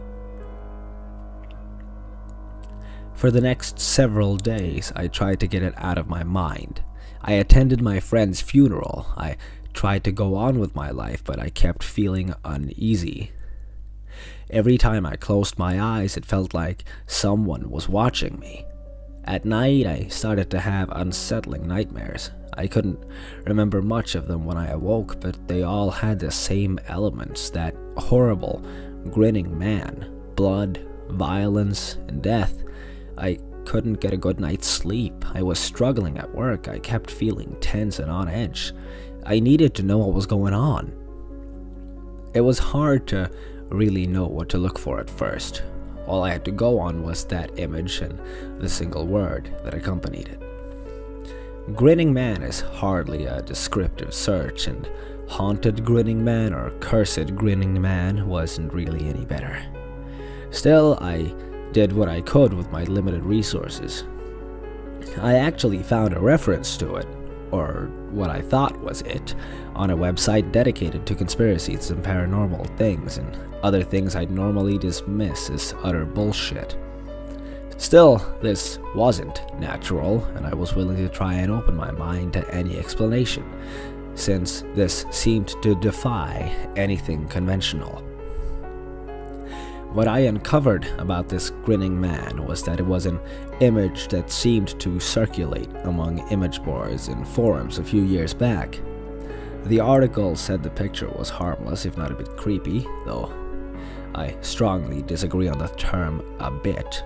For the next several days, I tried to get it out of my mind. I attended my friend's funeral. I tried to go on with my life, but I kept feeling uneasy. Every time I closed my eyes, it felt like someone was watching me. At night, I started to have unsettling nightmares. I couldn't remember much of them when I awoke, but they all had the same elements, that horrible, grinning man, blood, violence, and death. I couldn't get a good night's sleep. I was struggling at work. I kept feeling tense and on edge. I needed to know what was going on. It was hard to really know what to look for at first. All I had to go on was that image and the single word that accompanied it. Grinning man is hardly a descriptive search, and haunted grinning man or cursed grinning man wasn't really any better. Still, I did what I could with my limited resources. I actually found a reference to it, or what I thought was it, on a website dedicated to conspiracies and paranormal things and other things I'd normally dismiss as utter bullshit. Still, this wasn't natural, and I was willing to try and open my mind to any explanation, since this seemed to defy anything conventional. What I uncovered about this grinning man was that it was an image that seemed to circulate among image boards and forums a few years back. The article said the picture was harmless, if not a bit creepy, though I strongly disagree on the term "a bit."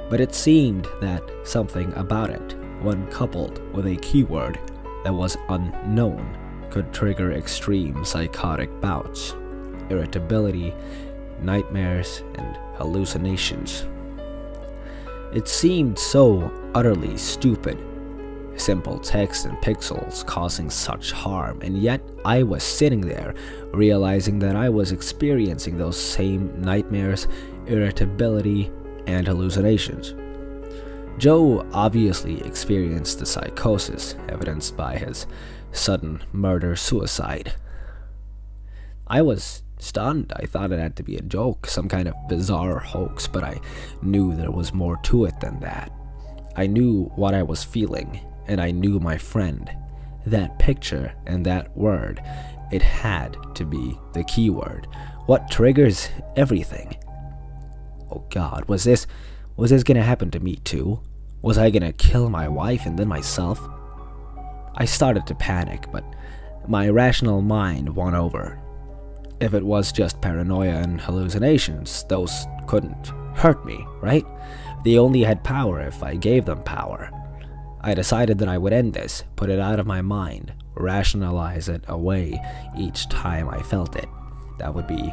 But it seemed that something about it, when coupled with a keyword that was unknown, could trigger extreme psychotic bouts, irritability, nightmares, and hallucinations. It seemed so utterly stupid. Simple text and pixels causing such harm, and yet I was sitting there realizing that I was experiencing those same nightmares, irritability, and hallucinations. Joe obviously experienced the psychosis evidenced by his sudden murder-suicide. I was stunned. I thought it had to be a joke, some kind of bizarre hoax, but I knew there was more to it than that. I knew what I was feeling, and I knew my friend. That picture and that word It had to be the keyword. What triggers everything? Oh God, was this gonna happen to me too? Was I gonna kill my wife and then myself? I started to panic, but my rational mind won over. If it was just paranoia and hallucinations, those couldn't hurt me, right? They only had power if I gave them power. I decided that I would end this, put it out of my mind, rationalize it away each time I felt it. That would be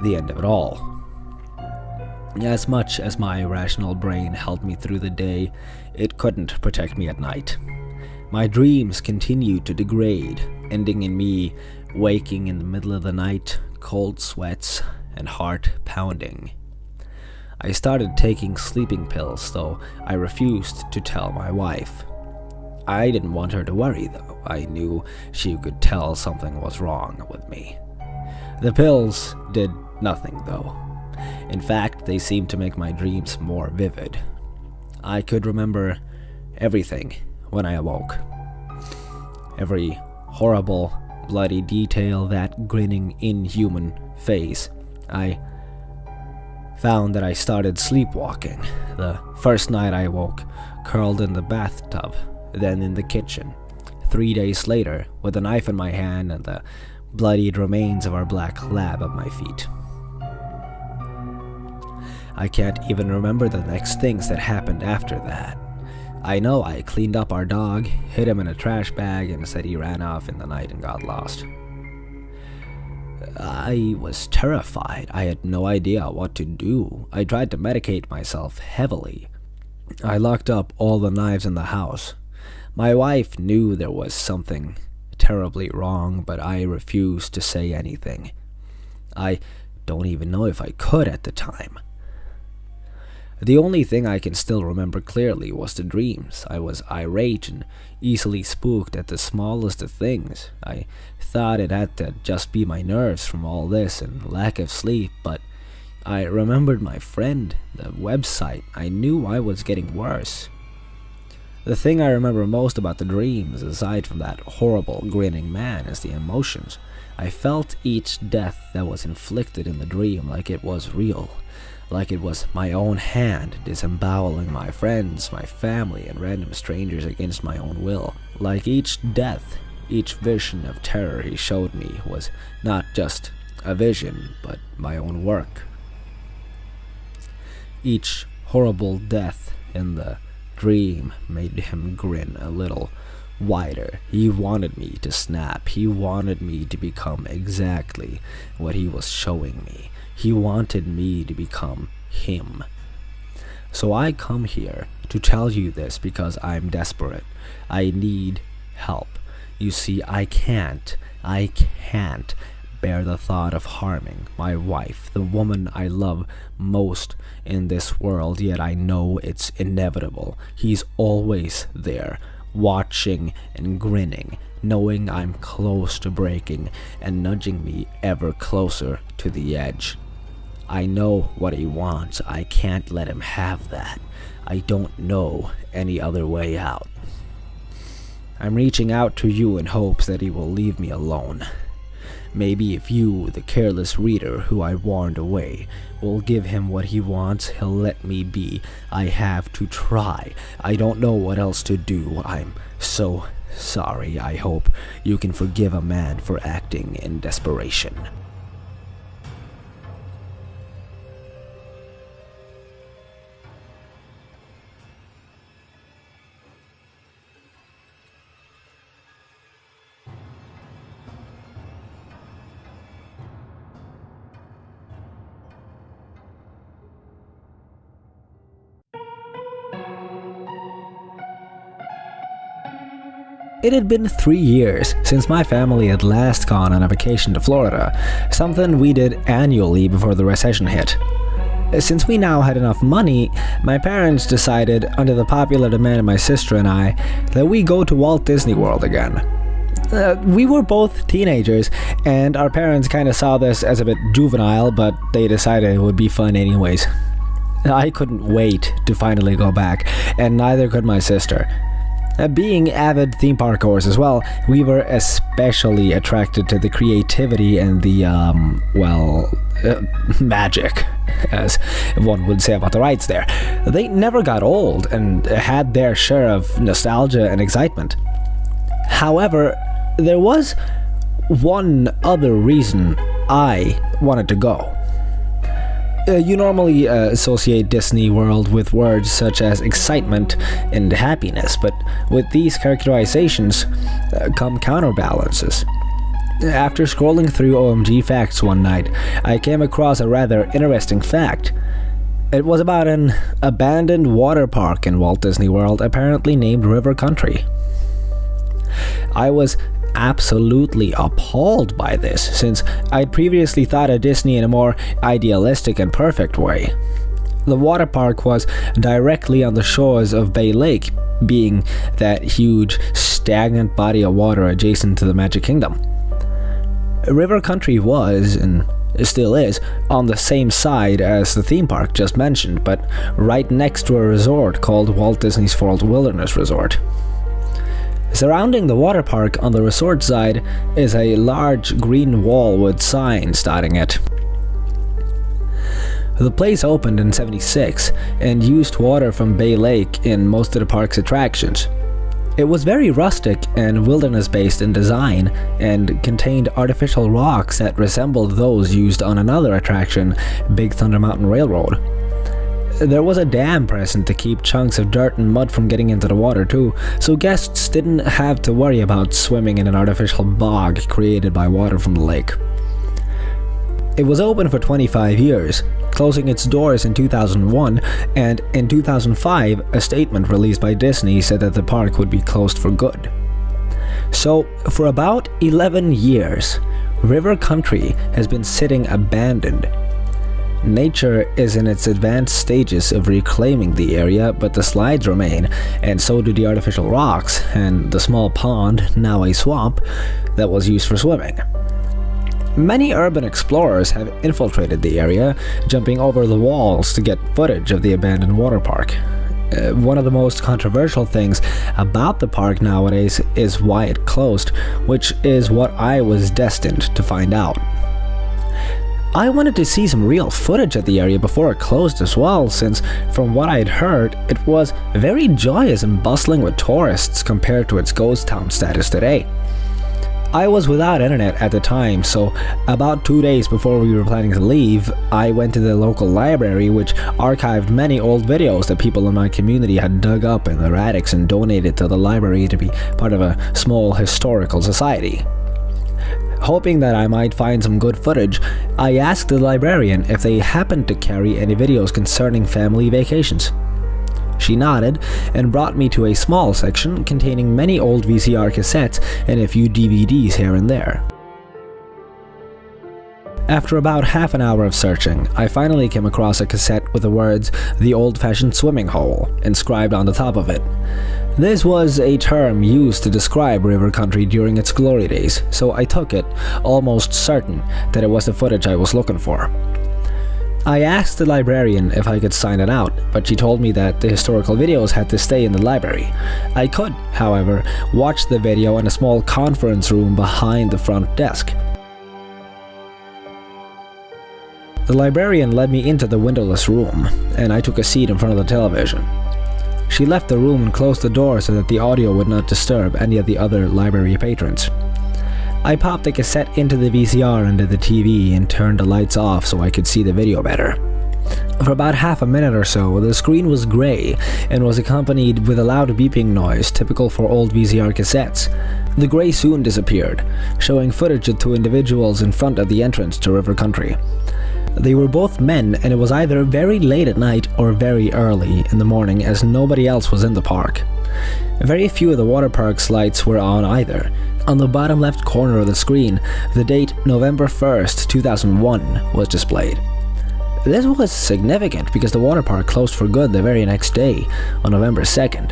the end of it all. As much as my rational brain held me through the day, it couldn't protect me at night. My dreams continued to degrade, ending in me waking in the middle of the night, cold sweats, and heart pounding. I started taking sleeping pills, though I refused to tell my wife. I didn't want her to worry, though. I knew she could tell something was wrong with me. The pills did nothing, though. In fact, they seemed to make my dreams more vivid. I could remember everything when I awoke. Every horrible, bloody detail, that grinning, inhuman face. I found that I started sleepwalking. The first night I woke, curled in the bathtub, then in the kitchen. 3 days later, with a knife in my hand and the bloodied remains of our black lab at my feet. I can't even remember the next things that happened after that. I know I cleaned up our dog, hid him in a trash bag, and said he ran off in the night and got lost. I was terrified. I had no idea what to do. I tried to medicate myself heavily. I locked up all the knives in the house. My wife knew there was something terribly wrong, but I refused to say anything. I don't even know if I could at the time. The only thing I can still remember clearly was the dreams. I was irate and easily spooked at the smallest of things. I thought it had to just be my nerves from all this and lack of sleep, but I remembered my friend, the website. I knew I was getting worse. The thing I remember most about the dreams, aside from that horrible grinning man, is the emotions. I felt each death that was inflicted in the dream like it was real. Like it was my own hand disemboweling my friends, my family, and random strangers against my own will. Like each death, each vision of terror he showed me was not just a vision, but my own work. Each horrible death in the dream made him grin a little wider. He wanted me to snap. He wanted me to become exactly what he was showing me. He wanted me to become him. So I come here to tell you this because I'm desperate. I need help. You see, I can't bear the thought of harming my wife, the woman I love most in this world, yet I know it's inevitable. He's always there, watching and grinning, knowing I'm close to breaking and nudging me ever closer to the edge. I know what he wants. I can't let him have that. I don't know any other way out. I'm reaching out to you in hopes that he will leave me alone. Maybe if you, the careless reader who I warned away, will give him what he wants, he'll let me be. I have to try. I don't know what else to do. I'm so sorry. I hope you can forgive a man for acting in desperation. It had been 3 years since my family had last gone on a vacation to Florida, something we did annually before the recession hit. Since we now had enough money, my parents decided, under the popular demand of my sister and I, that we go to Walt Disney World again. We were both teenagers, and our parents kind of saw this as a bit juvenile, but they decided it would be fun anyways. I couldn't wait to finally go back, and neither could my sister. Being avid theme parkgoers as well, we were especially attracted to the creativity and the, magic, as one would say about the rides there. They never got old and had their share of nostalgia and excitement. However, there was one other reason I wanted to go. You normally associate Disney World with words such as excitement and happiness, but with these characterizations come counterbalances. After scrolling through OMG Facts one night, I came across a rather interesting fact. It was about an abandoned water park in Walt Disney World, apparently named River Country. I was absolutely appalled by this, since I'd previously thought of Disney in a more idealistic and perfect way. The water park was directly on the shores of Bay Lake, being that huge, stagnant body of water adjacent to the Magic Kingdom. River Country was, and still is, on the same side as the theme park just mentioned, but right next to a resort called Walt Disney's World Wilderness Resort. Surrounding the water park on the resort side is a large green wall with signs dotting it. The place opened in '76 and used water from Bay Lake in most of the park's attractions. It was very rustic and wilderness-based in design and contained artificial rocks that resembled those used on another attraction, Big Thunder Mountain Railroad. There was a dam present to keep chunks of dirt and mud from getting into the water too, so guests didn't have to worry about swimming in an artificial bog created by water from the lake. It was open for 25 years, closing its doors in 2001, and in 2005, a statement released by Disney said that the park would be closed for good. So, for about 11 years, River Country has been sitting abandoned. Nature is in its advanced stages of reclaiming the area, but the slides remain, and so do the artificial rocks, and the small pond, now a swamp, that was used for swimming. Many urban explorers have infiltrated the area, jumping over the walls to get footage of the abandoned water park. One of the most controversial things about the park nowadays is why it closed, which is what I was destined to find out. I wanted to see some real footage of the area before it closed as well, since from what I'd heard, it was very joyous and bustling with tourists compared to its ghost town status today. I was without internet at the time, so about 2 days before we were planning to leave, I went to the local library, which archived many old videos that people in my community had dug up in their attics and donated to the library to be part of a small historical society. Hoping that I might find some good footage, I asked the librarian if they happened to carry any videos concerning family vacations. She nodded and brought me to a small section containing many old VCR cassettes and a few DVDs here and there. After about half an hour of searching, I finally came across a cassette with the words "The Old-Fashioned Swimming Hole" inscribed on the top of it. This was a term used to describe River Country during its glory days, so I took it, almost certain that it was the footage I was looking for. I asked the librarian if I could sign it out, but she told me that the historical videos had to stay in the library. I could, however, watch the video in a small conference room behind the front desk. The librarian led me into the windowless room, and I took a seat in front of the television. She left the room and closed the door so that the audio would not disturb any of the other library patrons. I popped the cassette into the VCR under the TV and turned the lights off so I could see the video better. For about half a minute or so, the screen was grey and was accompanied with a loud beeping noise typical for old VCR cassettes. The grey soon disappeared, showing footage of two individuals in front of the entrance to River Country. They were both men, and it was either very late at night or very early in the morning, as nobody else was in the park. Very few of the water park's lights were on either. On the bottom left corner of the screen, the date November 1st, 2001 was displayed. This was significant because the water park closed for good the very next day, on November 2nd.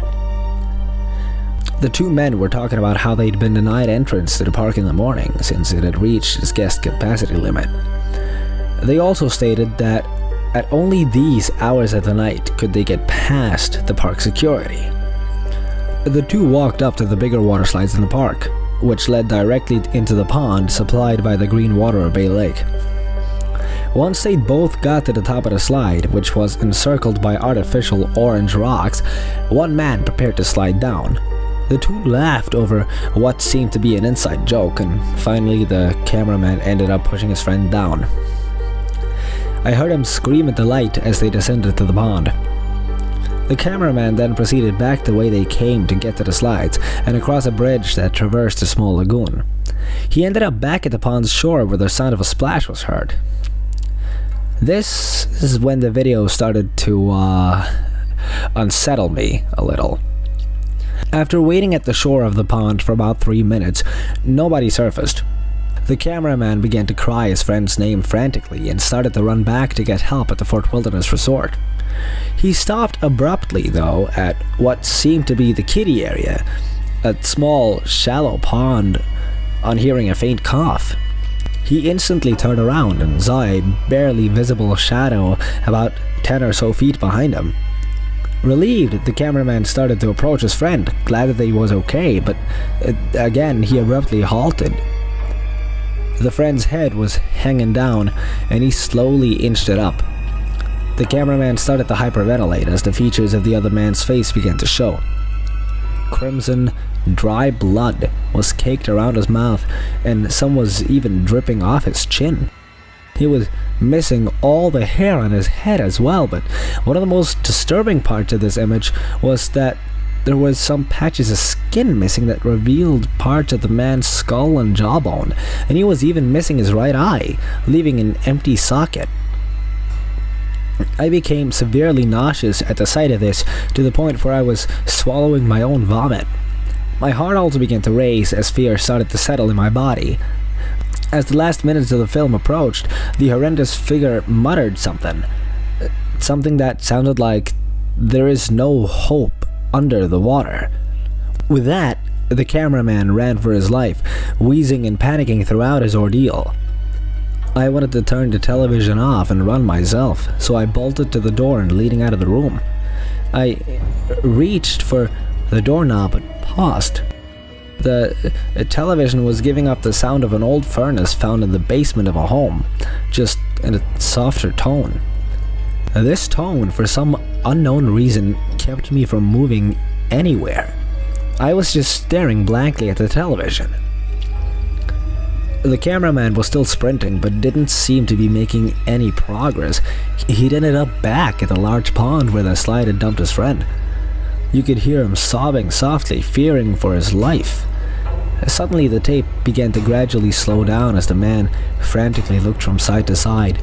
The two men were talking about how they'd been denied entrance to the park in the morning since it had reached its guest capacity limit. They also stated that at only these hours of the night could they get past the park security. The two walked up to the bigger water slides in the park, which led directly into the pond supplied by the green water of Bay Lake. Once they both got to the top of the slide, which was encircled by artificial orange rocks, one man prepared to slide down. The two laughed over what seemed to be an inside joke, and finally the cameraman ended up pushing his friend down. I heard him scream in delight as they descended to the pond. The cameraman then proceeded back the way they came to get to the slides and across a bridge that traversed a small lagoon. He ended up back at the pond's shore where the sound of a splash was heard. This is when the video started to unsettle me a little. After waiting at the shore of the pond for about 3 minutes, nobody surfaced. The cameraman began to cry his friend's name frantically and started to run back to get help at the Fort Wilderness Resort. He stopped abruptly, though, at what seemed to be the kiddie area, a small, shallow pond, on hearing a faint cough. He instantly turned around and saw a barely visible shadow about 10 or so feet behind him. Relieved, the cameraman started to approach his friend, glad that he was okay, but again he abruptly halted. The friend's head was hanging down, and he slowly inched it up. The cameraman started to hyperventilate as the features of the other man's face began to show. Crimson, dry blood was caked around his mouth, and some was even dripping off his chin. He was missing all the hair on his head as well, but one of the most disturbing parts of this image was that there was some patches of skin missing that revealed parts of the man's skull and jawbone, and he was even missing his right eye, leaving an empty socket. I became severely nauseous at the sight of this, to the point where I was swallowing my own vomit. My heart also began to race as fear started to settle in my body. As the last minutes of the film approached, the horrendous figure muttered something that sounded like, "There is no hope under the water." With that, the cameraman ran for his life, wheezing and panicking throughout his ordeal. I wanted to turn the television off and run myself, so I bolted to the door and leading out of the room. I reached for the doorknob but paused. The television was giving up the sound of an old furnace found in the basement of a home, just in a softer tone. This tone, for some unknown reason, kept me from moving anywhere. I was just staring blankly at the television. The cameraman was still sprinting, but didn't seem to be making any progress. He'd ended up back at the large pond where the slide had dumped his friend. You could hear him sobbing softly, fearing for his life. Suddenly, the tape began to gradually slow down as the man frantically looked from side to side.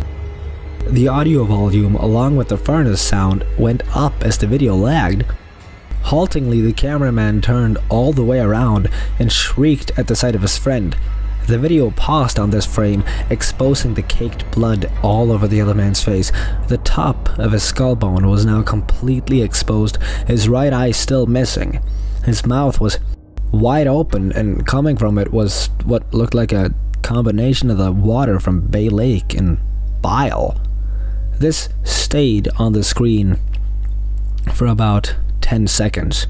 The audio volume, along with the furnace sound, went up as the video lagged. Haltingly, the cameraman turned all the way around and shrieked at the sight of his friend. The video paused on this frame, exposing the caked blood all over the other man's face. The top of his skull bone was now completely exposed, his right eye still missing. His mouth was wide open, and coming from it was what looked like a combination of the water from Bay Lake and bile. This stayed on the screen for about 10 seconds,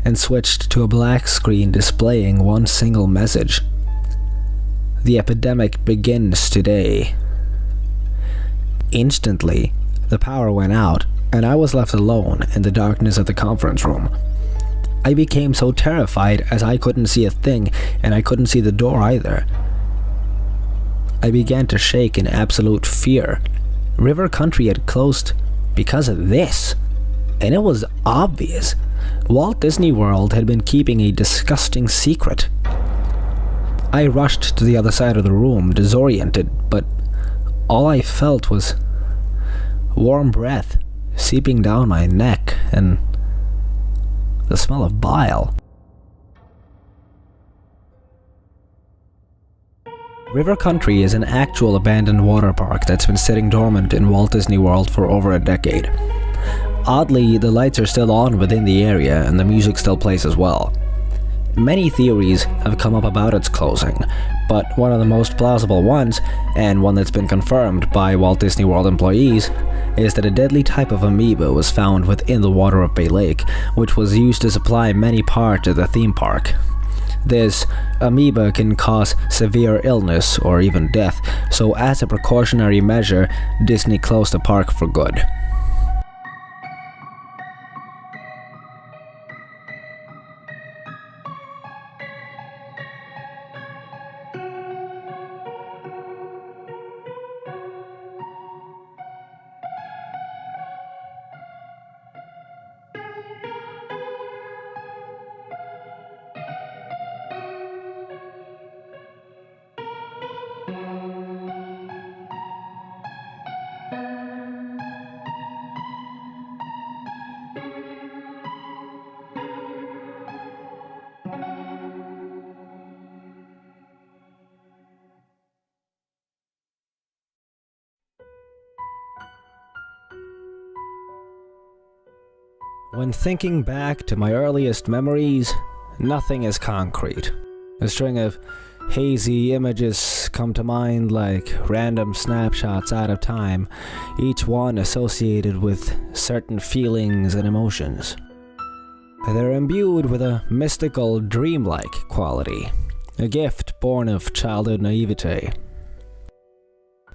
and switched to a black screen displaying one single message. The epidemic begins today. Instantly, the power went out, and I was left alone in the darkness of the conference room. I became so terrified as I couldn't see a thing, and I couldn't see the door either. I began to shake in absolute fear. River Country had closed because of this, and it was obvious. Walt Disney World had been keeping a disgusting secret. I rushed to the other side of the room, disoriented, but all I felt was warm breath seeping down my neck and the smell of bile. River Country is an actual abandoned water park that's been sitting dormant in Walt Disney World for over a decade. Oddly, the lights are still on within the area and the music still plays as well. Many theories have come up about its closing, but one of the most plausible ones, and one that's been confirmed by Walt Disney World employees, is that a deadly type of amoeba was found within the water of Bay Lake, which was used to supply many parts of the theme park. This amoeba can cause severe illness or even death, so as a precautionary measure, Disney closed the park for good. When thinking back to my earliest memories, nothing is concrete. A string of hazy images come to mind like random snapshots out of time, each one associated with certain feelings and emotions. They're imbued with a mystical, dreamlike quality, a gift born of childhood naivete.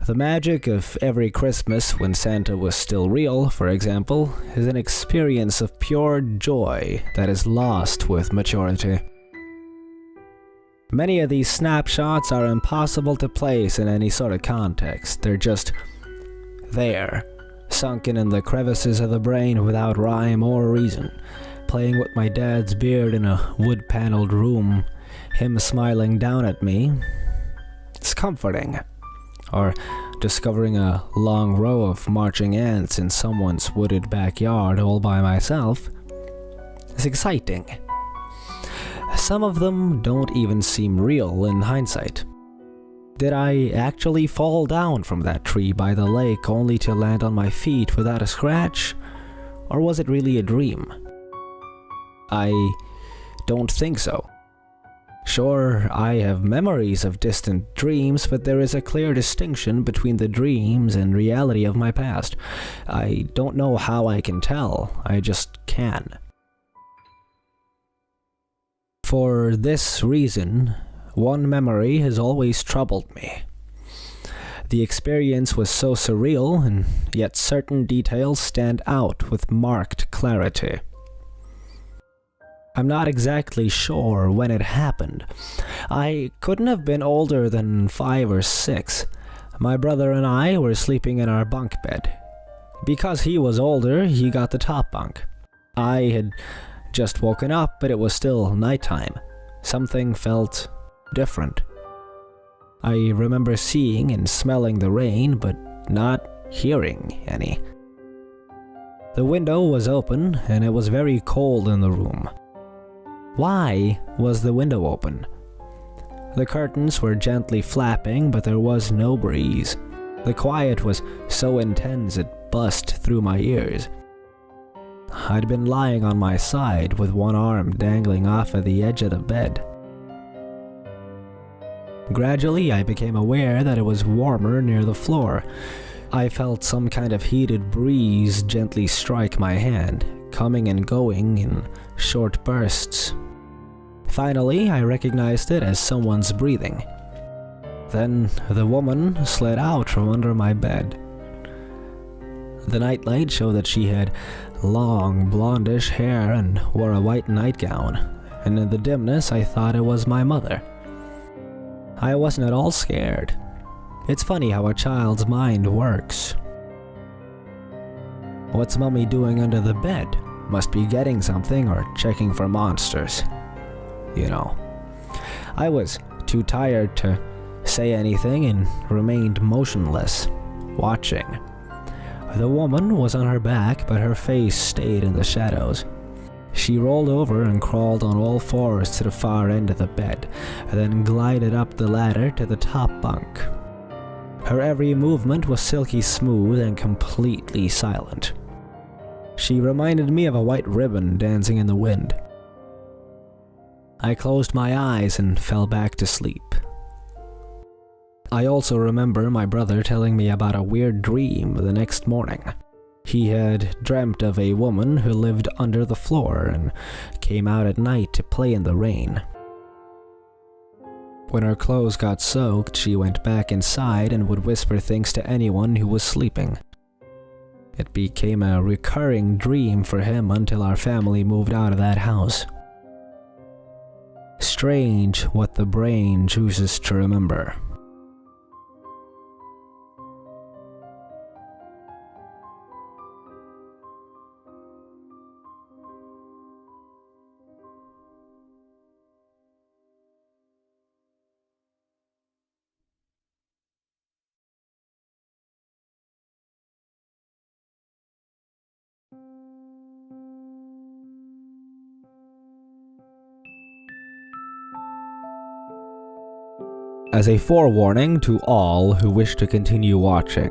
The magic of every Christmas when Santa was still real, for example, is an experience of pure joy that is lost with maturity. Many of these snapshots are impossible to place in any sort of context. They're just there, sunken in the crevices of the brain without rhyme or reason. Playing with my dad's beard in a wood-paneled room, him smiling down at me, it's comforting. Or discovering a long row of marching ants in someone's wooded backyard all by myself is exciting. Some of them don't even seem real in hindsight. Did I actually fall down from that tree by the lake only to land on my feet without a scratch? Or was it really a dream? I don't think so. Sure, I have memories of distant dreams, but there is a clear distinction between the dreams and reality of my past. I don't know how I can tell, I just can. For this reason, one memory has always troubled me. The experience was so surreal, and yet certain details stand out with marked clarity. I'm not exactly sure when it happened. I couldn't have been older than 5 or 6. My brother and I were sleeping in our bunk bed. Because he was older, he got the top bunk. I had just woken up, but it was still nighttime. Something felt different. I remember seeing and smelling the rain, but not hearing any. The window was open, and it was very cold in the room. Why was the window open? The curtains were gently flapping, but there was no breeze. The quiet was so intense it buzzed through my ears. I'd been lying on my side with one arm dangling off of the edge of the bed. Gradually, I became aware that it was warmer near the floor. I felt some kind of heated breeze gently strike my hand, coming and going in short bursts. Finally, I recognized it as someone's breathing. Then the woman slid out from under my bed. The nightlight showed that she had long, blondish hair and wore a white nightgown, and in the dimness I thought it was my mother. I wasn't at all scared. It's funny how a child's mind works. What's Mummy doing under the bed? Must be getting something or checking for monsters. You know. I was too tired to say anything and remained motionless, watching. The woman was on her back, but her face stayed in the shadows. She rolled over and crawled on all fours to the far end of the bed, and then glided up the ladder to the top bunk. Her every movement was silky smooth and completely silent. She reminded me of a white ribbon dancing in the wind. I closed my eyes and fell back to sleep. I also remember my brother telling me about a weird dream the next morning. He had dreamt of a woman who lived under the floor and came out at night to play in the rain. When her clothes got soaked, she went back inside and would whisper things to anyone who was sleeping. It became a recurring dream for him until our family moved out of that house. Strange what the brain chooses to remember. As a forewarning to all who wish to continue watching,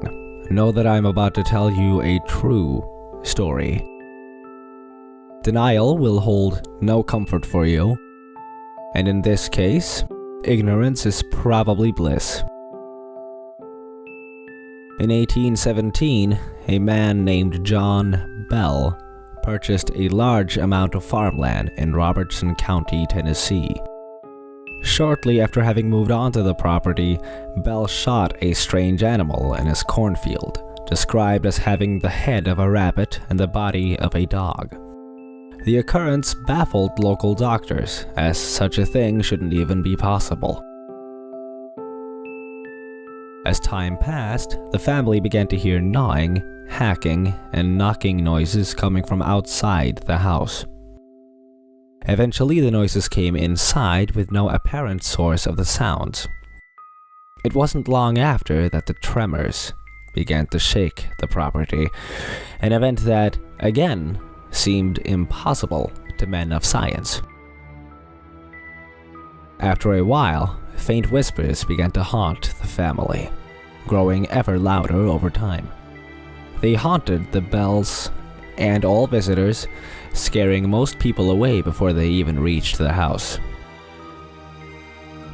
know that I'm about to tell you a true story. Denial will hold no comfort for you, and in this case, ignorance is probably bliss. In 1817, a man named John Bell purchased a large amount of farmland in Robertson County, Tennessee. Shortly after having moved onto the property, Bell shot a strange animal in his cornfield, described as having the head of a rabbit and the body of a dog. The occurrence baffled local doctors, as such a thing shouldn't even be possible. As time passed, the family began to hear gnawing, hacking, and knocking noises coming from outside the house. Eventually, the noises came inside with no apparent source of the sounds. It wasn't long after that the tremors began to shake the property, an event that, again, seemed impossible to men of science. After a while, faint whispers began to haunt the family, growing ever louder over time. They haunted the Bells and all visitors, scaring most people away before they even reached the house.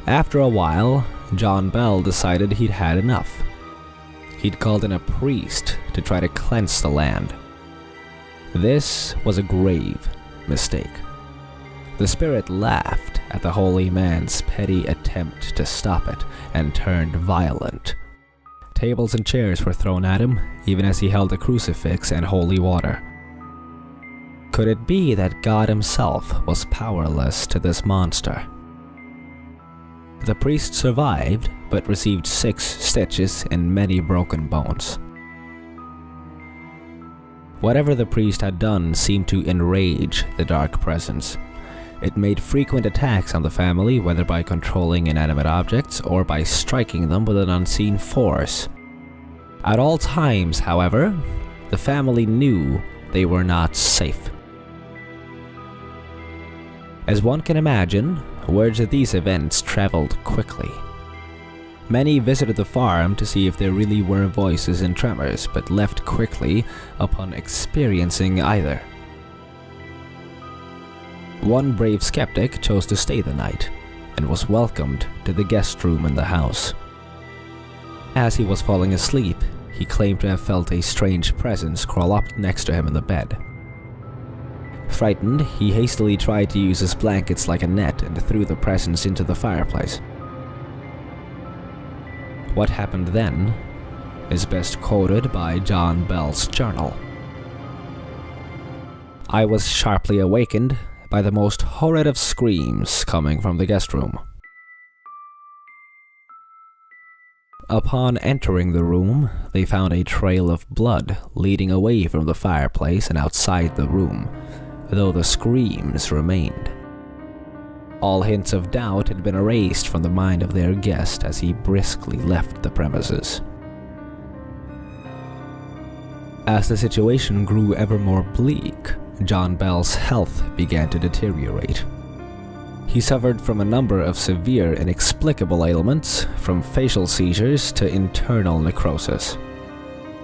After a while, John Bell decided he'd had enough. He'd called in a priest to try to cleanse the land. This was a grave mistake. The spirit laughed at the holy man's petty attempt to stop it and turned violent. Tables and chairs were thrown at him, even as he held a crucifix and holy water. Could it be that God himself was powerless to this monster? The priest survived, but received 6 stitches and many broken bones. Whatever the priest had done seemed to enrage the dark presence. It made frequent attacks on the family, whether by controlling inanimate objects or by striking them with an unseen force. At all times, however, the family knew they were not safe. As one can imagine, word of these events traveled quickly. Many visited the farm to see if there really were voices and tremors, but left quickly upon experiencing either. One brave skeptic chose to stay the night, and was welcomed to the guest room in the house. As he was falling asleep, he claimed to have felt a strange presence crawl up next to him in the bed. Frightened, he hastily tried to use his blankets like a net and threw the presence into the fireplace. What happened then is best quoted by John Bell's journal. I was sharply awakened by the most horrid of screams coming from the guest room. Upon entering the room, they found a trail of blood leading away from the fireplace and outside the room, though the screams remained. All hints of doubt had been erased from the mind of their guest as he briskly left the premises. As the situation grew ever more bleak, John Bell's health began to deteriorate. He suffered from a number of severe inexplicable ailments, from facial seizures to internal necrosis.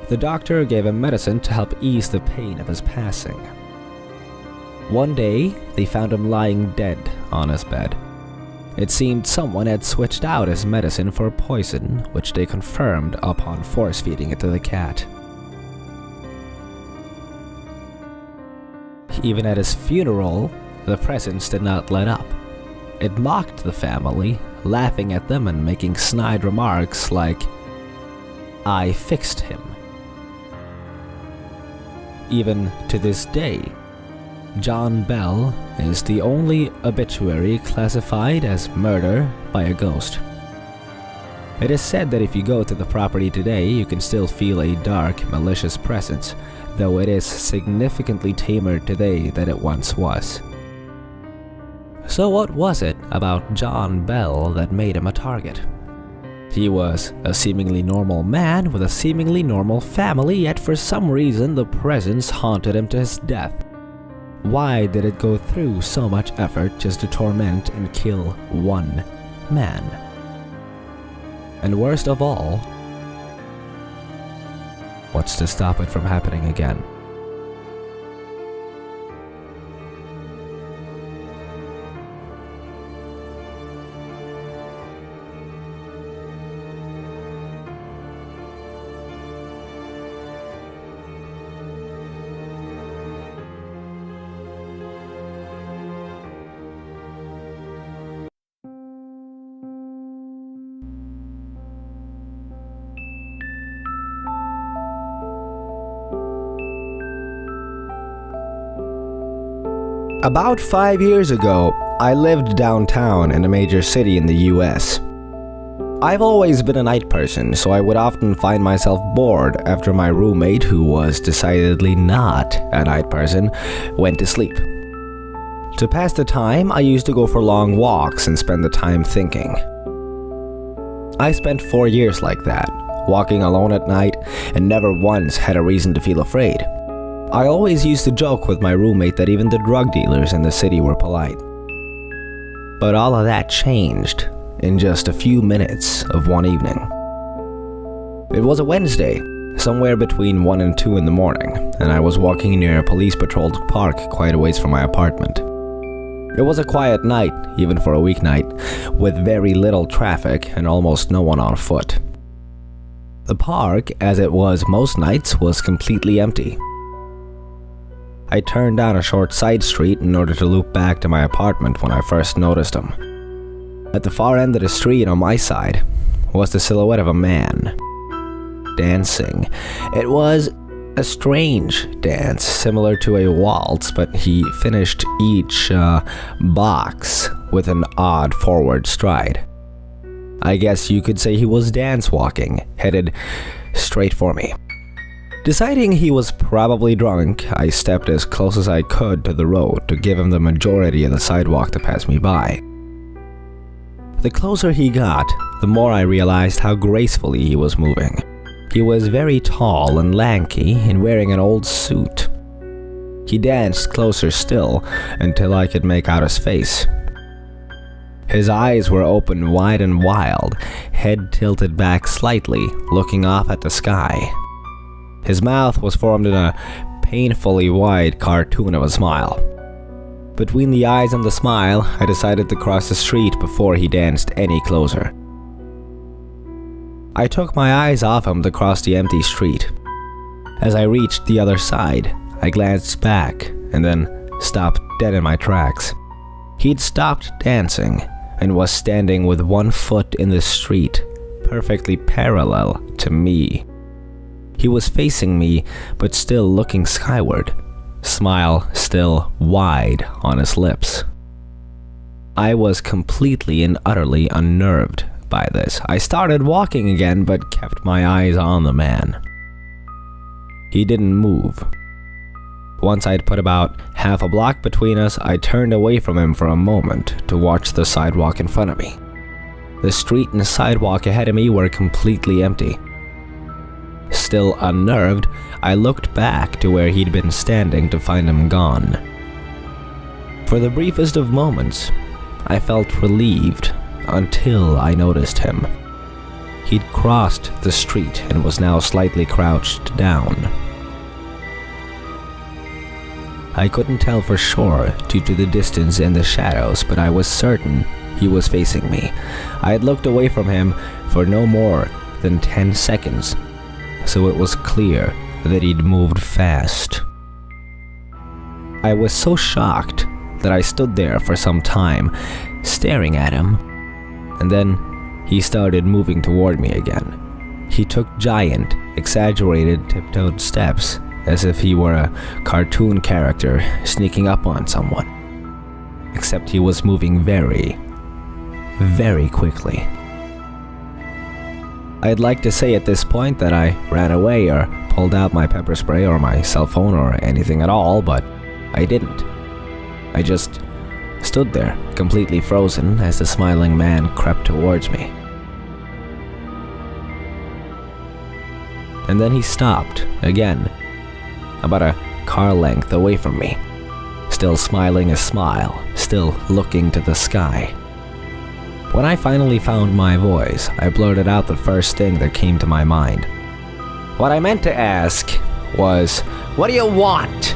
The doctor gave him medicine to help ease the pain of his passing. One day, they found him lying dead on his bed. It seemed someone had switched out his medicine for poison, which they confirmed upon force-feeding it to the cat. Even at his funeral, the presence did not let up. It mocked the family, laughing at them and making snide remarks like, "I fixed him." Even to this day, John Bell is the only obituary classified as murder by a ghost. It is said that if you go to the property today, you can still feel a dark, malicious presence, though it is significantly tamer today than it once was. So what was it about John Bell that made him a target? He was a seemingly normal man with a seemingly normal family, yet for some reason the presence haunted him to his death. Why did it go through so much effort just to torment and kill one man? And worst of all, what's to stop it from happening again? About 5 years ago, I lived downtown in a major city in the US. I've always been a night person, so I would often find myself bored after my roommate, who was decidedly not a night person, went to sleep. To pass the time, I used to go for long walks and spend the time thinking. I spent 4 years like that, walking alone at night, and never once had a reason to feel afraid. I always used to joke with my roommate that even the drug dealers in the city were polite. But all of that changed in just a few minutes of one evening. It was a Wednesday, somewhere between 1 and 2 in the morning, and I was walking near a police-patrolled park quite a ways from my apartment. It was a quiet night, even for a weeknight, with very little traffic and almost no one on foot. The park, as it was most nights, was completely empty. I turned down a short side street in order to loop back to my apartment when I first noticed him. At the far end of the street on my side was the silhouette of a man dancing. It was a strange dance, similar to a waltz, but he finished each box with an odd forward stride. I guess you could say he was dance walking, headed straight for me. Deciding he was probably drunk, I stepped as close as I could to the road to give him the majority of the sidewalk to pass me by. The closer he got, the more I realized how gracefully he was moving. He was very tall and lanky and wearing an old suit. He danced closer still until I could make out his face. His eyes were open wide and wild, head tilted back slightly, looking off at the sky. His mouth was formed in a painfully wide cartoon of a smile. Between the eyes and the smile, I decided to cross the street before he danced any closer. I took my eyes off him to cross the empty street. As I reached the other side, I glanced back and then stopped dead in my tracks. He'd stopped dancing and was standing with one foot in the street, perfectly parallel to me. He was facing me, but still looking skyward, smile still wide on his lips. I was completely and utterly unnerved by this. I started walking again, but kept my eyes on the man. He didn't move. Once I'd put about half a block between us, I turned away from him for a moment to watch the sidewalk in front of me. The street and the sidewalk ahead of me were completely empty. Still unnerved, I looked back to where he'd been standing to find him gone. For the briefest of moments, I felt relieved until I noticed him. He'd crossed the street and was now slightly crouched down. I couldn't tell for sure due to the distance and the shadows, but I was certain he was facing me. I had looked away from him for no more than 10 seconds. So it was clear that he'd moved fast. I was so shocked that I stood there for some time, staring at him, and then he started moving toward me again. He took giant, exaggerated, tiptoed steps, as if he were a cartoon character sneaking up on someone. Except he was moving very, very quickly. I'd like to say at this point that I ran away or pulled out my pepper spray or my cell phone or anything at all, but I didn't. I just stood there, completely frozen, as the smiling man crept towards me. And then he stopped, again, about a car length away from me, still smiling a smile, still looking to the sky. When I finally found my voice, I blurted out the first thing that came to my mind. What I meant to ask was, "What do you want?"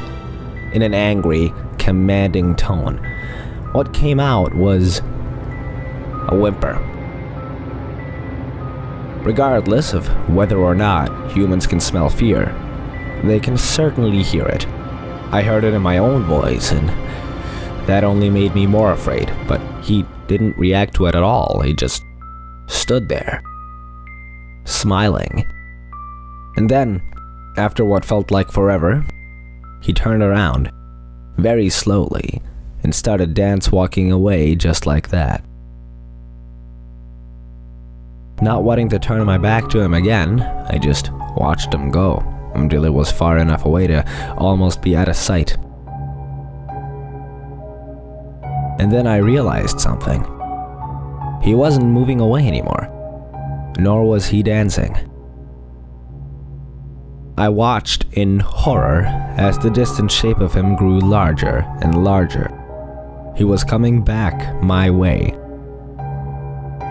in an angry, commanding tone. What came out was a whimper. Regardless of whether or not humans can smell fear, they can certainly hear it. I heard it in my own voice, and that only made me more afraid, but he didn't react to it at all. He just stood there, smiling. And then, after what felt like forever, he turned around, very slowly, and started dance walking away just like that. Not wanting to turn my back to him again, I just watched him go until it was far enough away to almost be out of sight. And then I realized something. He wasn't moving away anymore, nor was he dancing. I watched in horror as the distant shape of him grew larger and larger. He was coming back my way,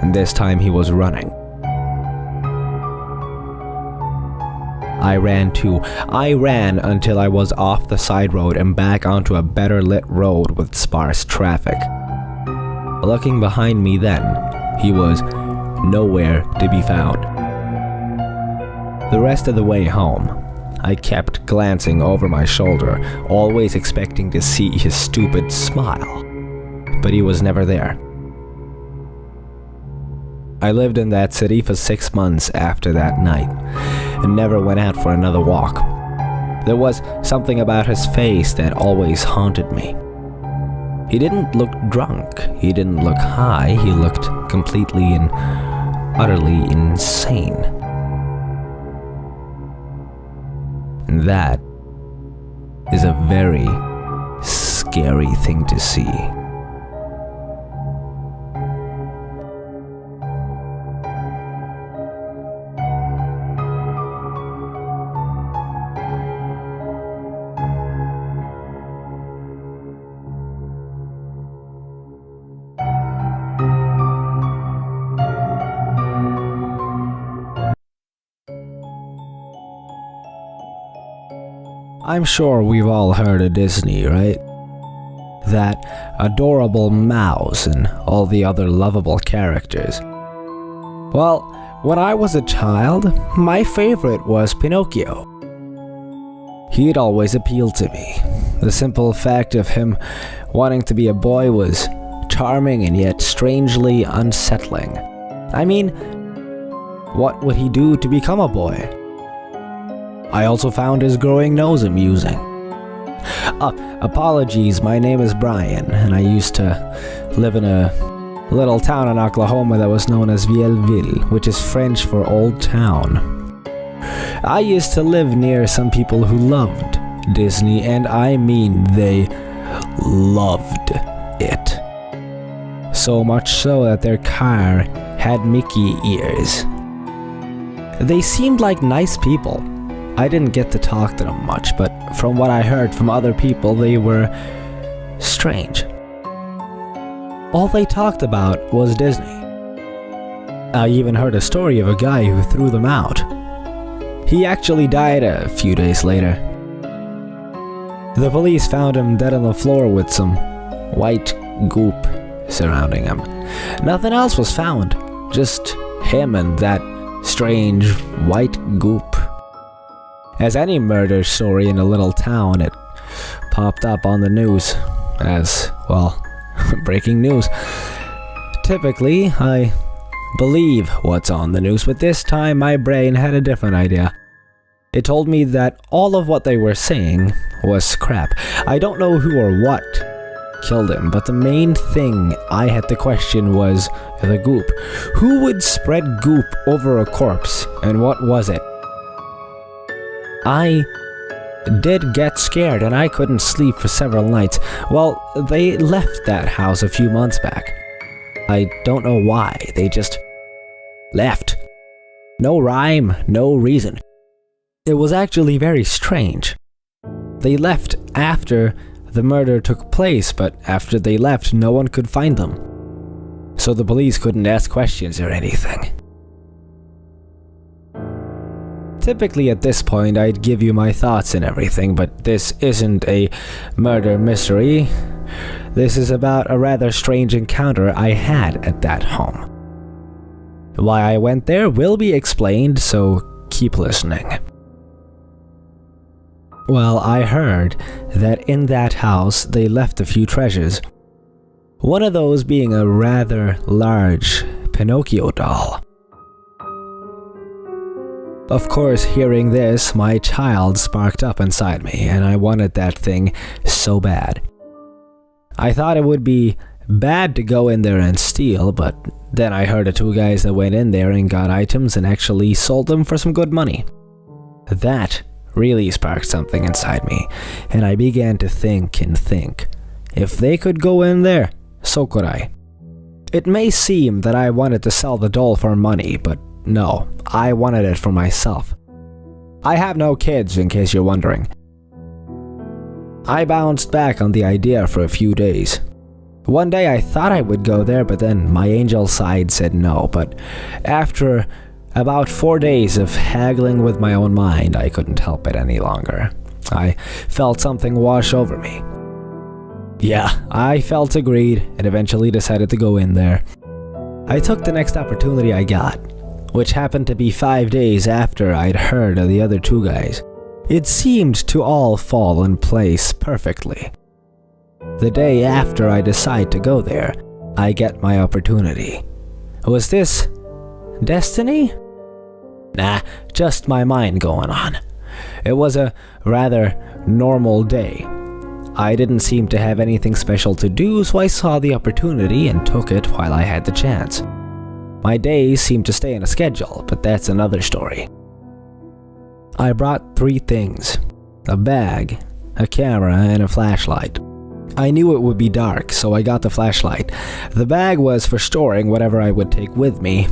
and this time he was running. I ran too. I ran until I was off the side road and back onto a better lit road with sparse traffic. Looking behind me then, he was nowhere to be found. The rest of the way home, I kept glancing over my shoulder, always expecting to see his stupid smile, but he was never there. I lived in that city for 6 months after that night, and never went out for another walk. There was something about his face that always haunted me. He didn't look drunk, he didn't look high, he looked completely and utterly insane. And that is a very scary thing to see. I'm sure we've all heard of Disney, right? That adorable mouse and all the other lovable characters. Well, when I was a child, my favorite was Pinocchio. He'd always appealed to me. The simple fact of him wanting to be a boy was charming and yet strangely unsettling. I mean, what would he do to become a boy? I also found his growing nose amusing. Apologies, my name is Brian, and I used to live in a little town in Oklahoma that was known as Vielville, which is French for Old Town. I used to live near some people who loved Disney, and I mean they loved it. So much so that their car had Mickey ears. They seemed like nice people. I didn't get to talk to them much, but from what I heard from other people, they were strange. All they talked about was Disney. I even heard a story of a guy who threw them out. He actually died a few days later. The police found him dead on the floor with some white goop surrounding him. Nothing else was found, just him and that strange white goop. As any murder story in a little town, it popped up on the news as, well, breaking news. Typically, I believe what's on the news, but this time my brain had a different idea. It told me that all of what they were saying was crap. I don't know who or what killed him, but the main thing I had to question was the goop. Who would spread goop over a corpse, and what was it? I did get scared, and I couldn't sleep for several nights. Well, they left that house a few months back. I don't know why, they just left. No rhyme, no reason. It was actually very strange. They left after the murder took place, but after they left, no one could find them. So the police couldn't ask questions or anything. Typically at this point, I'd give you my thoughts and everything, but this isn't a murder mystery. This is about a rather strange encounter I had at that home. Why I went there will be explained, so keep listening. Well, I heard that in that house they left a few treasures. One of those being a rather large Pinocchio doll. Of course, hearing this, my child sparked up inside me, and I wanted that thing so bad. I thought it would be bad to go in there and steal, but then I heard of two guys that went in there and got items and actually sold them for some good money. That really sparked something inside me, and I began to think and think. If they could go in there, so could I. It may seem that I wanted to sell the doll for money, but no, I wanted it for myself. I have no kids, in case you're wondering. I bounced back on the idea for a few days. One day I thought I would go there, but then my angel side said no, but after about 4 days of haggling with my own mind, I couldn't help it any longer. I felt something wash over me. Yeah, I felt agreed and eventually decided to go in there. I took the next opportunity I got, which happened to be 5 days after I'd heard of the other two guys. It seemed to all fall in place perfectly. The day after I decide to go there, I get my opportunity. Was this destiny? Nah, just my mind going on. It was a rather normal day. I didn't seem to have anything special to do, so I saw the opportunity and took it while I had the chance. My days seemed to stay on a schedule, but that's another story. I brought 3 things: a bag, a camera, and a flashlight. I knew it would be dark, so I got the flashlight. The bag was for storing whatever I would take with me,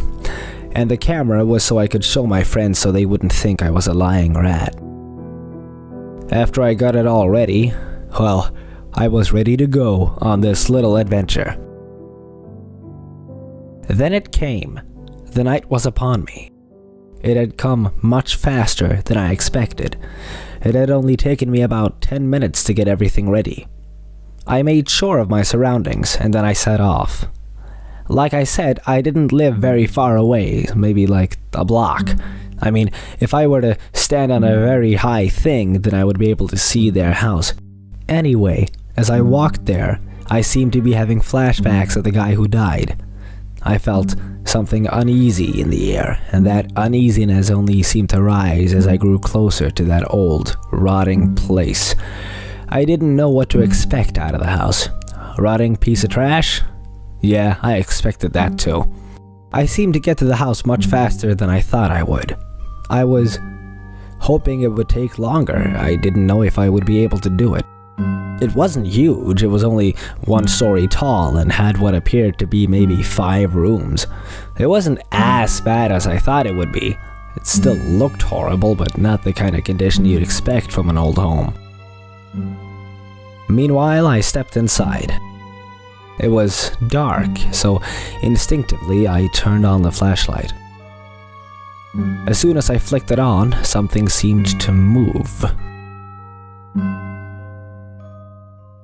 and the camera was so I could show my friends so they wouldn't think I was a lying rat. After I got it all ready, well, I was ready to go on this little adventure. Then it came. The night was upon me. It had come much faster than I expected. It had only taken me about 10 minutes to get everything ready. I made sure of my surroundings, and then I set off. Like I said, I didn't live very far away, maybe like a block. I mean, if I were to stand on a very high thing, then I would be able to see their house. Anyway, as I walked there, I seemed to be having flashbacks of the guy who died. I felt something uneasy in the air, and that uneasiness only seemed to rise as I grew closer to that old, rotting place. I didn't know what to expect out of the house. Rotting piece of trash? Yeah, I expected that too. I seemed to get to the house much faster than I thought I would. I was hoping it would take longer. I didn't know if I would be able to do it. It wasn't huge, it was only 1 story tall and had what appeared to be maybe 5 rooms. It wasn't as bad as I thought it would be. It still looked horrible, but not the kind of condition you'd expect from an old home. Meanwhile, I stepped inside. It was dark, so instinctively I turned on the flashlight. As soon as I flicked it on, something seemed to move.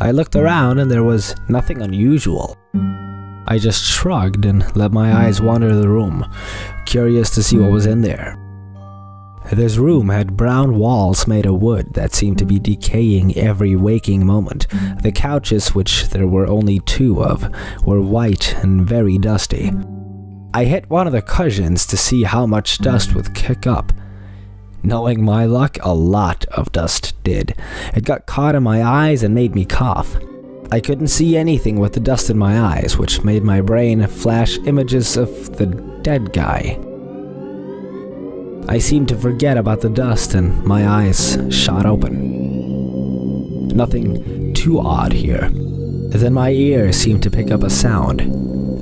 I looked around and there was nothing unusual. I just shrugged and let my eyes wander the room, curious to see what was in there. This room had brown walls made of wood that seemed to be decaying every waking moment. The couches, which there were only 2 of, were white and very dusty. I hit one of the cushions to see how much dust would kick up. Knowing my luck, a lot of dust did. It got caught in my eyes and made me cough. I couldn't see anything with the dust in my eyes, which made my brain flash images of the dead guy. I seemed to forget about the dust and my eyes shot open. Nothing too odd here. Then my ear seemed to pick up a sound.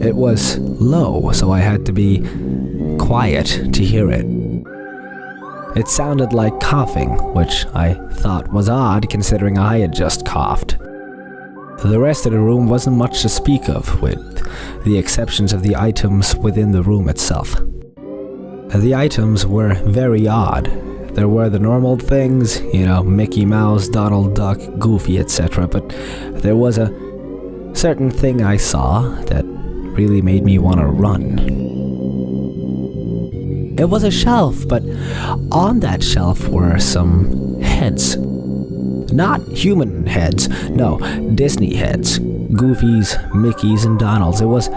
It was low, so I had to be quiet to hear it. It sounded like coughing, which I thought was odd considering I had just coughed. The rest of the room wasn't much to speak of, with the exceptions of the items within the room itself. The items were very odd. There were the normal things, Mickey Mouse, Donald Duck, Goofy, etc., but there was a certain thing I saw that really made me want to run. It was a shelf, but on that shelf were some heads. Not human heads, no, Disney heads. Goofies, Mickeys, and Donalds. It was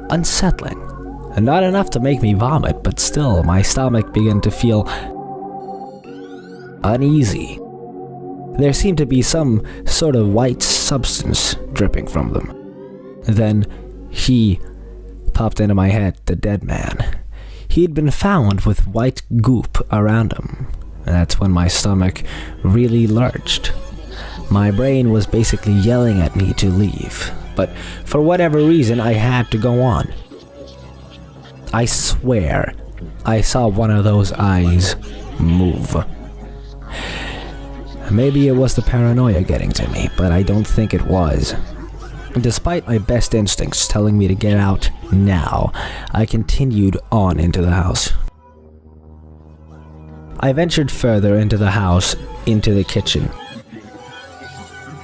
unsettling. Not enough to make me vomit, but still, my stomach began to feel uneasy. There seemed to be some sort of white substance dripping from them. Then, he popped into my head, the dead man. He'd been found with white goop around him. That's when my stomach really lurched. My brain was basically yelling at me to leave, but for whatever reason, I had to go on. I swear, I saw one of those eyes move. Maybe it was the paranoia getting to me, but I don't think it was. Despite my best instincts telling me to get out now, I continued on into the house. I ventured further into the house, into the kitchen.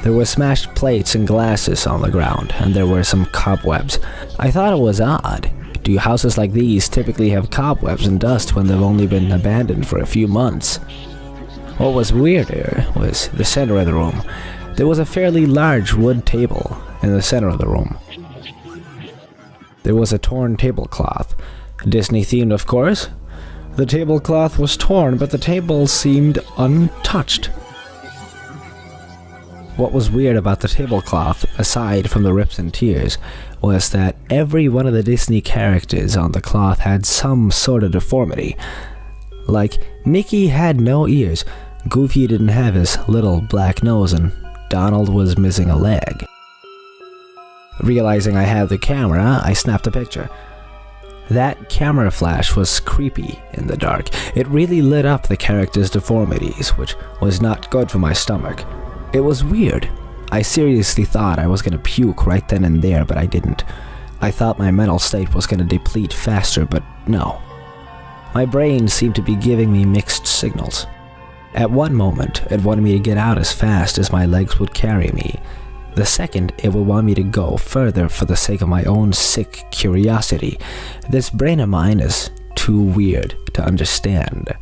There were smashed plates and glasses on the ground, and there were some cobwebs. I thought it was odd. Do houses like these typically have cobwebs and dust when they've only been abandoned for a few months? What was weirder was the center of the room. There was a fairly large wood table in the center of the room. There was a torn tablecloth. Disney themed, of course. The tablecloth was torn, but the table seemed untouched. What was weird about the tablecloth, aside from the rips and tears, was that every one of the Disney characters on the cloth had some sort of deformity. Like, Mickey had no ears, Goofy didn't have his little black nose, and Donald was missing a leg. Realizing I had the camera, I snapped a picture. That camera flash was creepy in the dark. It really lit up the characters' deformities, which was not good for my stomach. It was weird. I seriously thought I was gonna puke right then and there, but I didn't. I thought my mental state was gonna deplete faster, but no. My brain seemed to be giving me mixed signals. At one moment, it wanted me to get out as fast as my legs would carry me. The second, it would want me to go further for the sake of my own sick curiosity. This brain of mine is too weird to understand.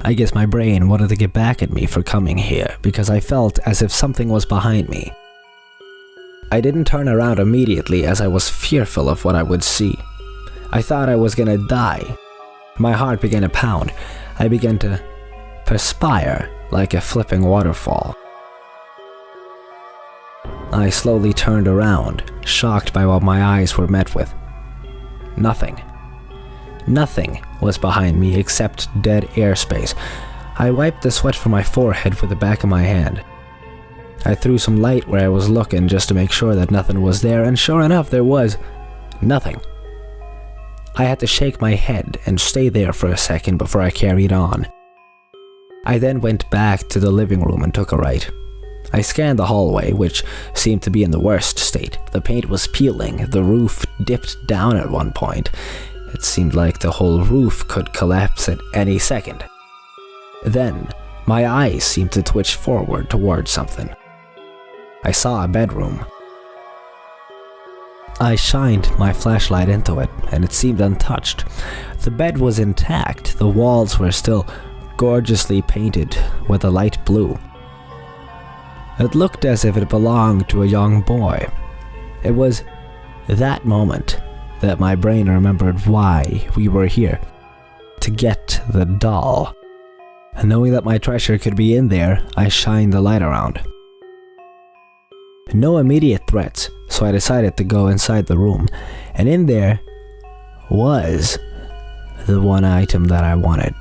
I guess my brain wanted to get back at me for coming here because I felt as if something was behind me. I didn't turn around immediately as I was fearful of what I would see. I thought I was gonna die. My heart began to pound. I began to perspire like a flipping waterfall. I slowly turned around, shocked by what my eyes were met with. Nothing. Nothing was behind me except dead airspace. I wiped the sweat from my forehead with the back of my hand. I threw some light where I was looking just to make sure that nothing was there, and sure enough, there was nothing. I had to shake my head and stay there for a second before I carried on. I then went back to the living room and took a right. I scanned the hallway, which seemed to be in the worst state. The paint was peeling, the roof dipped down at one point. It seemed like the whole roof could collapse at any second. Then, my eyes seemed to twitch forward towards something. I saw a bedroom. I shined my flashlight into it, and it seemed untouched. The bed was intact, the walls were still gorgeously painted with a light blue. It looked as if it belonged to a young boy. It was that moment that my brain remembered why we were here. To get the doll. And knowing that my treasure could be in there, I shined the light around. No immediate threats, so I decided to go inside the room, and in there was the one item that I wanted.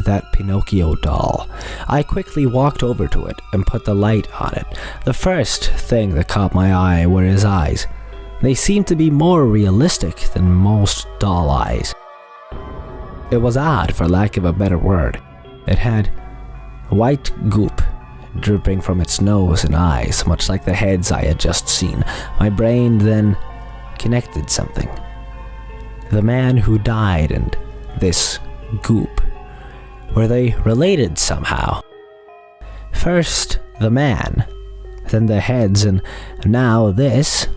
That Pinocchio doll. I quickly walked over to it and put the light on it. The first thing that caught my eye were his eyes. They seemed to be more realistic than most doll eyes. It was odd, for lack of a better word. It had white goop dripping from its nose and eyes, much like the heads I had just seen. My brain then connected something. The man who died and this goop. Were they related somehow? First the man, then the heads, and now this?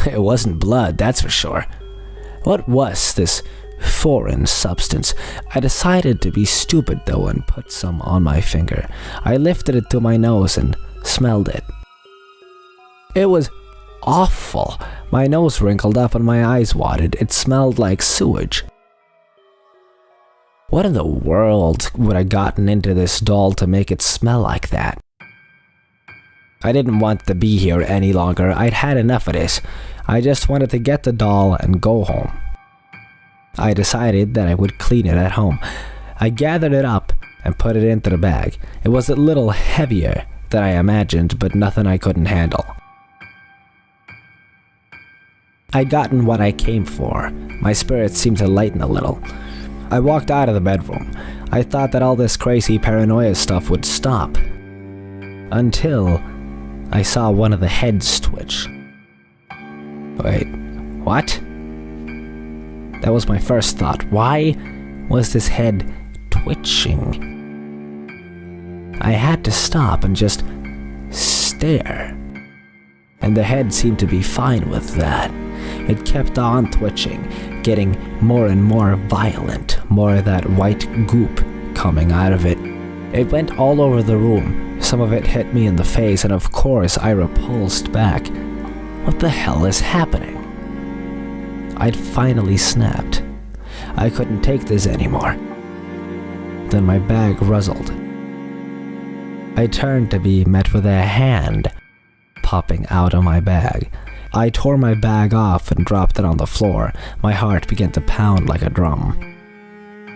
It wasn't blood, that's for sure. What was this foreign substance? I decided to be stupid though and put some on my finger. I lifted it to my nose and smelled it. It was awful. My nose wrinkled up and my eyes watered. It smelled like sewage. What in the world would I gotten into this doll to make it smell like that? I didn't want to be here any longer. I'd had enough of this. I just wanted to get the doll and go home. I decided that I would clean it at home. I gathered it up and put it into the bag. It was a little heavier than I imagined, but nothing I couldn't handle. I'd gotten what I came for. My spirits seemed to lighten a little. I walked out of the bedroom. I thought that all this crazy paranoia stuff would stop. Until I saw one of the heads twitch. Wait, what? That was my first thought. Why was this head twitching? I had to stop and just stare. And the head seemed to be fine with that. It kept on twitching, getting more and more violent, more of that white goop coming out of it. It went all over the room. Some of it hit me in the face, and of course I repulsed back. What the hell is happening? I'd finally snapped. I couldn't take this anymore. Then my bag ruzzled. I turned to be met with a hand popping out of my bag. I tore my bag off and dropped it on the floor. My heart began to pound like a drum.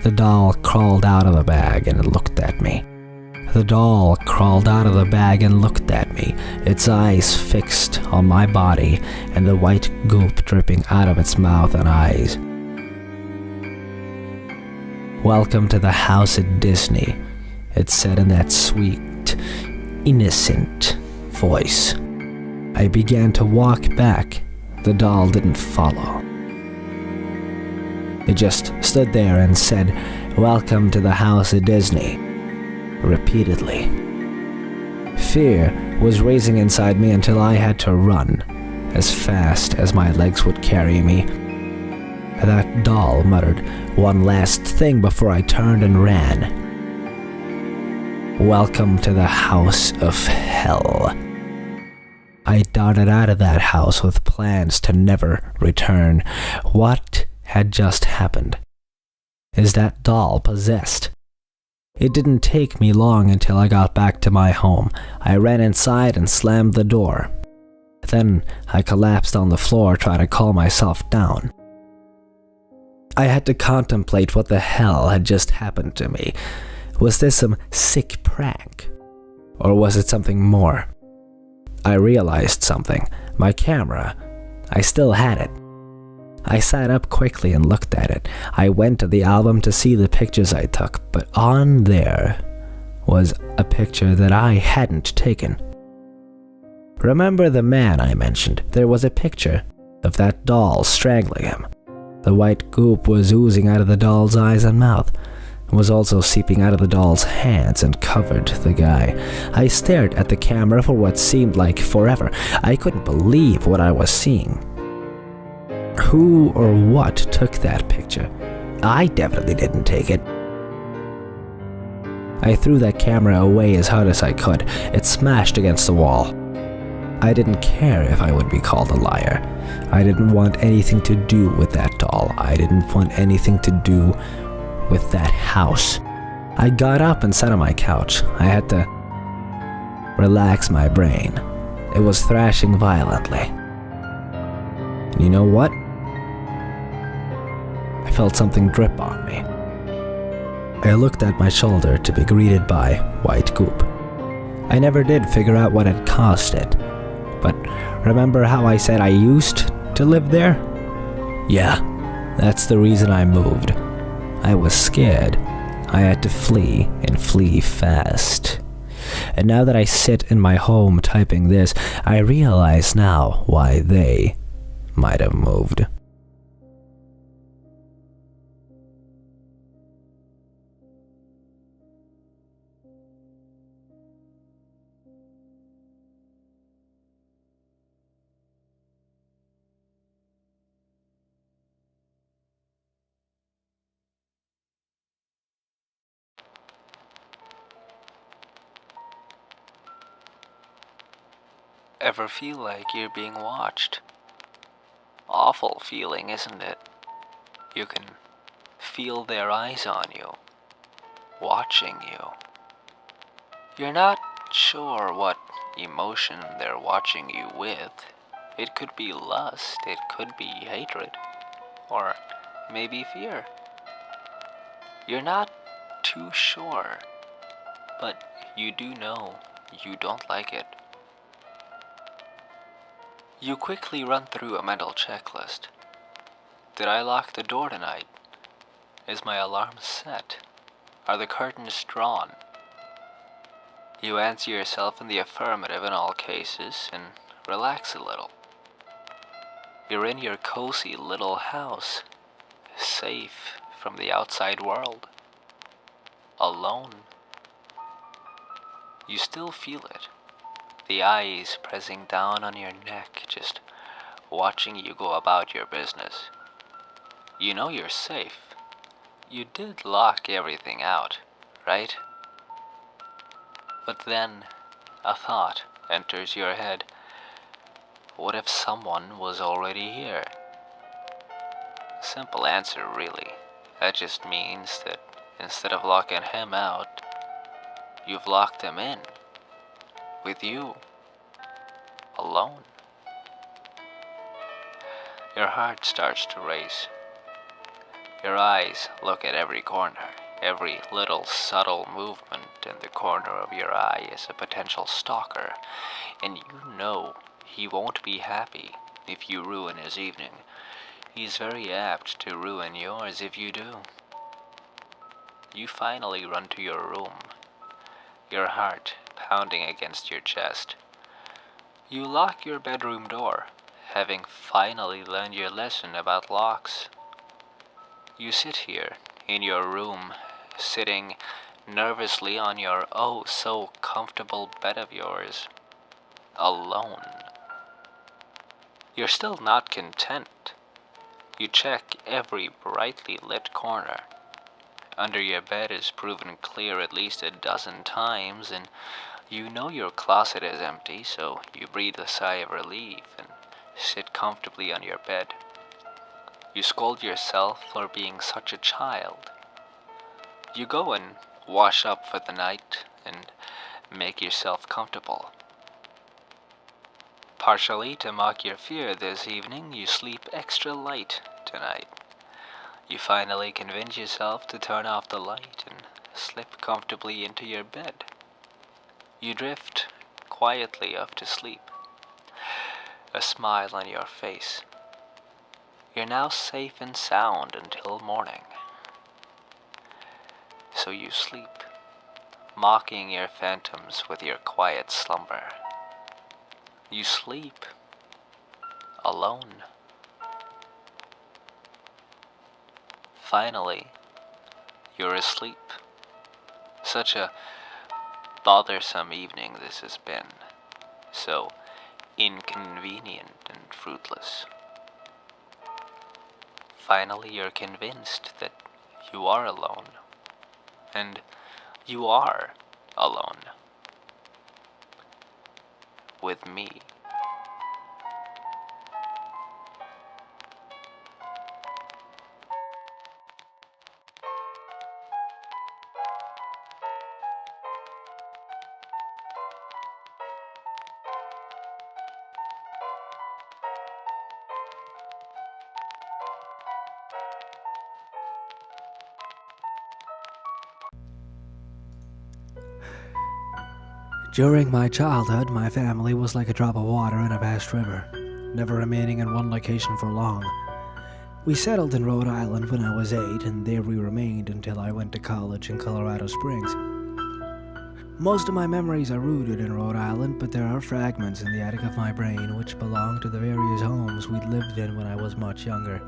The doll crawled out of the bag and looked at me. The doll crawled out of the bag and looked at me, its eyes fixed on my body and the white goop dripping out of its mouth and eyes. "Welcome to the house at Disney," it said in that sweet, innocent voice. I began to walk back. The doll didn't follow. It just stood there and said, "Welcome to the house at Disney," repeatedly. Fear was raising inside me until I had to run as fast as my legs would carry me. That doll muttered one last thing before I turned and ran. "Welcome to the house of hell." I darted out of that house with plans to never return. What had just happened? Is that doll possessed? It didn't take me long until I got back to my home. I ran inside and slammed the door. Then I collapsed on the floor trying to calm myself down. I had to contemplate what the hell had just happened to me. Was this some sick prank? Or was it something more? I realized something. My camera. I still had it. I sat up quickly and looked at it. I went to the album to see the pictures I took, but on there was a picture that I hadn't taken. Remember the man I mentioned? There was a picture of that doll strangling him. The white goop was oozing out of the doll's eyes and mouth, and was also seeping out of the doll's hands and covered the guy. I stared at the camera for what seemed like forever. I couldn't believe what I was seeing. who or what took that picture. I definitely didn't take it. I threw that camera away as hard as I could. It smashed against the wall. I didn't care if I would be called a liar. I didn't want anything to do with that doll. I didn't want anything to do with that house. I got up and sat on my couch. I had to relax my brain. It was thrashing violently. And you know what? I felt something drip on me. I looked at my shoulder to be greeted by white goop. I never did figure out what had caused it. But remember how I said I used to live there? Yeah, that's the reason I moved. I was scared. I had to flee, and flee fast. And now that I sit in my home typing this, I realize now why they might have moved. Ever feel like you're being watched? Awful feeling, isn't it? You can feel their eyes on you, watching you. You're not sure what emotion they're watching you with. It could be lust, it could be hatred, or maybe fear. You're not too sure, but you do know you don't like it. You quickly run through a mental checklist. Did I lock the door tonight? Is my alarm set? Are the curtains drawn? You answer yourself in the affirmative in all cases and relax a little. You're in your cozy little house, safe from the outside world, alone. You still feel it. The eyes pressing down on your neck, just watching you go about your business. You know you're safe. You did lock everything out, right? But then a thought enters your head. What if someone was already here? Simple answer, really. That just means that instead of locking him out, you've locked him in. With you. Alone. Your heart starts to race. Your eyes look at every corner. Every little subtle movement in the corner of your eye is a potential stalker, and you know he won't be happy if you ruin his evening. He's very apt to ruin yours if you do. You finally run to your room, your heart pounding against your chest. You lock your bedroom door, having finally learned your lesson about locks. You sit here in your room, sitting nervously on your oh so comfortable bed of yours, alone. You're still not content. You check every brightly lit corner. Under your bed is proven clear at least a dozen times, and you know your closet is empty, so you breathe a sigh of relief and sit comfortably on your bed. You scold yourself for being such a child. You go and wash up for the night and make yourself comfortable. Partially to mock your fear this evening, you sleep extra light tonight. You finally convince yourself to turn off the light and slip comfortably into your bed. You drift quietly off to sleep, a smile on your face. You're now safe and sound until morning. So you sleep, mocking your phantoms with your quiet slumber. You sleep alone. Finally, you're asleep. Such a bothersome evening this has been. So inconvenient and fruitless. finally you're convinced that you are alone. And you are alone. With me. During my childhood, my family was like a drop of water in a vast river, never remaining in one location for long. We settled in Rhode Island when I was 8, and there we remained until I went to college in Colorado Springs. Most of my memories are rooted in Rhode Island, but there are fragments in the attic of my brain which belong to the various homes we'd lived in when I was much younger.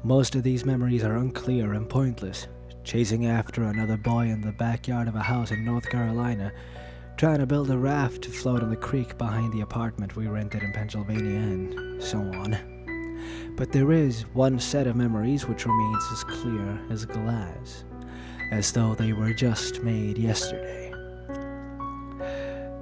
Most of these memories are unclear and pointless, chasing after another boy in the backyard of a house in North Carolina, trying to build a raft to float on the creek behind the apartment we rented in Pennsylvania, and so on. But there is one set of memories which remains as clear as glass, as though they were just made yesterday.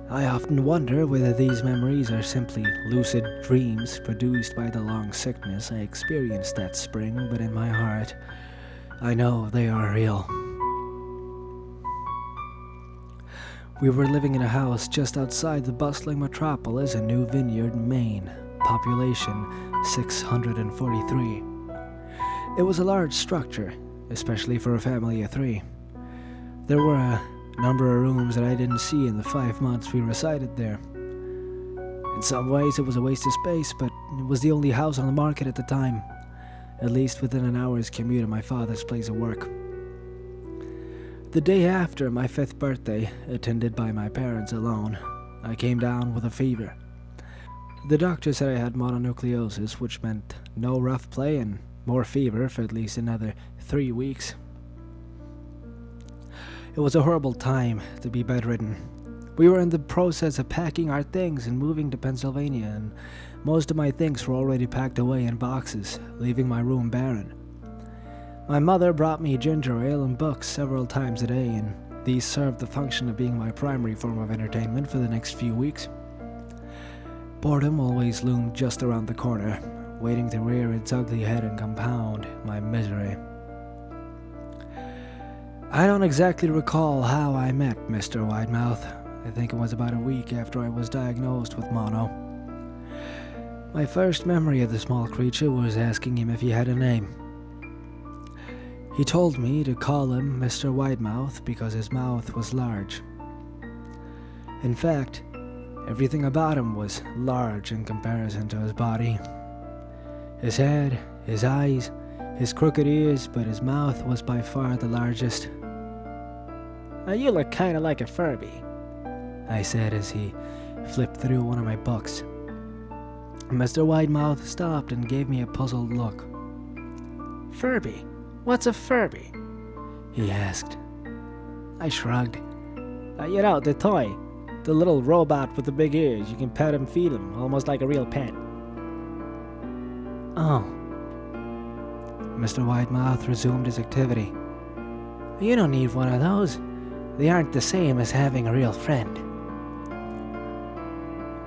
I often wonder whether these memories are simply lucid dreams produced by the long sickness I experienced that spring, but in my heart, I know they are real. We were living in a house just outside the bustling metropolis in New Vineyard, Maine, population 643. It was a large structure, especially for a family of 3. There were a number of rooms that I didn't see in the 5 months we resided there. In some ways it was a waste of space, but it was the only house on the market at the time, at least within an hour's commute of my father's place of work. The day after my 5th birthday, attended by my parents alone, I came down with a fever. The doctor said I had mononucleosis, which meant no rough play and more fever for at least another 3 weeks. It was a horrible time to be bedridden. We were in the process of packing our things and moving to Pennsylvania, and most of my things were already packed away in boxes, leaving my room barren. My mother brought me ginger ale and books several times a day, and these served the function of being my primary form of entertainment for the next few weeks. Boredom always loomed just around the corner, waiting to rear its ugly head and compound my misery. I don't exactly recall how I met Mr. Widemouth. I think it was about a week after I was diagnosed with mono. My first memory of the small creature was asking him if he had a name. He told me to call him Mr. Widemouth because his mouth was large. In fact, everything about him was large in comparison to his body. His head, his eyes, his crooked ears, but his mouth was by far the largest. "Now you look kinda like a Furby," I said as he flipped through one of my books. Mr. Widemouth stopped and gave me a puzzled look. "Furby? What's a Furby?" he asked. I shrugged. You know, the toy. The little robot with the big ears. You can pet him, feed him, almost like a real pet." "Oh." Mr. Widemouth resumed his activity. "You don't need one of those. They aren't the same as having a real friend."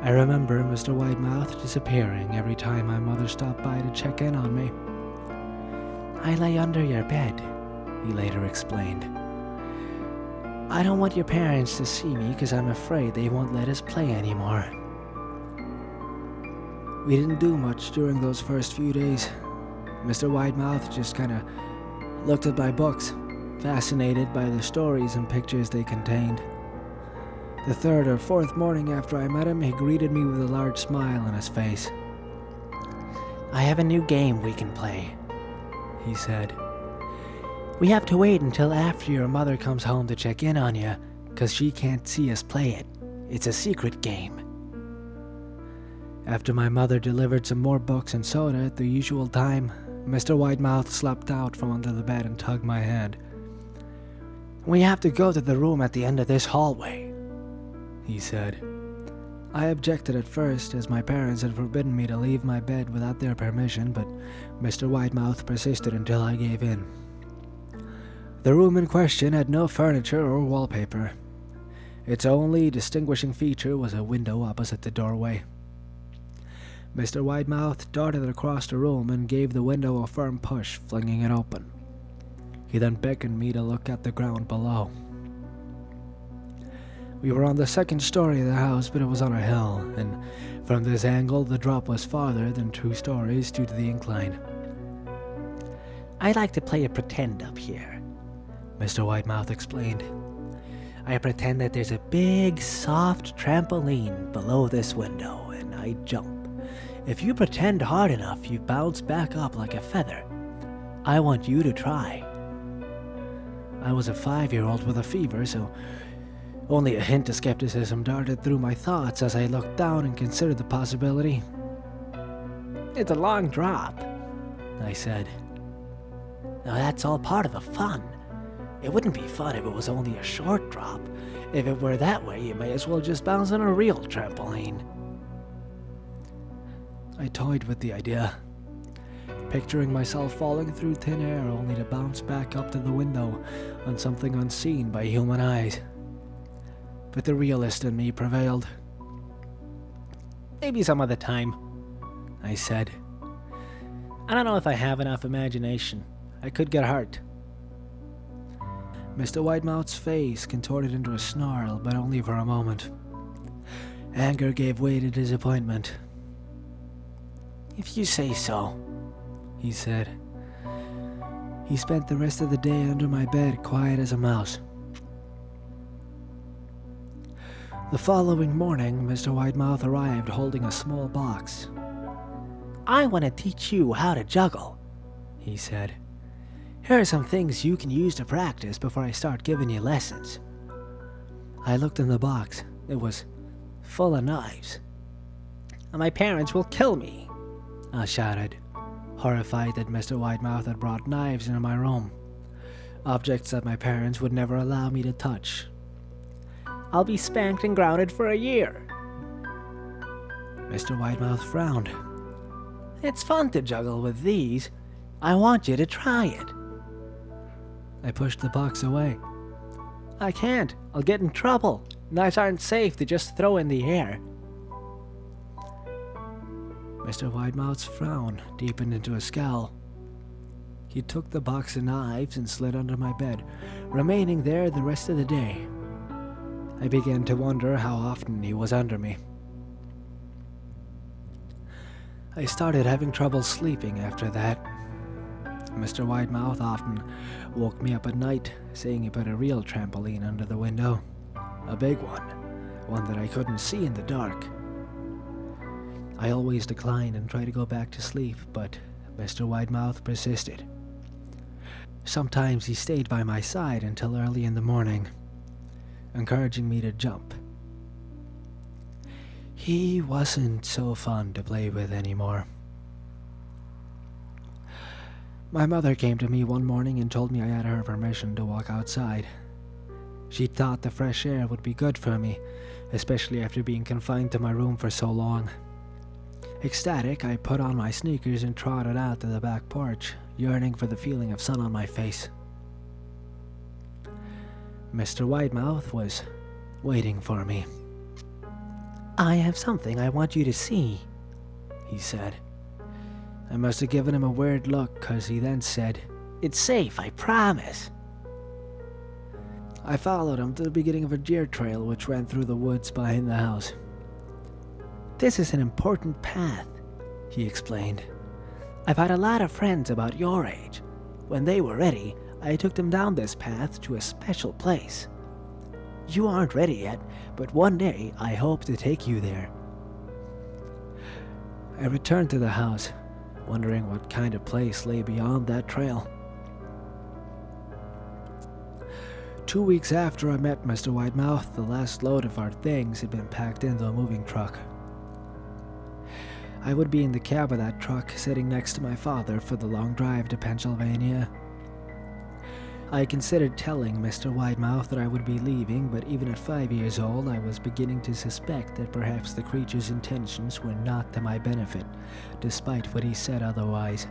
I remember Mr. Widemouth disappearing every time my mother stopped by to check in on me. "I lay under your bed," he later explained. "I don't want your parents to see me because I'm afraid they won't let us play anymore." We didn't do much during those first few days. Mr. Widemouth just kinda looked at my books, fascinated by the stories and pictures they contained. The 3rd or 4th morning after I met him, he greeted me with a large smile on his face. "I have a new game we can play," he said. "We have to wait until after your mother comes home to check in on you, 'cause she can't see us play it. It's a secret game." After my mother delivered some more books and soda at the usual time, Mr. Widemouth slipped out from under the bed and tugged my hand. "We have to go to the room at the end of this hallway," he said. I objected at first, as my parents had forbidden me to leave my bed without their permission, but Mr. Widemouth persisted until I gave in. The room in question had no furniture or wallpaper. Its only distinguishing feature was a window opposite the doorway. Mr. Widemouth darted across the room and gave the window a firm push, flinging it open. He then beckoned me to look at the ground below. We were on the second story of the house, but it was on a hill, and from this angle the drop was farther than 2 stories due to the incline. "I like to play a pretend up here," Mr. Widemouth explained. "I pretend that there's a big, soft trampoline below this window, and I jump. If you pretend hard enough, you bounce back up like a feather. I want you to try." I was a 5-year-old with a fever, so only a hint of skepticism darted through my thoughts as I looked down and considered the possibility. "It's a long drop," I said. "Now that's all part of the fun. It wouldn't be fun if it was only a short drop. If it were that way, you may as well just bounce on a real trampoline." I toyed with the idea, picturing myself falling through thin air only to bounce back up to the window on something unseen by human eyes. But the realist in me prevailed. "Maybe some other time," I said. "I don't know if I have enough imagination. I could get hurt." Mr. Widemouth's face contorted into a snarl, but only for a moment. Anger gave way to disappointment. "If you say so," he said. He spent the rest of the day under my bed, quiet as a mouse. The following morning, Mr. Widemouth arrived holding a small box. "I want to teach you how to juggle," he said. "Here are some things you can use to practice before I start giving you lessons." I looked in the box. It was full of knives. "My parents will kill me," I shouted, horrified that Mr. Widemouth had brought knives into my room, objects that my parents would never allow me to touch. "I'll be spanked and grounded for a year." Mr. Widemouth frowned. "It's fun to juggle with these. I want you to try it." I pushed the box away. "I can't. I'll get in trouble. Knives aren't safe to just throw in the air." Mr. Widemouth's frown deepened into a scowl. He took the box of knives and slid under my bed, remaining there the rest of the day. I began to wonder how often he was under me. I started having trouble sleeping after that. Mr. Widemouth often woke me up at night, saying he put a real trampoline under the window. A big one that I couldn't see in the dark. I always declined and tried to go back to sleep, but Mr. Widemouth persisted. Sometimes he stayed by my side until early in the morning, encouraging me to jump. He wasn't so fun to play with anymore. My mother came to me one morning and told me I had her permission to walk outside. She thought the fresh air would be good for me, especially after being confined to my room for so long. Ecstatic, I put on my sneakers and trotted out to the back porch, yearning for the feeling of sun on my face. Mr. Widemouth was waiting for me. "I have something I want you to see," he said. I must have given him a weird look, 'cause he then said, "It's safe, I promise." I followed him to the beginning of a deer trail which ran through the woods behind the house. "This is an important path," he explained. "I've had a lot of friends about your age. When they were ready, I took them down this path to a special place. You aren't ready yet, but one day I hope to take you there." I returned to the house, wondering what kind of place lay beyond that trail. 2 weeks after I met Mr. Widemouth, the last load of our things had been packed into a moving truck. I would be in the cab of that truck, sitting next to my father for the long drive to Pennsylvania. I considered telling Mr. Widemouth that I would be leaving, but even at 5 years old, I was beginning to suspect that perhaps the creature's intentions were not to my benefit, despite what he said otherwise.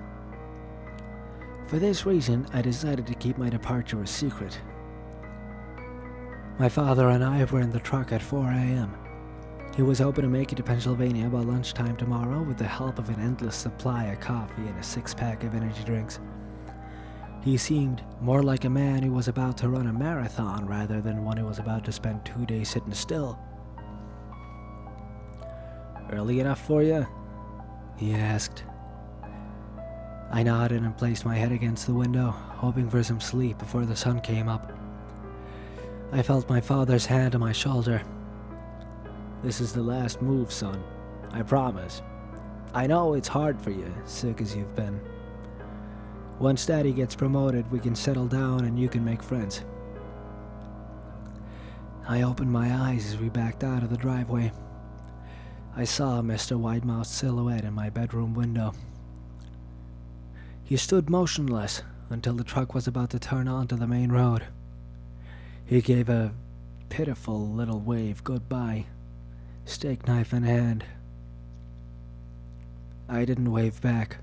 For this reason, I decided to keep my departure a secret. My father and I were in the truck at 4 a.m. He was hoping to make it to Pennsylvania by lunchtime tomorrow with the help of an endless supply of coffee and a six-pack of energy drinks. He seemed more like a man who was about to run a marathon rather than one who was about to spend 2 days sitting still. Early enough for you? He asked. I nodded and placed my head against the window, hoping for some sleep before the sun came up. I felt my father's hand on my shoulder. This is the last move, son. I promise. I know it's hard for you, sick as you've been. Once Daddy gets promoted, we can settle down and you can make friends. I opened my eyes as we backed out of the driveway. I saw Mr. Widemouth's silhouette in my bedroom window. He stood motionless until the truck was about to turn onto the main road. He gave a pitiful little wave goodbye, steak knife in hand. I didn't wave back.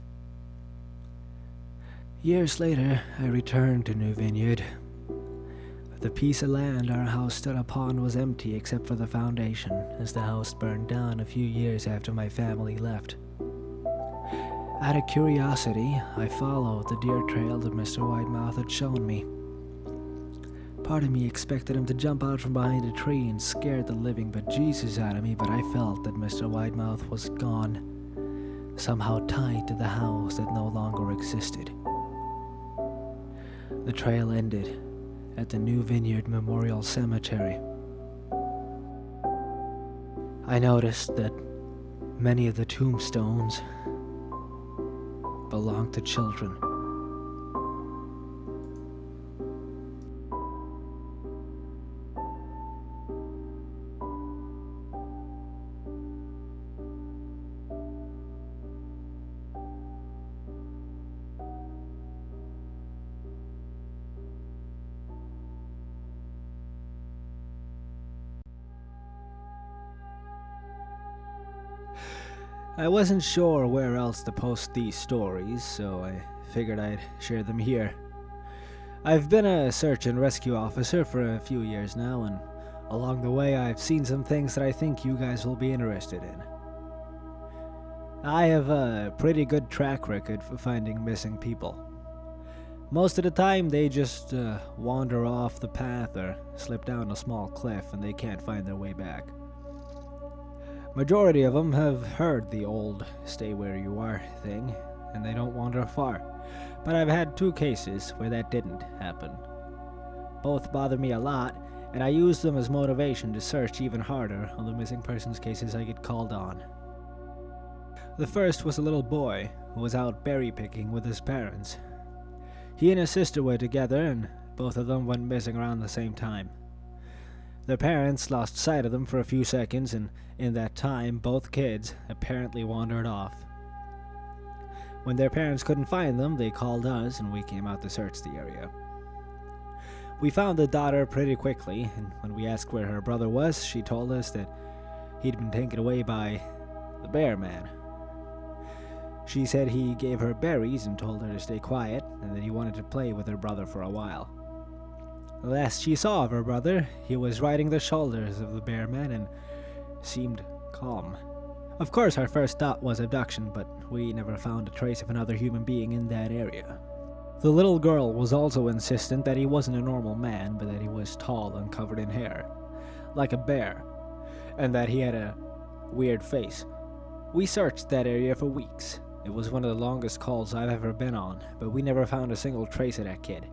Years later, I returned to New Vineyard. The piece of land our house stood upon was empty except for the foundation, as the house burned down a few years after my family left. Out of curiosity, I followed the deer trail that Mr. Widemouth had shown me. Part of me expected him to jump out from behind a tree and scare the living bejesus out of me, but I felt that Mr. Widemouth was gone, somehow tied to the house that no longer existed. The trail ended at the New Vineyard Memorial Cemetery. I noticed that many of the tombstones belonged to children. I wasn't sure where else to post these stories, so I figured I'd share them here. I've been a search and rescue officer for a few years now, and along the way I've seen some things that I think you guys will be interested in. I have a pretty good track record for finding missing people. Most of the time they just wander off the path or slip down a small cliff and they can't find their way back. Majority of them have heard the old stay where you are thing, and they don't wander far. But I've had 2 cases where that didn't happen. Both bother me a lot, and I use them as motivation to search even harder on the missing persons cases I get called on. The first was a little boy who was out berry picking with his parents. He and his sister were together, and both of them went missing around the same time. Their parents lost sight of them for a few seconds, and in that time, both kids apparently wandered off. When their parents couldn't find them, they called us, and we came out to search the area. We found the daughter pretty quickly, and when we asked where her brother was, she told us that he'd been taken away by the bear man. She said he gave her berries and told her to stay quiet, and that he wanted to play with her brother for a while. The last she saw of her brother, he was riding the shoulders of the bear man and seemed calm. Of course, our first thought was abduction, but we never found a trace of another human being in that area. The little girl was also insistent that he wasn't a normal man, but that he was tall and covered in hair, like a bear, and that he had a weird face. We searched that area for weeks. It was one of the longest calls I've ever been on, but we never found a single trace of that kid.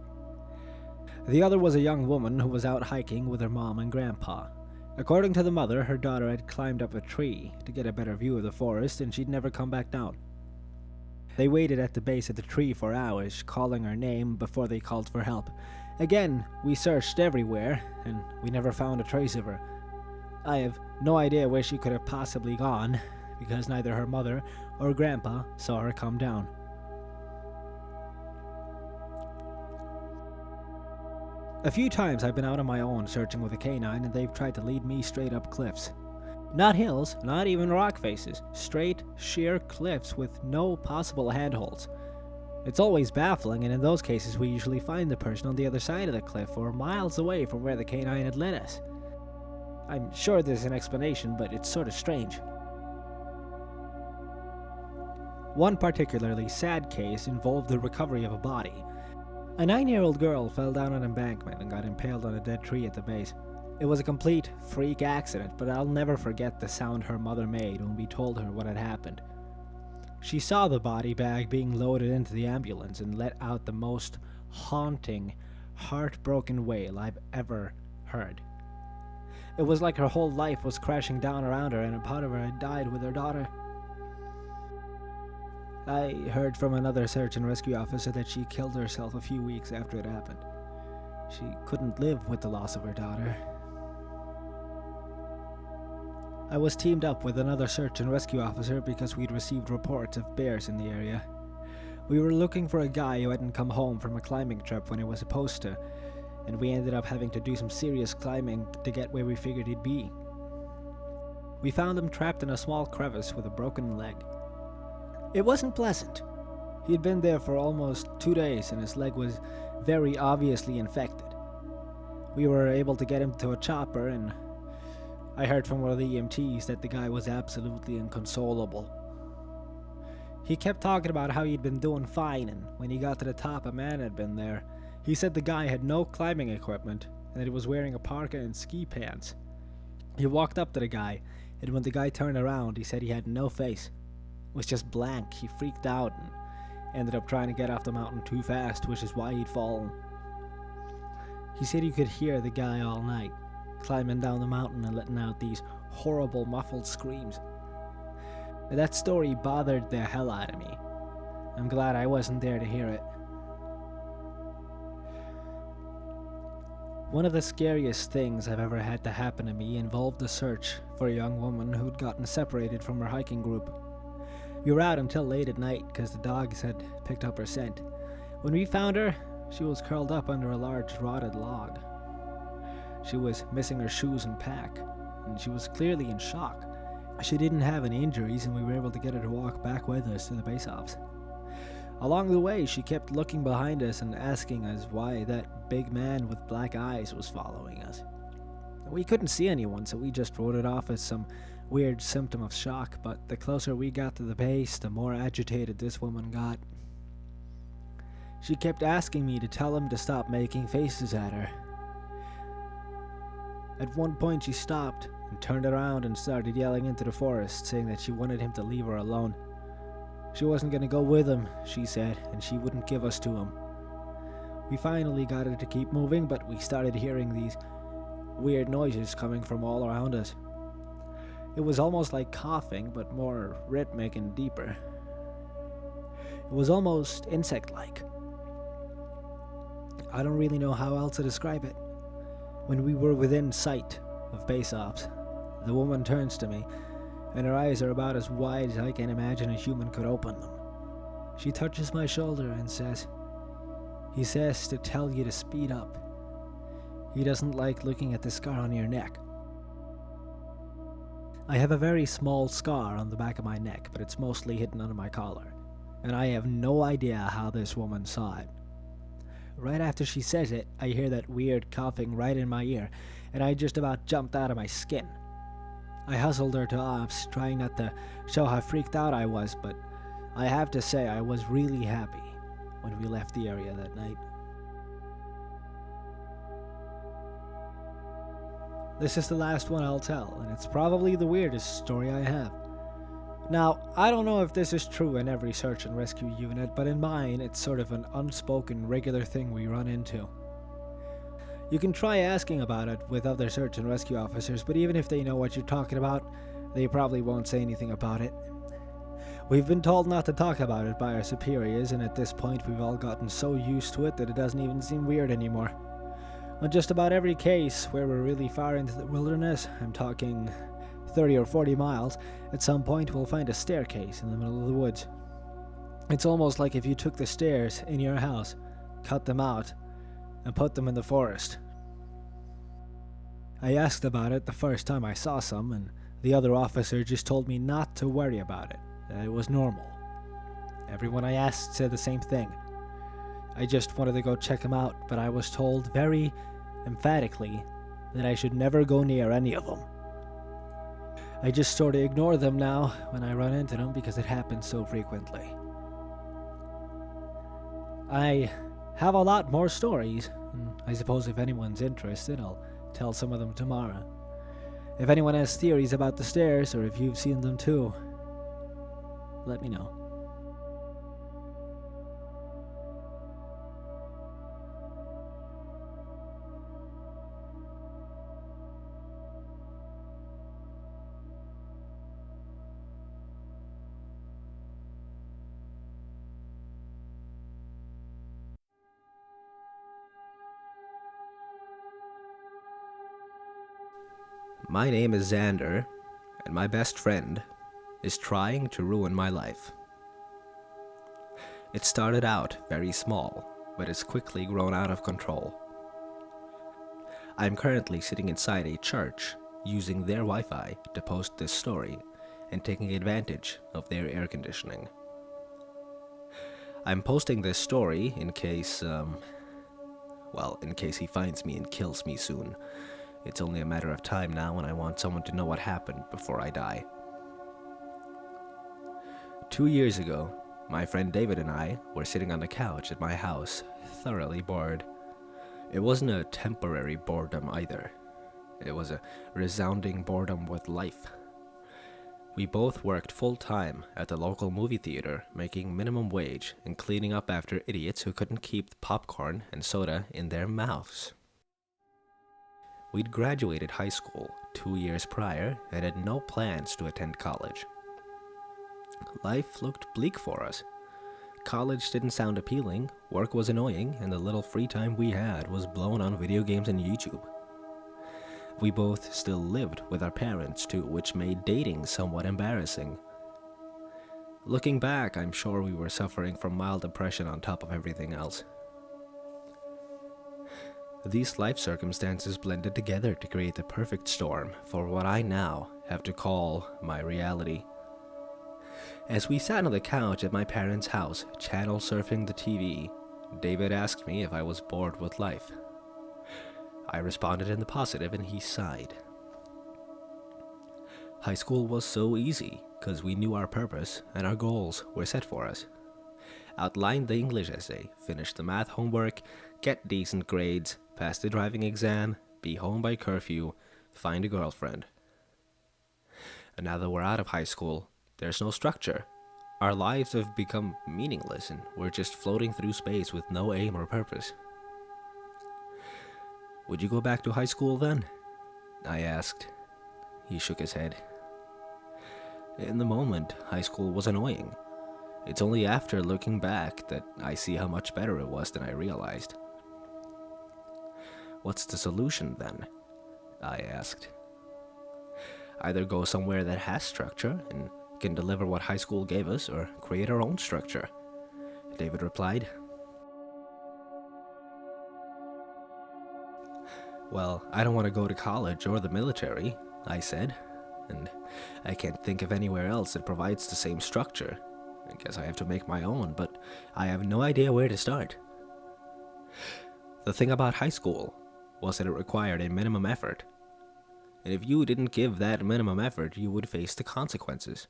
The other was a young woman who was out hiking with her mom and grandpa. According to the mother, her daughter had climbed up a tree to get a better view of the forest, and she'd never come back down. They waited at the base of the tree for hours, calling her name before they called for help. Again, we searched everywhere, and we never found a trace of her. I have no idea where she could have possibly gone, because neither her mother or grandpa saw her come down. A few times I've been out on my own searching with a canine and they've tried to lead me straight up cliffs. Not hills, not even rock faces, straight, sheer cliffs with no possible handholds. It's always baffling, and in those cases we usually find the person on the other side of the cliff or miles away from where the canine had led us. I'm sure there's an explanation, but it's sort of strange. One particularly sad case involved the recovery of a body. A 9-year-old girl fell down an embankment and got impaled on a dead tree at the base. It was a complete freak accident, but I'll never forget the sound her mother made when we told her what had happened. She saw the body bag being loaded into the ambulance and let out the most haunting, heartbroken wail I've ever heard. It was like her whole life was crashing down around her and a part of her had died with her daughter. I heard from another search and rescue officer that she killed herself a few weeks after it happened. She couldn't live with the loss of her daughter. I was teamed up with another search and rescue officer because we'd received reports of bears in the area. We were looking for a guy who hadn't come home from a climbing trip when he was supposed to, and we ended up having to do some serious climbing to get where we figured he'd be. We found him trapped in a small crevice with a broken leg. It wasn't pleasant. He had been there for almost 2 days and his leg was very obviously infected. We were able to get him to a chopper, and I heard from one of the EMTs that the guy was absolutely inconsolable. He kept talking about how he'd been doing fine, and when he got to the top, a man had been there. He said the guy had no climbing equipment and that he was wearing a parka and ski pants. He walked up to the guy, and when the guy turned around, he said he had no face. It was just blank. He freaked out and ended up trying to get off the mountain too fast, which is why he'd fallen. He said he could hear the guy all night, climbing down the mountain and letting out these horrible muffled screams. That story bothered the hell out of me. I'm glad I wasn't there to hear it. One of the scariest things I've ever had to happen to me involved a search for a young woman who'd gotten separated from her hiking group. We were out until late at night because the dogs had picked up her scent. When we found her, she was curled up under a large rotted log. She was missing her shoes and pack, and she was clearly in shock. She didn't have any injuries, and we were able to get her to walk back with us to the base ops. Along the way, she kept looking behind us and asking us why that big man with black eyes was following us. We couldn't see anyone, so we just wrote it off as some weird symptom of shock, but the closer we got to the base, the more agitated this woman got. She kept asking me to tell him to stop making faces at her. At one point she stopped and turned around and started yelling into the forest, saying that she wanted him to leave her alone. She wasn't going to go with him, she said, and she wouldn't give us to him. We finally got her to keep moving, but we started hearing these weird noises coming from all around us. It was almost like coughing, but more rhythmic and deeper. It was almost insect-like. I don't really know how else to describe it. When we were within sight of base ops, the woman turns to me, and her eyes are about as wide as I can imagine a human could open them. She touches my shoulder and says, "He says to tell you to speed up. He doesn't like looking at the scar on your neck." I have a very small scar on the back of my neck, but it's mostly hidden under my collar, and I have no idea how this woman saw it. Right after she says it, I hear that weird coughing right in my ear, and I just about jumped out of my skin. I hustled her to ops, trying not to show how freaked out I was, but I have to say I was really happy when we left the area that night. This is the last one I'll tell, and it's probably the weirdest story I have. Now, I don't know if this is true in every search and rescue unit, but in mine, it's sort of an unspoken regular thing we run into. You can try asking about it with other search and rescue officers, but even if they know what you're talking about, they probably won't say anything about it. We've been told not to talk about it by our superiors, and at this point we've all gotten so used to it that it doesn't even seem weird anymore. On just about every case where we're really far into the wilderness, I'm talking 30 or 40 miles, at some point we'll find a staircase in the middle of the woods. It's almost like if you took the stairs in your house, cut them out, and put them in the forest. I asked about it the first time I saw some, and the other officer just told me not to worry about it, that it was normal. Everyone I asked said the same thing. I just wanted to go check them out, but I was told very emphatically that I should never go near any of them. I just sort of ignore them now when I run into them because it happens so frequently. I have a lot more stories, and I suppose if anyone's interested, I'll tell some of them tomorrow. If anyone has theories about the stairs, or if you've seen them too, let me know. My name is Xander, and my best friend is trying to ruin my life. It started out very small, but has quickly grown out of control. I'm currently sitting inside a church, using their Wi-Fi to post this story, and taking advantage of their air conditioning. I'm posting this story in case, in case he finds me and kills me soon. It's only a matter of time now, and I want someone to know what happened before I die. 2 years ago, my friend David and I were sitting on the couch at my house, thoroughly bored. It wasn't a temporary boredom either. It was a resounding boredom with life. We both worked full-time at the local movie theater, making minimum wage and cleaning up after idiots who couldn't keep the popcorn and soda in their mouths. We'd graduated high school 2 years prior and had no plans to attend college. Life looked bleak for us. College didn't sound appealing, work was annoying, and the little free time we had was blown on video games and YouTube. We both still lived with our parents too, which made dating somewhat embarrassing. Looking back, I'm sure we were suffering from mild depression on top of everything else. These life circumstances blended together to create the perfect storm for what I now have to call my reality. As we sat on the couch at my parents' house, channel surfing the TV, David asked me if I was bored with life. I responded in the positive and he sighed. High school was so easy because we knew our purpose and our goals were set for us. Outline the English essay, finish the math homework, get decent grades, pass the driving exam, be home by curfew, find a girlfriend. And now that we're out of high school, there's no structure. Our lives have become meaningless and we're just floating through space with no aim or purpose. Would you go back to high school then? I asked. He shook his head. In the moment, high school was annoying. It's only after looking back that I see how much better it was than I realized. What's the solution then? I asked. Either go somewhere that has structure and can deliver what high school gave us, or create our own structure, David replied. Well, I don't want to go to college or the military, I said, and I can't think of anywhere else that provides the same structure. I guess I have to make my own, but I have no idea where to start. The thing about high school was that it required a minimum effort. And if you didn't give that minimum effort, you would face the consequences.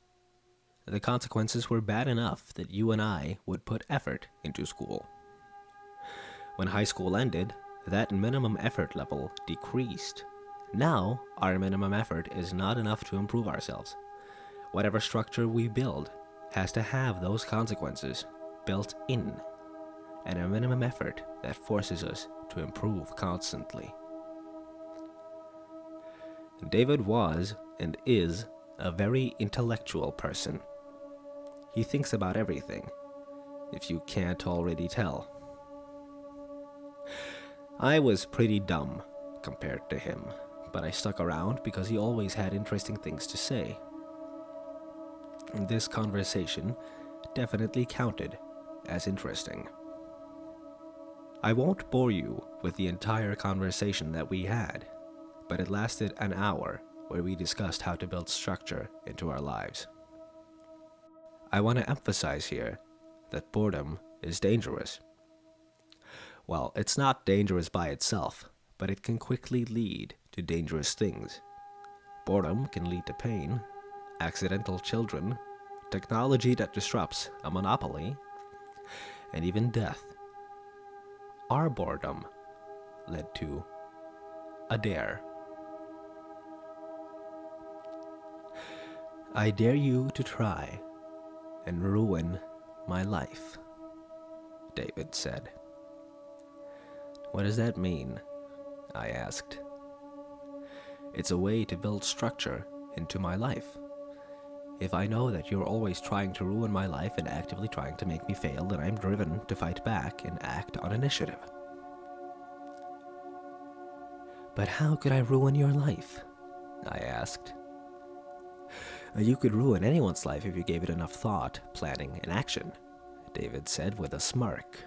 The consequences were bad enough that you and I would put effort into school. When high school ended, that minimum effort level decreased. Now, our minimum effort is not enough to improve ourselves. Whatever structure we build has to have those consequences built in, and a minimum effort that forces us to improve constantly. David was and is a very intellectual person. He thinks about everything, if you can't already tell. I was pretty dumb compared to him, but I stuck around because he always had interesting things to say. This conversation definitely counted as interesting. I won't bore you with the entire conversation that we had, but it lasted an hour where we discussed how to build structure into our lives. I want to emphasize here that boredom is dangerous. Well, it's not dangerous by itself, but it can quickly lead to dangerous things. Boredom can lead to pain, accidental children, technology that disrupts a monopoly, and even death. Our boredom led to a dare. I dare you to try and ruin my life, David said. What does that mean? I asked. It's a way to build structure into my life. If I know that you're always trying to ruin my life and actively trying to make me fail, then I'm driven to fight back and act on initiative. But how could I ruin your life? I asked. You could ruin anyone's life if you gave it enough thought, planning, and action, David said with a smirk.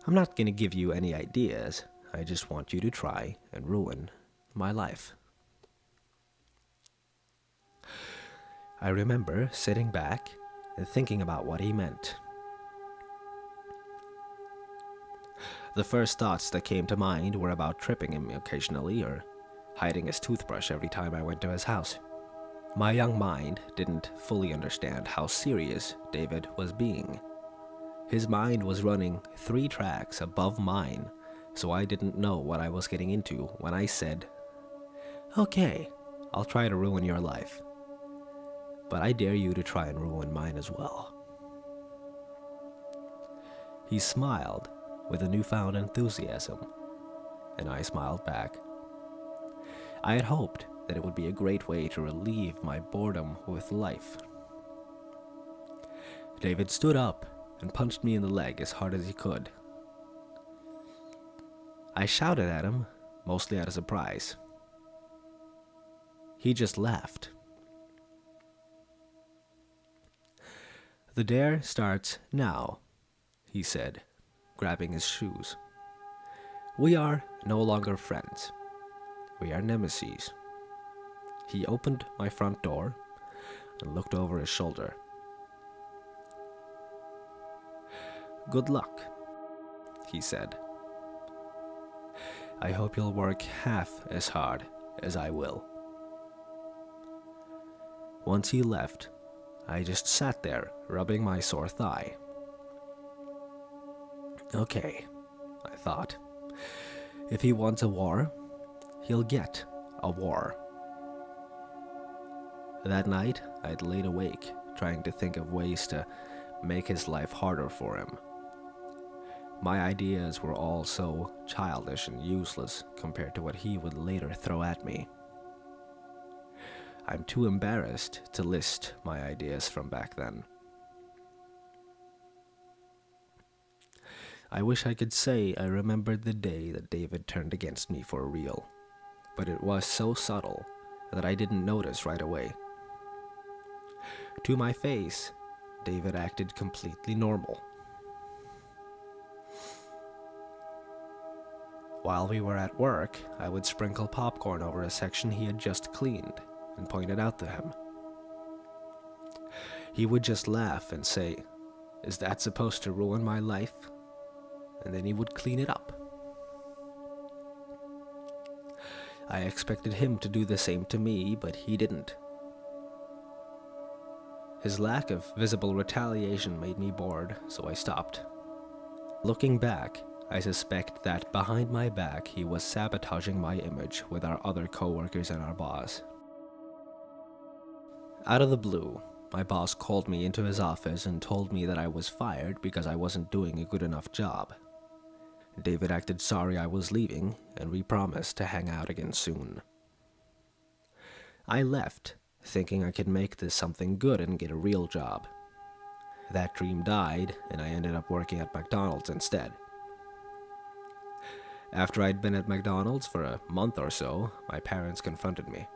I'm not going to give you any ideas. I just want you to try and ruin my life. I remember sitting back and thinking about what he meant. The first thoughts that came to mind were about tripping him occasionally or hiding his toothbrush every time I went to his house. My young mind didn't fully understand how serious David was being. His mind was running 3 tracks above mine, so I didn't know what I was getting into when I said, "Okay, I'll try to ruin your life. But I dare you to try and ruin mine as well." He smiled with a newfound enthusiasm, and I smiled back. I had hoped that it would be a great way to relieve my boredom with life. David stood up and punched me in the leg as hard as he could. I shouted at him, mostly out of surprise. He just laughed. "The dare starts now," he said, grabbing his shoes. "We are no longer friends. We are nemesis." He opened my front door and looked over his shoulder. "Good luck," he said. "I hope you'll work half as hard as I will." Once he left, I just sat there, rubbing my sore thigh. Okay, I thought. If he wants a war, he'll get a war. That night, I'd laid awake, trying to think of ways to make his life harder for him. My ideas were all so childish and useless compared to what he would later throw at me. I'm too embarrassed to list my ideas from back then. I wish I could say I remembered the day that David turned against me for real, but it was so subtle that I didn't notice right away. To my face, David acted completely normal. While we were at work, I would sprinkle popcorn over a section he had just cleaned and point it out to him. He would just laugh and say, "Is that supposed to ruin my life?" And then he would clean it up. I expected him to do the same to me, but he didn't. His lack of visible retaliation made me bored, so I stopped. Looking back, I suspect that behind my back he was sabotaging my image with our other coworkers and our boss. Out of the blue, my boss called me into his office and told me that I was fired because I wasn't doing a good enough job. David acted sorry I was leaving, and we promised to hang out again soon. I left, thinking I could make this something good and get a real job. That dream died, and I ended up working at McDonald's instead. After I'd been at McDonald's for a month or so, my parents confronted me.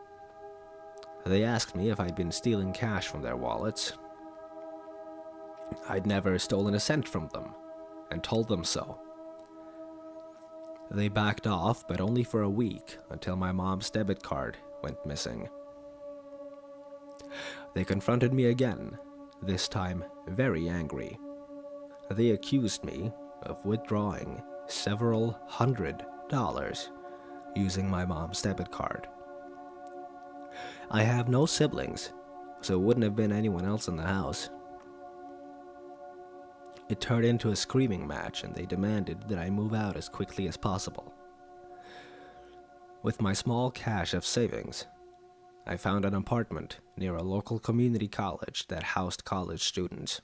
They asked me if I'd been stealing cash from their wallets. I'd never stolen a cent from them, and told them so. They backed off, but only for a week, until my mom's debit card went missing. They confronted me again, this time very angry. They accused me of withdrawing several $100 using my mom's debit card. I have no siblings, so it wouldn't have been anyone else in the house. It turned into a screaming match, and they demanded that I move out as quickly as possible. With my small cache of savings, I found an apartment near a local community college that housed college students.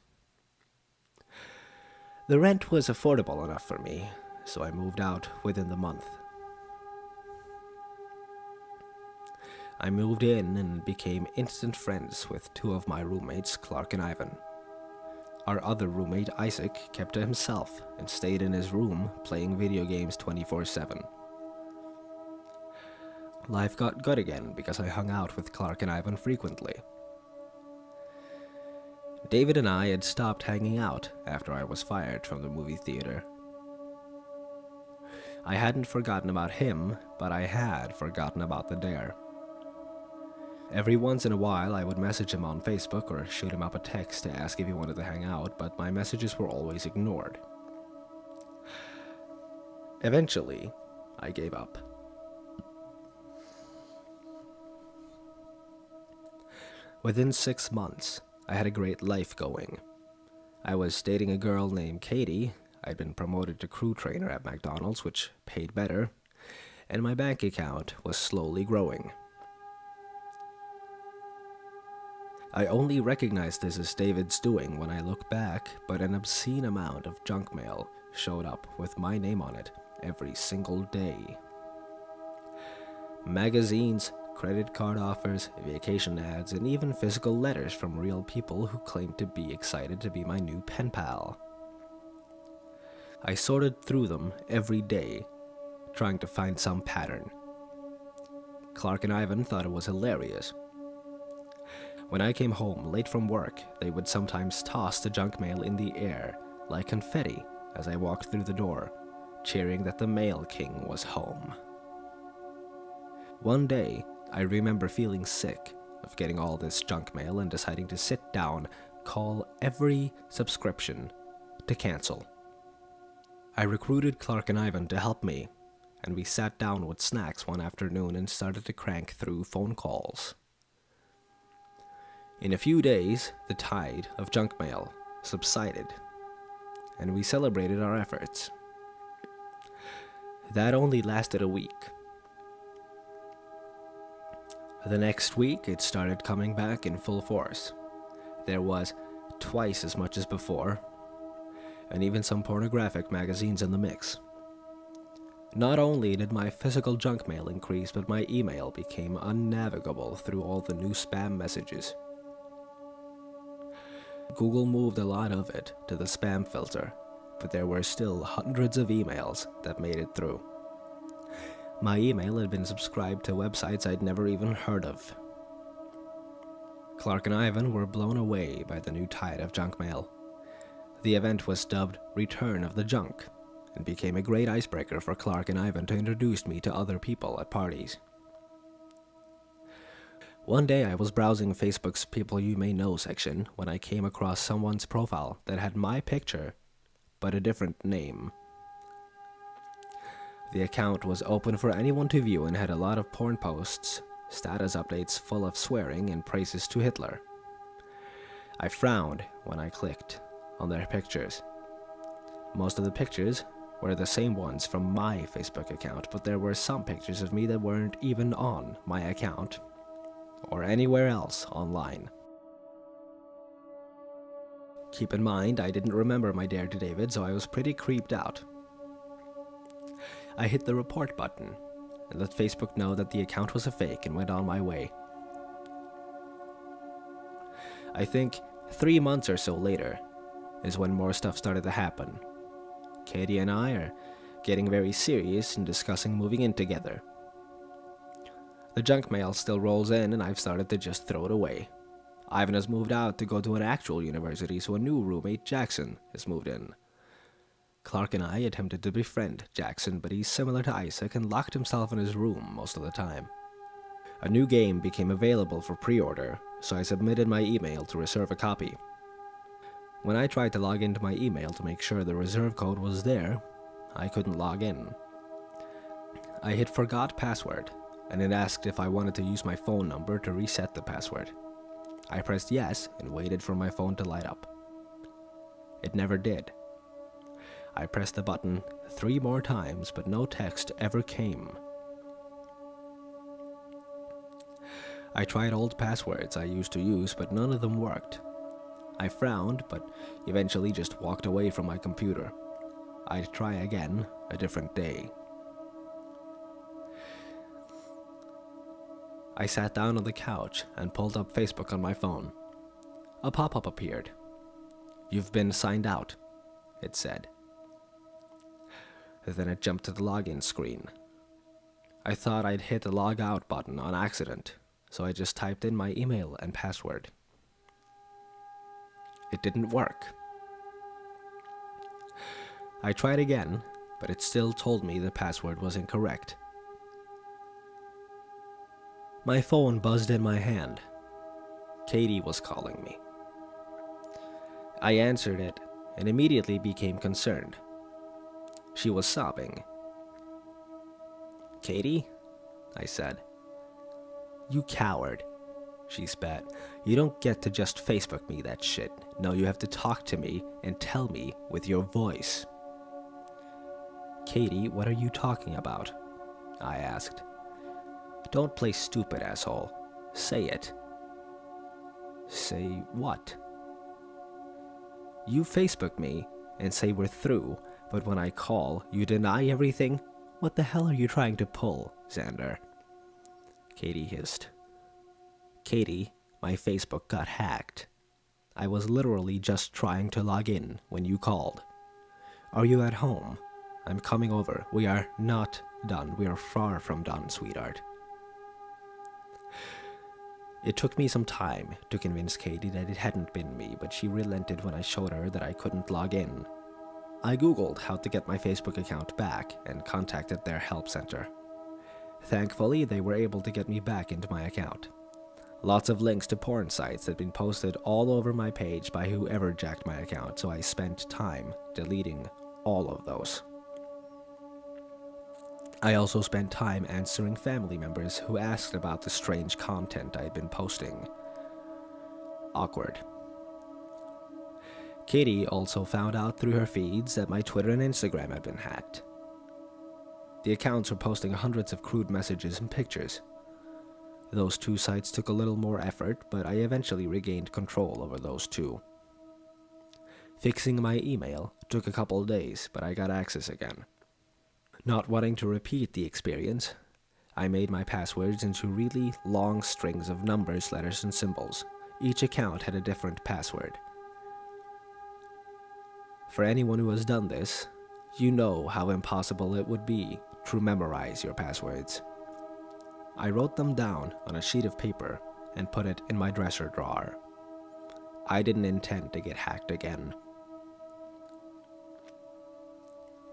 The rent was affordable enough for me, so I moved out within the month. I moved in and became instant friends with two of my roommates, Clark and Ivan. Our other roommate, Isaac, kept to himself and stayed in his room playing video games 24/7. Life got good again because I hung out with Clark and Ivan frequently. David and I had stopped hanging out after I was fired from the movie theater. I hadn't forgotten about him, but I had forgotten about the dare. Every once in a while, I would message him on Facebook or shoot him up a text to ask if he wanted to hang out, but my messages were always ignored. Eventually, I gave up. Within 6 months, I had a great life going. I was dating a girl named Katie, I'd been promoted to crew trainer at McDonald's, which paid better, and my bank account was slowly growing. I only recognized this as David's doing when I look back, but an obscene amount of junk mail showed up with my name on it every single day. Magazines, credit card offers, vacation ads, and even physical letters from real people who claimed to be excited to be my new pen pal. I sorted through them every day, trying to find some pattern. Clark and Ivan thought it was hilarious. When I came home late from work, they would sometimes toss the junk mail in the air like confetti as I walked through the door, cheering that the Mail King was home. One day, I remember feeling sick of getting all this junk mail and deciding to sit down, call every subscription to cancel. I recruited Clark and Ivan to help me, and we sat down with snacks one afternoon and started to crank through phone calls. In a few days, the tide of junk mail subsided, and we celebrated our efforts. That only lasted a week. The next week, it started coming back in full force. There was twice as much as before, and even some pornographic magazines in the mix. Not only did my physical junk mail increase, but my email became unnavigable through all the new spam messages. Google moved a lot of it to the spam filter, but there were still hundreds of emails that made it through. My email had been subscribed to websites I'd never even heard of. Clark and Ivan were blown away by the new tide of junk mail. The event was dubbed Return of the Junk, and became a great icebreaker for Clark and Ivan to introduce me to other people at parties. One day I was browsing Facebook's People You May Know section when I came across someone's profile that had my picture, but a different name. The account was open for anyone to view and had a lot of porn posts, status updates full of swearing and praises to Hitler. I frowned when I clicked on their pictures. Most of the pictures were the same ones from my Facebook account, but there were some pictures of me that weren't even on my account or anywhere else online. Keep in mind, I didn't remember my dare to David, so I was pretty creeped out. I hit the report button and let Facebook know that the account was a fake and went on my way. I think 3 months or so later is when more stuff started to happen. Katie and I are getting very serious and discussing moving in together. The junk mail still rolls in and I've started to just throw it away. Ivan has moved out to go to an actual university, so a new roommate, Jackson, has moved in. Clark and I attempted to befriend Jackson, but he's similar to Isaac and locked himself in his room most of the time. A new game became available for pre-order, so I submitted my email to reserve a copy. When I tried to log into my email to make sure the reserve code was there, I couldn't log in. I hit forgot password, and it asked if I wanted to use my phone number to reset the password. I pressed yes and waited for my phone to light up. It never did. I pressed the button 3 more times, but no text ever came. I tried old passwords I used to use, but none of them worked. I frowned, but eventually just walked away from my computer. I'd try again, a different day. I sat down on the couch and pulled up Facebook on my phone. A pop-up appeared. "You've been signed out," it said. Then it jumped to the login screen. I thought I'd hit the log out button on accident, so I just typed in my email and password. It didn't work. I tried again, but it still told me the password was incorrect. My phone buzzed in my hand. Katie was calling me. I answered it and immediately became concerned. She was sobbing. "Katie?" I said. "You coward," she spat. "You don't get to just Facebook me that shit. No, you have to talk to me and tell me with your voice." "Katie, what are you talking about?" I asked. "Don't play stupid, asshole. Say it." "Say what?" "You Facebook me and say we're through, but when I call, you deny everything? What the hell are you trying to pull, Xander?" Katie hissed. "Katie, my Facebook got hacked. I was literally just trying to log in when you called. Are you at home? I'm coming over. We are not done. We are far from done, sweetheart." It took me some time to convince Katie that it hadn't been me, but she relented when I showed her that I couldn't log in. I googled how to get my Facebook account back and contacted their help center. Thankfully, they were able to get me back into my account. Lots of links to porn sites had been posted all over my page by whoever jacked my account, so I spent time deleting all of those. I also spent time answering family members who asked about the strange content I had been posting. Awkward. Katie also found out through her feeds that my Twitter and Instagram had been hacked. The accounts were posting hundreds of crude messages and pictures. Those 2 sites took a little more effort, but I eventually regained control over those 2. Fixing my email took a couple days, but I got access again. Not wanting to repeat the experience, I made my passwords into really long strings of numbers, letters, and symbols. Each account had a different password. For anyone who has done this, you know how impossible it would be to memorize your passwords. I wrote them down on a sheet of paper and put it in my dresser drawer. I didn't intend to get hacked again.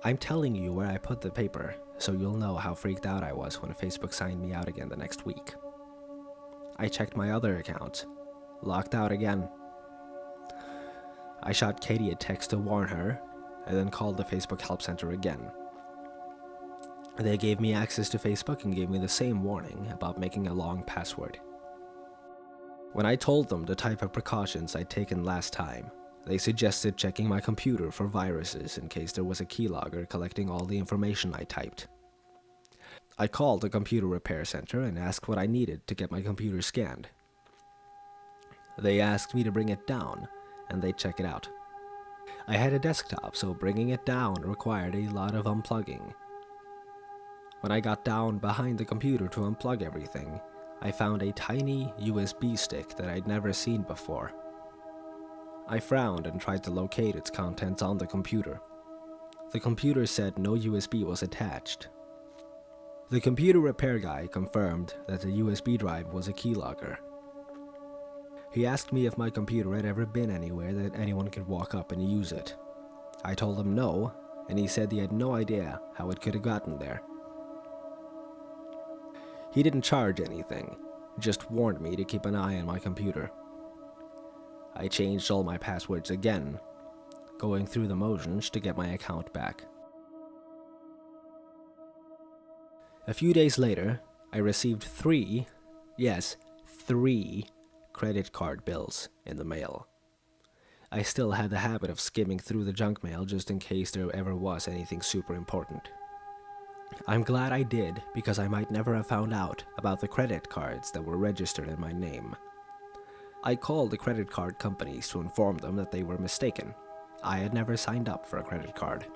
I'm telling you where I put the paper, so you'll know how freaked out I was when Facebook signed me out again the next week. I checked my other accounts. Locked out again. I shot Katie a text to warn her, and then called the Facebook help center again. They gave me access to Facebook and gave me the same warning about making a long password. When I told them the type of precautions I'd taken last time, they suggested checking my computer for viruses in case there was a keylogger collecting all the information I typed. I called the computer repair center and asked what I needed to get my computer scanned. They asked me to bring it down, and they'd check it out. I had a desktop, so bringing it down required a lot of unplugging. When I got down behind the computer to unplug everything, I found a tiny USB stick that I'd never seen before. I frowned and tried to locate its contents on the computer. The computer said no USB was attached. The computer repair guy confirmed that the USB drive was a keylogger. He asked me if my computer had ever been anywhere that anyone could walk up and use it. I told him no, and he said he had no idea how it could have gotten there. He didn't charge anything, just warned me to keep an eye on my computer. I changed all my passwords again, going through the motions to get my account back. A few days later, I received three credit card bills in the mail. I still had the habit of skimming through the junk mail just in case there ever was anything super important. I'm glad I did, because I might never have found out about the credit cards that were registered in my name. I called the credit card companies to inform them that they were mistaken. I had never signed up for a credit card.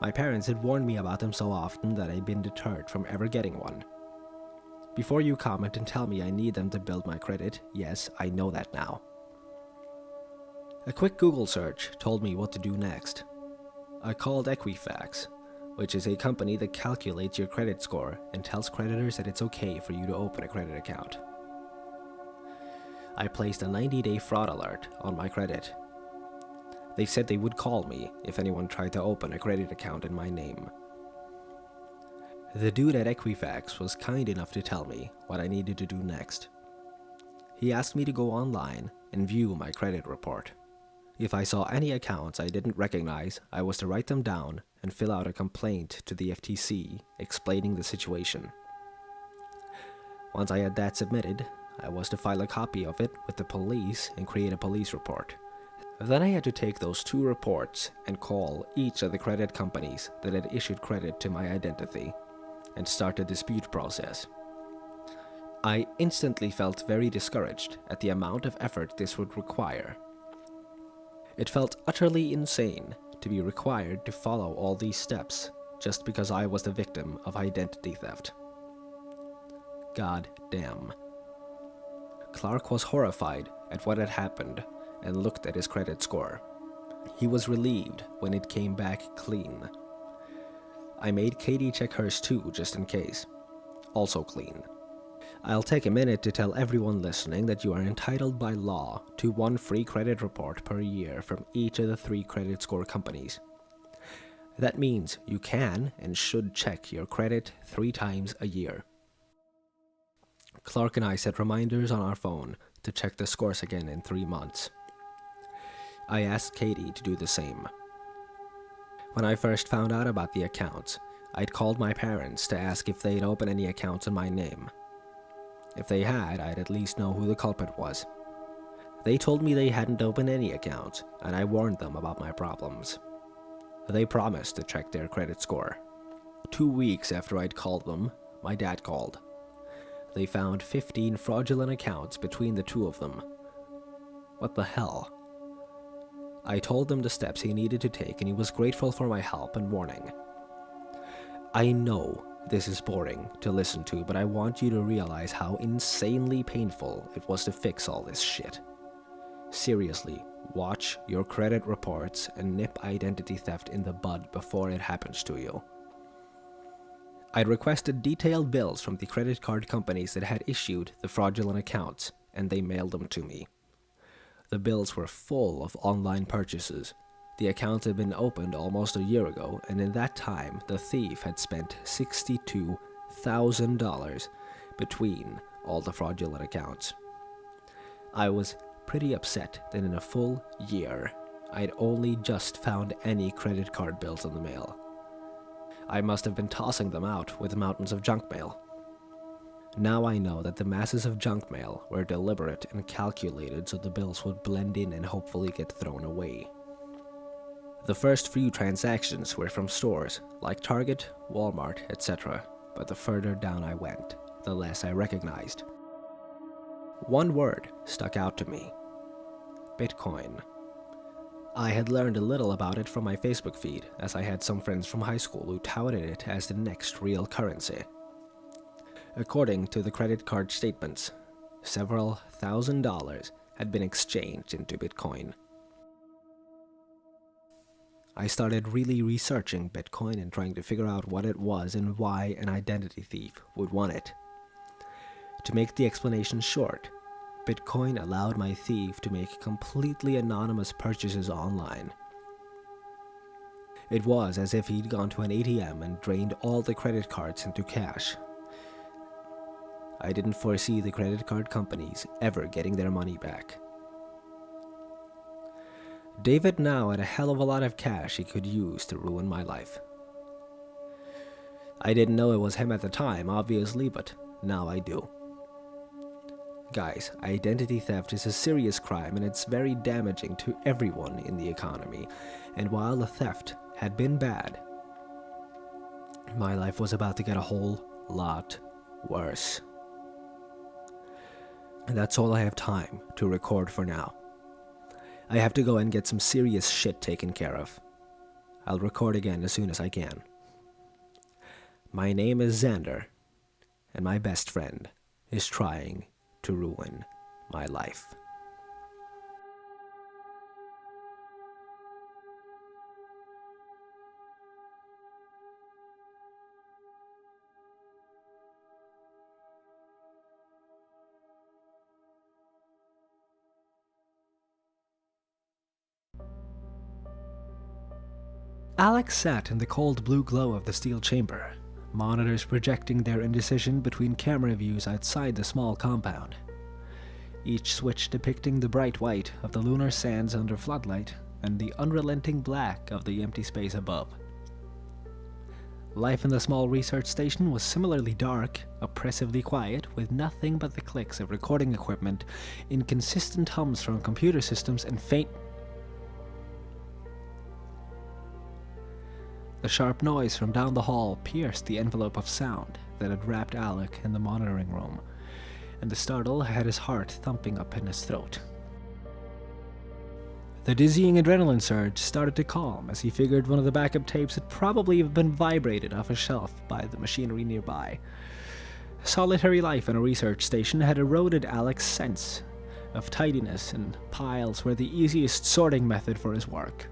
My parents had warned me about them so often that I'd been deterred from ever getting one. Before you comment and tell me I need them to build my credit, yes, I know that now. A quick Google search told me what to do next. I called Equifax, which is a company that calculates your credit score and tells creditors that it's okay for you to open a credit account. I placed a 90-day fraud alert on my credit. They said they would call me if anyone tried to open a credit account in my name. The dude at Equifax was kind enough to tell me what I needed to do next. He asked me to go online and view my credit report. If I saw any accounts I didn't recognize, I was to write them down and fill out a complaint to the FTC explaining the situation. Once I had that submitted, I was to file a copy of it with the police and create a police report. Then I had to take those 2 reports and call each of the credit companies that had issued credit to my identity and start a dispute process. I instantly felt very discouraged at the amount of effort this would require. It felt utterly insane to be required to follow all these steps just because I was the victim of identity theft. God damn. Clark was horrified at what had happened and looked at his credit score. He was relieved when it came back clean. I made Katie check hers too, just in case. Also clean. I'll take a minute to tell everyone listening that you are entitled by law to 1 free credit report per year from each of the 3 credit score companies. That means you can and should check your credit 3 times a year. Clark and I set reminders on our phone to check the scores again in 3 months. I asked Katie to do the same. When I first found out about the accounts, I'd called my parents to ask if they'd opened any accounts in my name. If they had, I'd at least know who the culprit was. They told me they hadn't opened any accounts, and I warned them about my problems. They promised to check their credit score. 2 weeks after I'd called them, my dad called. They found 15 fraudulent accounts between the 2 of them. What the hell? I told him the steps he needed to take, and he was grateful for my help and warning. I know this is boring to listen to, but I want you to realize how insanely painful it was to fix all this shit. Seriously, watch your credit reports and nip identity theft in the bud before it happens to you. I'd requested detailed bills from the credit card companies that had issued the fraudulent accounts, and they mailed them to me. The bills were full of online purchases. The accounts had been opened almost a year ago, and in that time, the thief had spent $62,000 between all the fraudulent accounts. I was pretty upset that in a full year, I'd only just found any credit card bills in the mail. I must have been tossing them out with mountains of junk mail. Now I know that the masses of junk mail were deliberate and calculated so the bills would blend in and hopefully get thrown away. The first few transactions were from stores like Target, Walmart, etc., but the further down I went, the less I recognized. One word stuck out to me: Bitcoin. I had learned a little about it from my Facebook feed, as I had some friends from high school who touted it as the next real currency. According to the credit card statements, several $1,000s had been exchanged into Bitcoin. I started really researching Bitcoin and trying to figure out what it was and why an identity thief would want it. To make the explanation short, Bitcoin allowed my thief to make completely anonymous purchases online. It was as if he'd gone to an ATM and drained all the credit cards into cash. I didn't foresee the credit card companies ever getting their money back. David now had a hell of a lot of cash he could use to ruin my life. I didn't know it was him at the time, obviously, but now I do. Guys, identity theft is a serious crime and it's very damaging to everyone in the economy. And while the theft had been bad, my life was about to get a whole lot worse. And that's all I have time to record for now. I have to go and get some serious shit taken care of. I'll record again as soon as I can. My name is Xander, and my best friend is trying to ruin my life. Alex sat in the cold blue glow of the steel chamber, monitors projecting their indecision between camera views outside the small compound, each switch depicting the bright white of the lunar sands under floodlight and the unrelenting black of the empty space above. Life in the small research station was similarly dark, oppressively quiet, with nothing but the clicks of recording equipment, inconsistent hums from computer systems, and faint. The sharp noise from down the hall pierced the envelope of sound that had wrapped Alec in the monitoring room, and the startle had his heart thumping up in his throat. The dizzying adrenaline surge started to calm as he figured one of the backup tapes had probably been vibrated off a shelf by the machinery nearby. Solitary life in a research station had eroded Alec's sense of tidiness, and piles were the easiest sorting method for his work.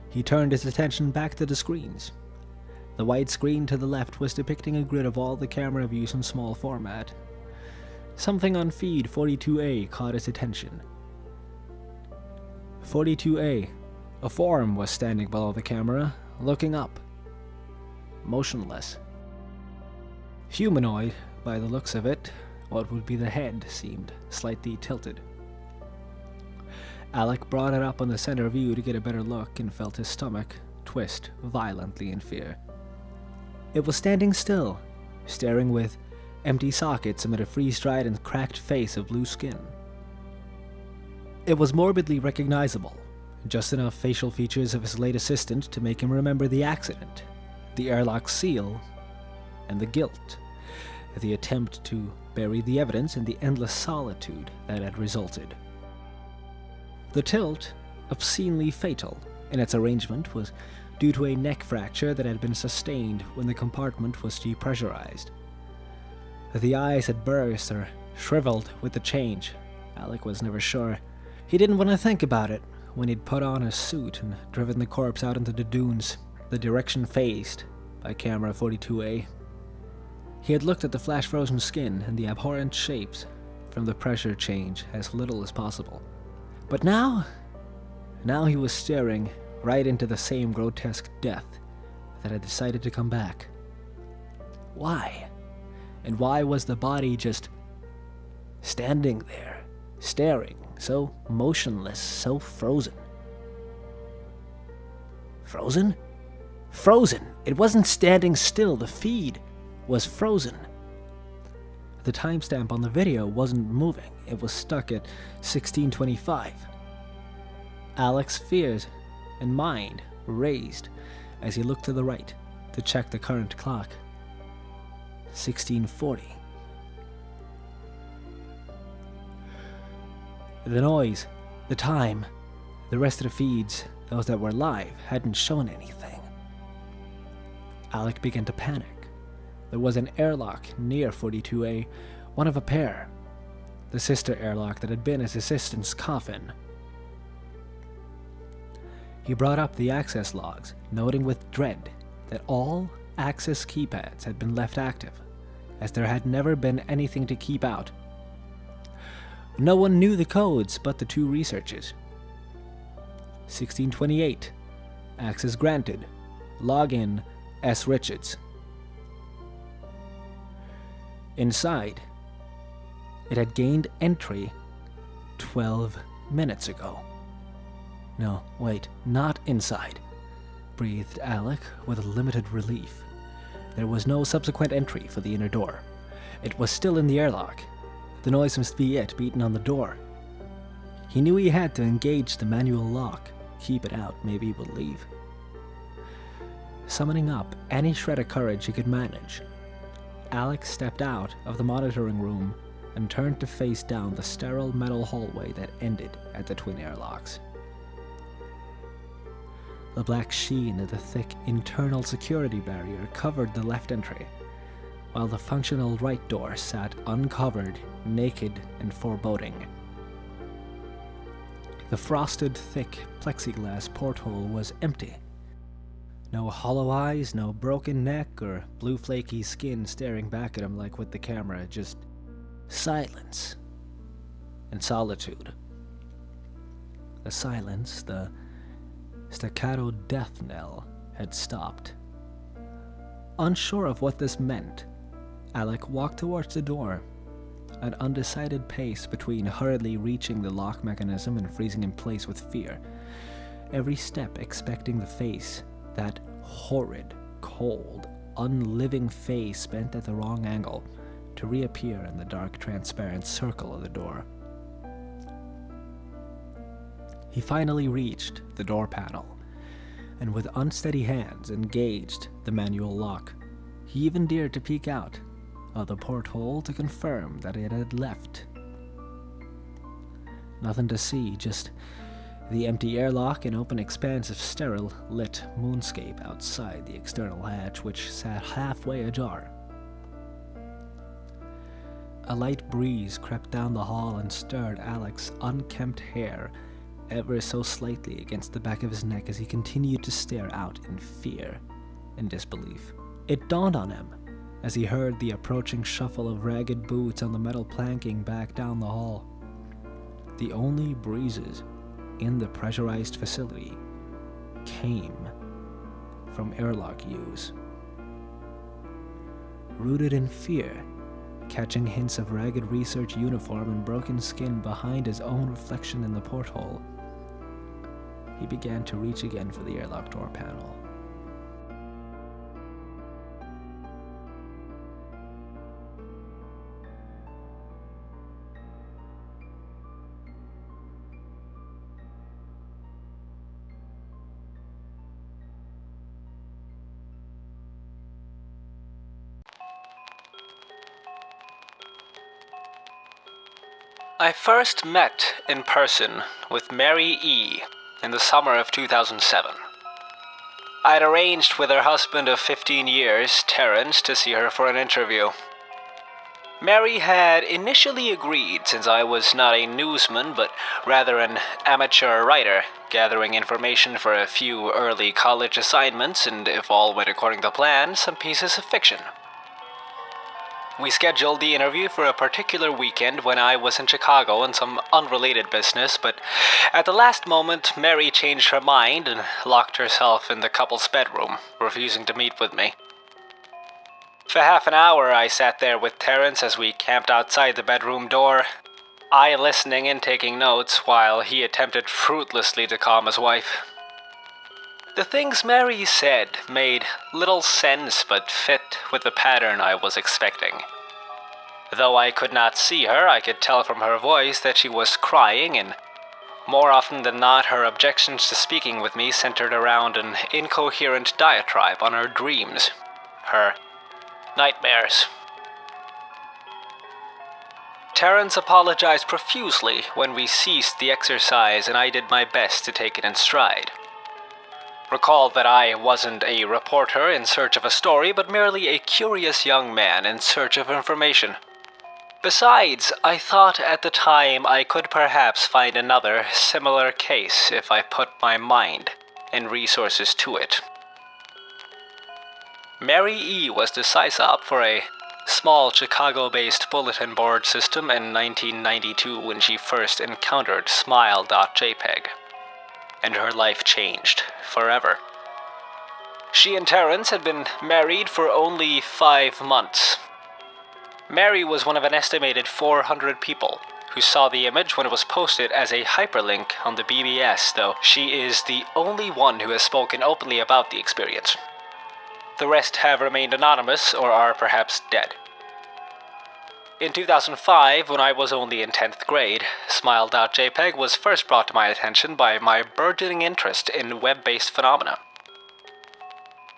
He turned his attention back to the screens. The white screen to the left was depicting a grid of all the camera views in small format. Something on feed 42A caught his attention. 42A. A form was standing below the camera, looking up. Motionless. Humanoid, by the looks of it. What would be the head seemed slightly tilted. Alec brought it up on the center view to get a better look and felt his stomach twist violently in fear. It was standing still, staring with empty sockets amid a freeze-dried and cracked face of blue skin. It was morbidly recognizable, just enough facial features of his late assistant to make him remember the accident, the airlock seal, and the guilt, the attempt to bury the evidence in the endless solitude that had resulted. The tilt, obscenely fatal in its arrangement, was due to a neck fracture that had been sustained when the compartment was depressurized. The eyes had burst or shriveled with the change. Alec was never sure. He didn't want to think about it when he'd put on his suit and driven the corpse out into the dunes, the direction faced by camera 42A. He had looked at the flash-frozen skin and the abhorrent shapes from the pressure change as little as possible. But now he was staring right into the same grotesque death that had decided to come back. Why? And why was the body just standing there, staring, so motionless, so frozen? Frozen? Frozen! It wasn't standing still, the feed was frozen. The timestamp on the video wasn't moving, it was stuck at 1625. Alec's fears and mind raised as he looked to the right to check the current clock. 1640. The noise, the time, the rest of the feeds, those that were live, hadn't shown anything. Alec began to panic. There was an airlock near 42A, one of a pair. The sister airlock that had been his assistant's coffin. He brought up the access logs, noting with dread that all access keypads had been left active, as there had never been anything to keep out. No one knew the codes but the two researchers. 1628. Access granted. Login S. Richards. Inside, it had gained entry 12 minutes ago. No, wait, not inside, breathed Alec with limited relief. There was no subsequent entry for the inner door. It was still in the airlock. The noise must be it beaten on the door. He knew he had to engage the manual lock. Keep it out, maybe he would leave. Summoning up any shred of courage he could manage, Alex stepped out of the monitoring room and turned to face down the sterile metal hallway that ended at the twin airlocks. The black sheen of the thick internal security barrier covered the left entry, while the functional right door sat uncovered, naked, and foreboding. The frosted, thick plexiglass porthole was empty. No hollow eyes, no broken neck, or blue flaky skin staring back at him like with the camera, just silence and solitude. The silence, the staccato death knell, had stopped. Unsure of what this meant, Alec walked towards the door, an undecided pace between hurriedly reaching the lock mechanism and freezing in place with fear. Every step expecting the face, that horrid, cold, unliving face bent at the wrong angle, to reappear in the dark, transparent circle of the door. He finally reached the door panel, and with unsteady hands engaged the manual lock. He even dared to peek out of the porthole to confirm that it had left. Nothing to see, just the empty airlock and open expanse of sterile, lit moonscape outside the external hatch, which sat halfway ajar. A light breeze crept down the hall and stirred Alec's unkempt hair ever so slightly against the back of his neck as he continued to stare out in fear and disbelief. It dawned on him as he heard the approaching shuffle of ragged boots on the metal planking back down the hall. The only breezes in the pressurized facility came from airlock use. Rooted in fear, catching hints of ragged research uniform and broken skin behind his own reflection in the porthole, he began to reach again for the airlock door panel. I first met in person with Mary E. in the summer of 2007. I'd arranged with her husband of 15 years, Terrence, to see her for an interview. Mary had initially agreed, since I was not a newsman but rather an amateur writer, gathering information for a few early college assignments and, if all went according to plan, some pieces of fiction. We scheduled the interview for a particular weekend when I was in Chicago on some unrelated business, but at the last moment, Mary changed her mind and locked herself in the couple's bedroom, refusing to meet with me. For half an hour, I sat there with Terrence as we camped outside the bedroom door, I listening and taking notes while he attempted fruitlessly to calm his wife. The things Mary said made little sense but fit with the pattern I was expecting. Though I could not see her, I could tell from her voice that she was crying, and more often than not, her objections to speaking with me centered around an incoherent diatribe on her dreams, her nightmares. Terrence apologized profusely when we ceased the exercise, and I did my best to take it in stride. Recalled that I wasn't a reporter in search of a story, but merely a curious young man in search of information. Besides, I thought at the time I could perhaps find another similar case if I put my mind and resources to it. Mary E. was the size up for a small Chicago-based bulletin board system in 1992 when she first encountered smile.jpg. and her life changed forever. She and Terence had been married for only 5 months. Mary was one of an estimated 400 people who saw the image when it was posted as a hyperlink on the BBS, though she is the only one who has spoken openly about the experience. The rest have remained anonymous or are perhaps dead. In 2005, when I was only in 10th grade, Smile.jpg was first brought to my attention by my burgeoning interest in web-based phenomena.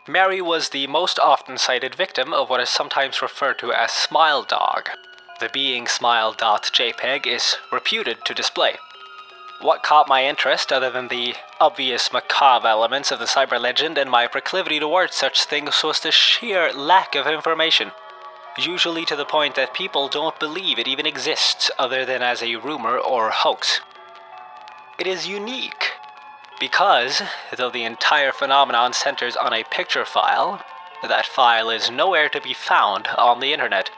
Mary was the most often cited victim of what is sometimes referred to as Smile Dog. The being Smile.jpg is reputed to display. What caught my interest, other than the obvious macabre elements of the cyber legend and my proclivity towards such things, was the sheer lack of information, usually to the point that people don't believe it even exists other than as a rumor or hoax. It is unique because, though the entire phenomenon centers on a picture file, that file is nowhere to be found on the internet.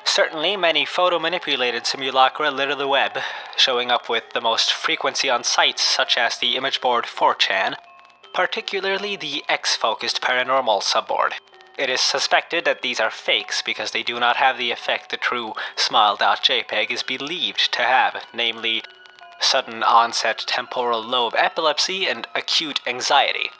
Certainly, many photo-manipulated simulacra litter the web, showing up with the most frequency on sites such as the image board 4chan, particularly the X-focused paranormal subboard. It is suspected that these are fakes because they do not have the effect the true Smile.jpg is believed to have, namely sudden onset temporal lobe epilepsy and acute anxiety.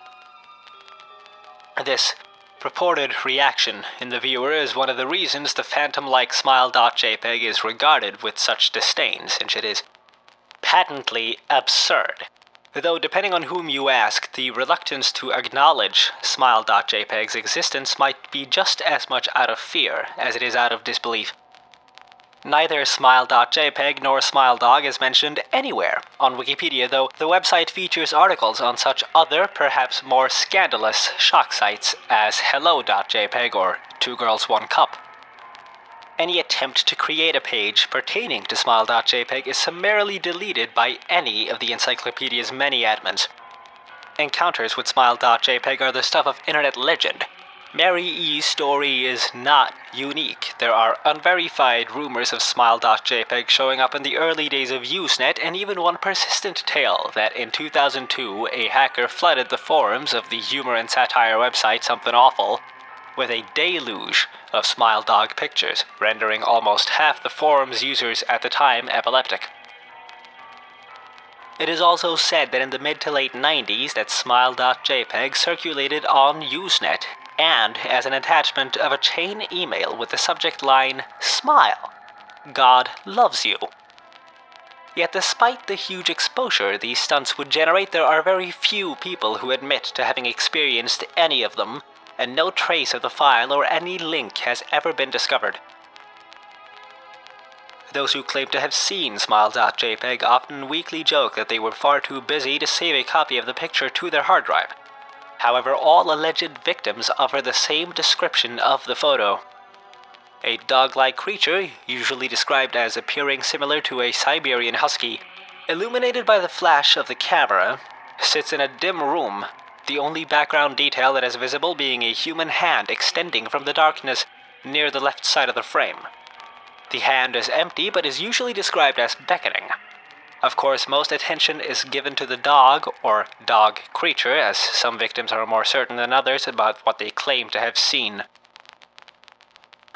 This purported reaction in the viewer is one of the reasons the phantom-like Smile.jpg is regarded with such disdain, since it is patently absurd. Though depending on whom you ask, the reluctance to acknowledge Smile.jpg's existence might be just as much out of fear as it is out of disbelief. Neither Smile.jpg nor SmileDog is mentioned anywhere on Wikipedia, though the website features articles on such other, perhaps more scandalous, shock sites as Hello.jpg or Two Girls One Cup. Any attempt to create a page pertaining to Smile.jpg is summarily deleted by any of the encyclopedia's many admins. Encounters with Smile.jpg are the stuff of internet legend. Mary E.'s story is not unique. There are unverified rumors of Smile.jpg showing up in the early days of Usenet, and even one persistent tale that in 2002 a hacker flooded the forums of the humor and satire website Something Awful with a deluge of Smile Dog pictures, rendering almost half the forum's users at the time epileptic. It is also said that in the mid to late 90s that Smile.jpg circulated on Usenet, and as an attachment of a chain email with the subject line, "Smile, God loves you." Yet despite the huge exposure these stunts would generate, there are very few people who admit to having experienced any of them, and no trace of the file or any link has ever been discovered. Those who claim to have seen Smile.jpg often weakly joke that they were far too busy to save a copy of the picture to their hard drive. However, all alleged victims offer the same description of the photo. A dog-like creature, usually described as appearing similar to a Siberian husky, illuminated by the flash of the camera, sits in a dim room, the only background detail that is visible being a human hand extending from the darkness near the left side of the frame. The hand is empty, but is usually described as beckoning. Of course, most attention is given to the dog, or dog creature, as some victims are more certain than others about what they claim to have seen.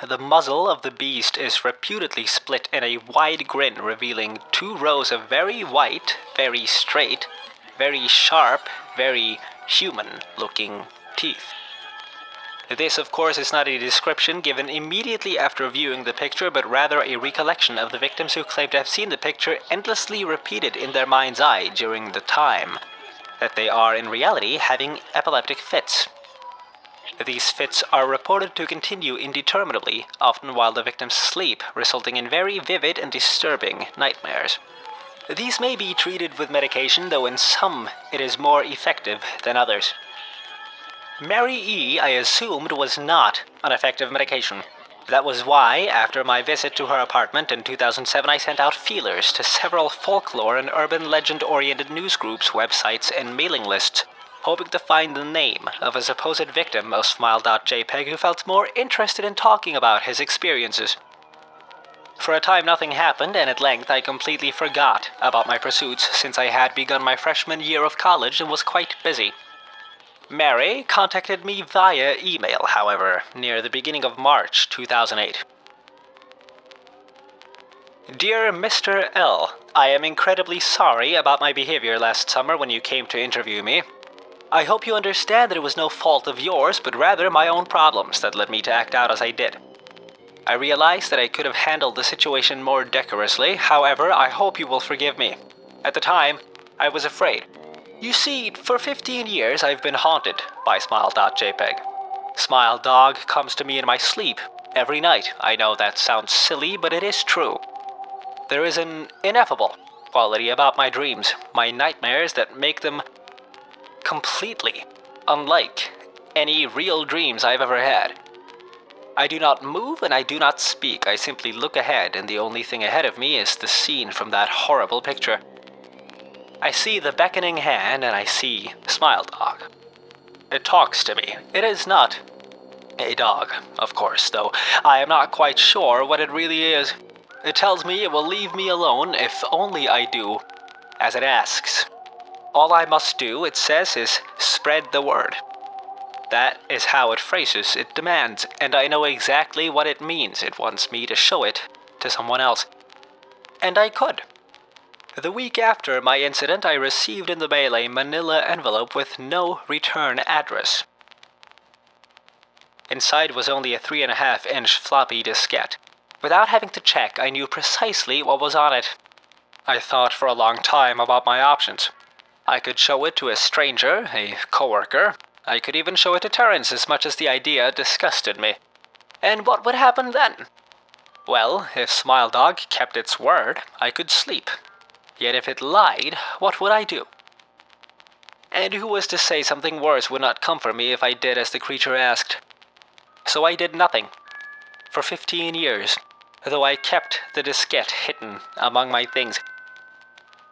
The muzzle of the beast is reputedly split in a wide grin, revealing 2 rows of very white, very straight, very sharp, very human-looking teeth. This, of course, is not a description given immediately after viewing the picture, but rather a recollection of the victims who claim to have seen the picture endlessly repeated in their mind's eye during the time that they are in reality having epileptic fits. These fits are reported to continue indeterminately, often while the victims sleep, resulting in very vivid and disturbing nightmares. These may be treated with medication, though in some it is more effective than others. Mary E., I assumed, was not on effective medication. That was why, after my visit to her apartment in 2007, I sent out feelers to several folklore and urban legend-oriented news groups, websites, and mailing lists, hoping to find the name of a supposed victim of Smile.jpg who felt more interested in talking about his experiences. For a time nothing happened, and at length I completely forgot about my pursuits since I had begun my freshman year of college and was quite busy. Mary contacted me via email, however, near the beginning of March 2008. Dear Mr. L, I am incredibly sorry about my behavior last summer when you came to interview me. I hope you understand that it was no fault of yours, but rather my own problems that led me to act out as I did. I realize that I could have handled the situation more decorously, however, I hope you will forgive me. At the time, I was afraid. You see, for 15 years I've been haunted by Smile.jpg. Smile Dog comes to me in my sleep every night. I know that sounds silly, but it is true. There is an ineffable quality about my dreams, my nightmares, that make them completely unlike any real dreams I've ever had. I do not move and I do not speak. I simply look ahead, and the only thing ahead of me is the scene from that horrible picture. I see the beckoning hand and I see Smile Dog. It talks to me. It is not a dog, of course, though I am not quite sure what it really is. It tells me it will leave me alone if only I do as it asks. All I must do, it says, is spread the word. That is how it phrases, it demands, and I know exactly what it means. It wants me to show it to someone else. And I could. The week after my incident, I received in the mail a manila envelope with no return address. Inside was only a 3.5-inch floppy diskette. Without having to check, I knew precisely what was on it. I thought for a long time about my options. I could show it to a stranger, a coworker. I could even show it to Terrence, as much as the idea disgusted me. And what would happen then? Well, if Smile Dog kept its word, I could sleep. Yet if it lied, what would I do? And who was to say something worse would not come for me if I did as the creature asked? So I did nothing. For 15 years, though I kept the diskette hidden among my things.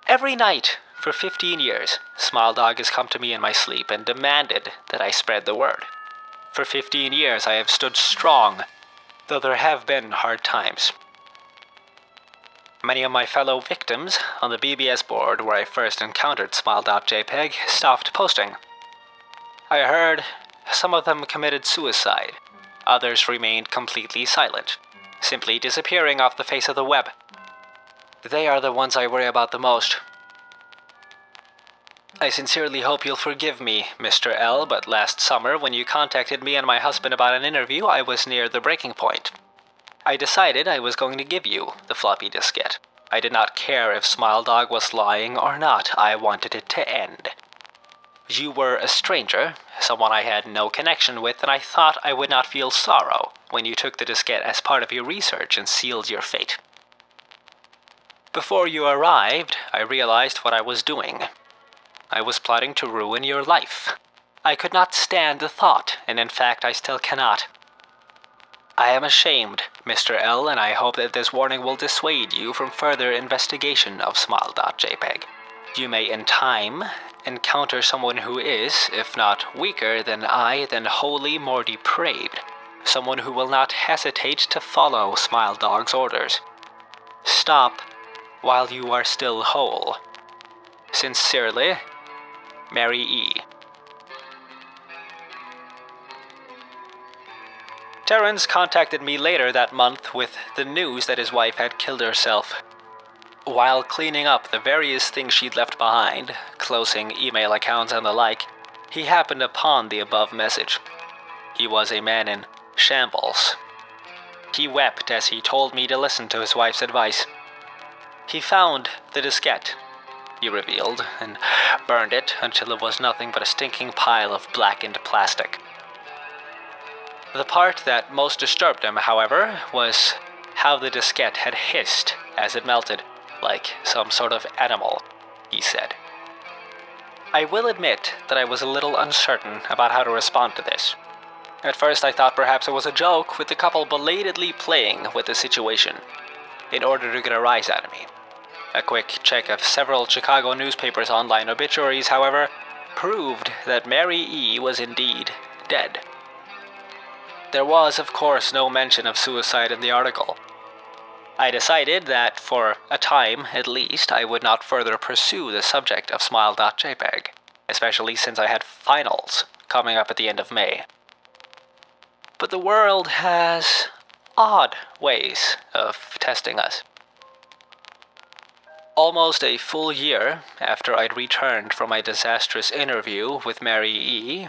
Every night, for 15 years, Smile Dog has come to me in my sleep and demanded that I spread the word. For 15 years I have stood strong, though there have been hard times. Many of my fellow victims on the BBS board where I first encountered Smile.jpg stopped posting. I heard some of them committed suicide. Others remained completely silent, simply disappearing off the face of the web. They are the ones I worry about the most. I sincerely hope you'll forgive me, Mr. L, but last summer, when you contacted me and my husband about an interview, I was near the breaking point. I decided I was going to give you the floppy diskette. I did not care if Smile Dog was lying or not. I wanted it to end. You were a stranger, someone I had no connection with, and I thought I would not feel sorrow when you took the diskette as part of your research and sealed your fate. Before you arrived, I realized what I was doing. I was plotting to ruin your life. I could not stand the thought, and in fact I still cannot. I am ashamed, Mr. L, and I hope that this warning will dissuade you from further investigation of Smile.jpg. You may in time encounter someone who is, if not weaker than I, then wholly more depraved. Someone who will not hesitate to follow Smile Dog's orders. Stop while you are still whole. Sincerely, Mary E. Terrence contacted me later that month with the news that his wife had killed herself. While cleaning up the various things she'd left behind, closing email accounts and the like, he happened upon the above message. He was a man in shambles. He wept as he told me to listen to his wife's advice. He found the diskette, he revealed, and burned it until it was nothing but a stinking pile of blackened plastic. The part that most disturbed him, however, was how the diskette had hissed as it melted, like some sort of animal, he said. I will admit that I was a little uncertain about how to respond to this. At first I thought perhaps it was a joke, with the couple belatedly playing with the situation in order to get a rise out of me. A quick check of several Chicago newspapers' online obituaries, however, proved that Mary E. was indeed dead. There was, of course, no mention of suicide in the article. I decided that, for a time at least, I would not further pursue the subject of smile.jpg, especially since I had finals coming up at the end of May. But the world has odd ways of testing us. Almost a full year after I'd returned from my disastrous interview with Mary E.,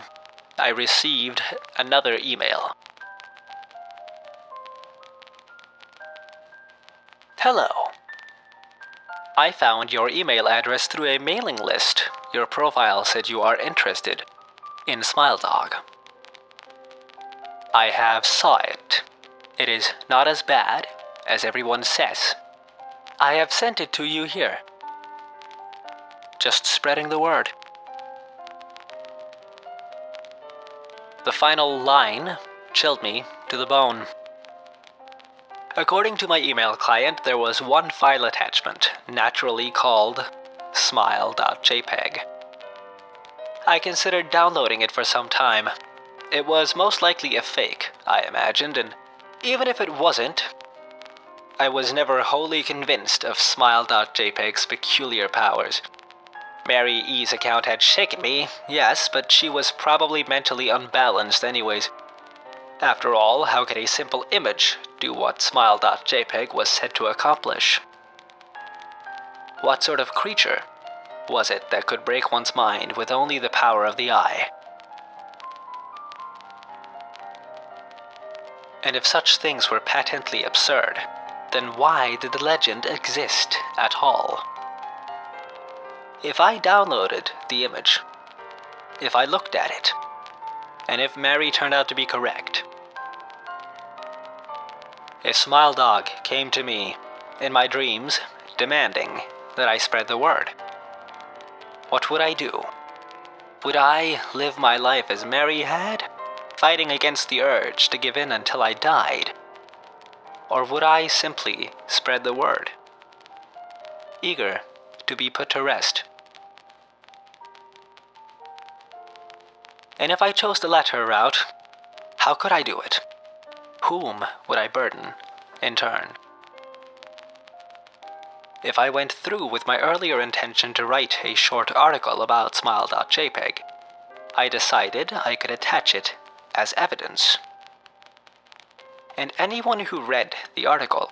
I received another email. Hello. I found your email address through a mailing list. Your profile said you are interested in SmileDog. I have saw it. It is not as bad as everyone says. I have sent it to you here. Just spreading the word. The final line chilled me to the bone. According to my email client, there was one file attachment, naturally called smile.jpg. I considered downloading it for some time. It was most likely a fake, I imagined, and even if it wasn't, I was never wholly convinced of smile.jpg's peculiar powers. Mary E.'s account had shaken me, yes, but she was probably mentally unbalanced anyways. After all, how could a simple image do what smile.jpg was said to accomplish? What sort of creature was it that could break one's mind with only the power of the eye? And if such things were patently absurd, then why did the legend exist at all? If I downloaded the image, if I looked at it, and if Mary turned out to be correct, if SmileDog came to me in my dreams demanding that I spread the word, what would I do? Would I live my life as Mary had, fighting against the urge to give in until I died? Or would I simply spread the word, eager to be put to rest? And if I chose the latter route, how could I do it? Whom would I burden in turn? If I went through with my earlier intention to write a short article about smile.jpg, I decided I could attach it as evidence. And anyone who read the article,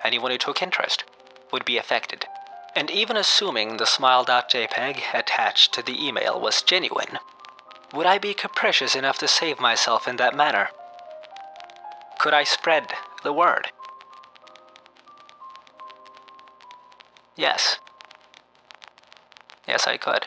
anyone who took interest, would be affected. And even assuming the smile.jpg attached to the email was genuine, would I be capricious enough to save myself in that manner? Could I spread the word? Yes. Yes, I could.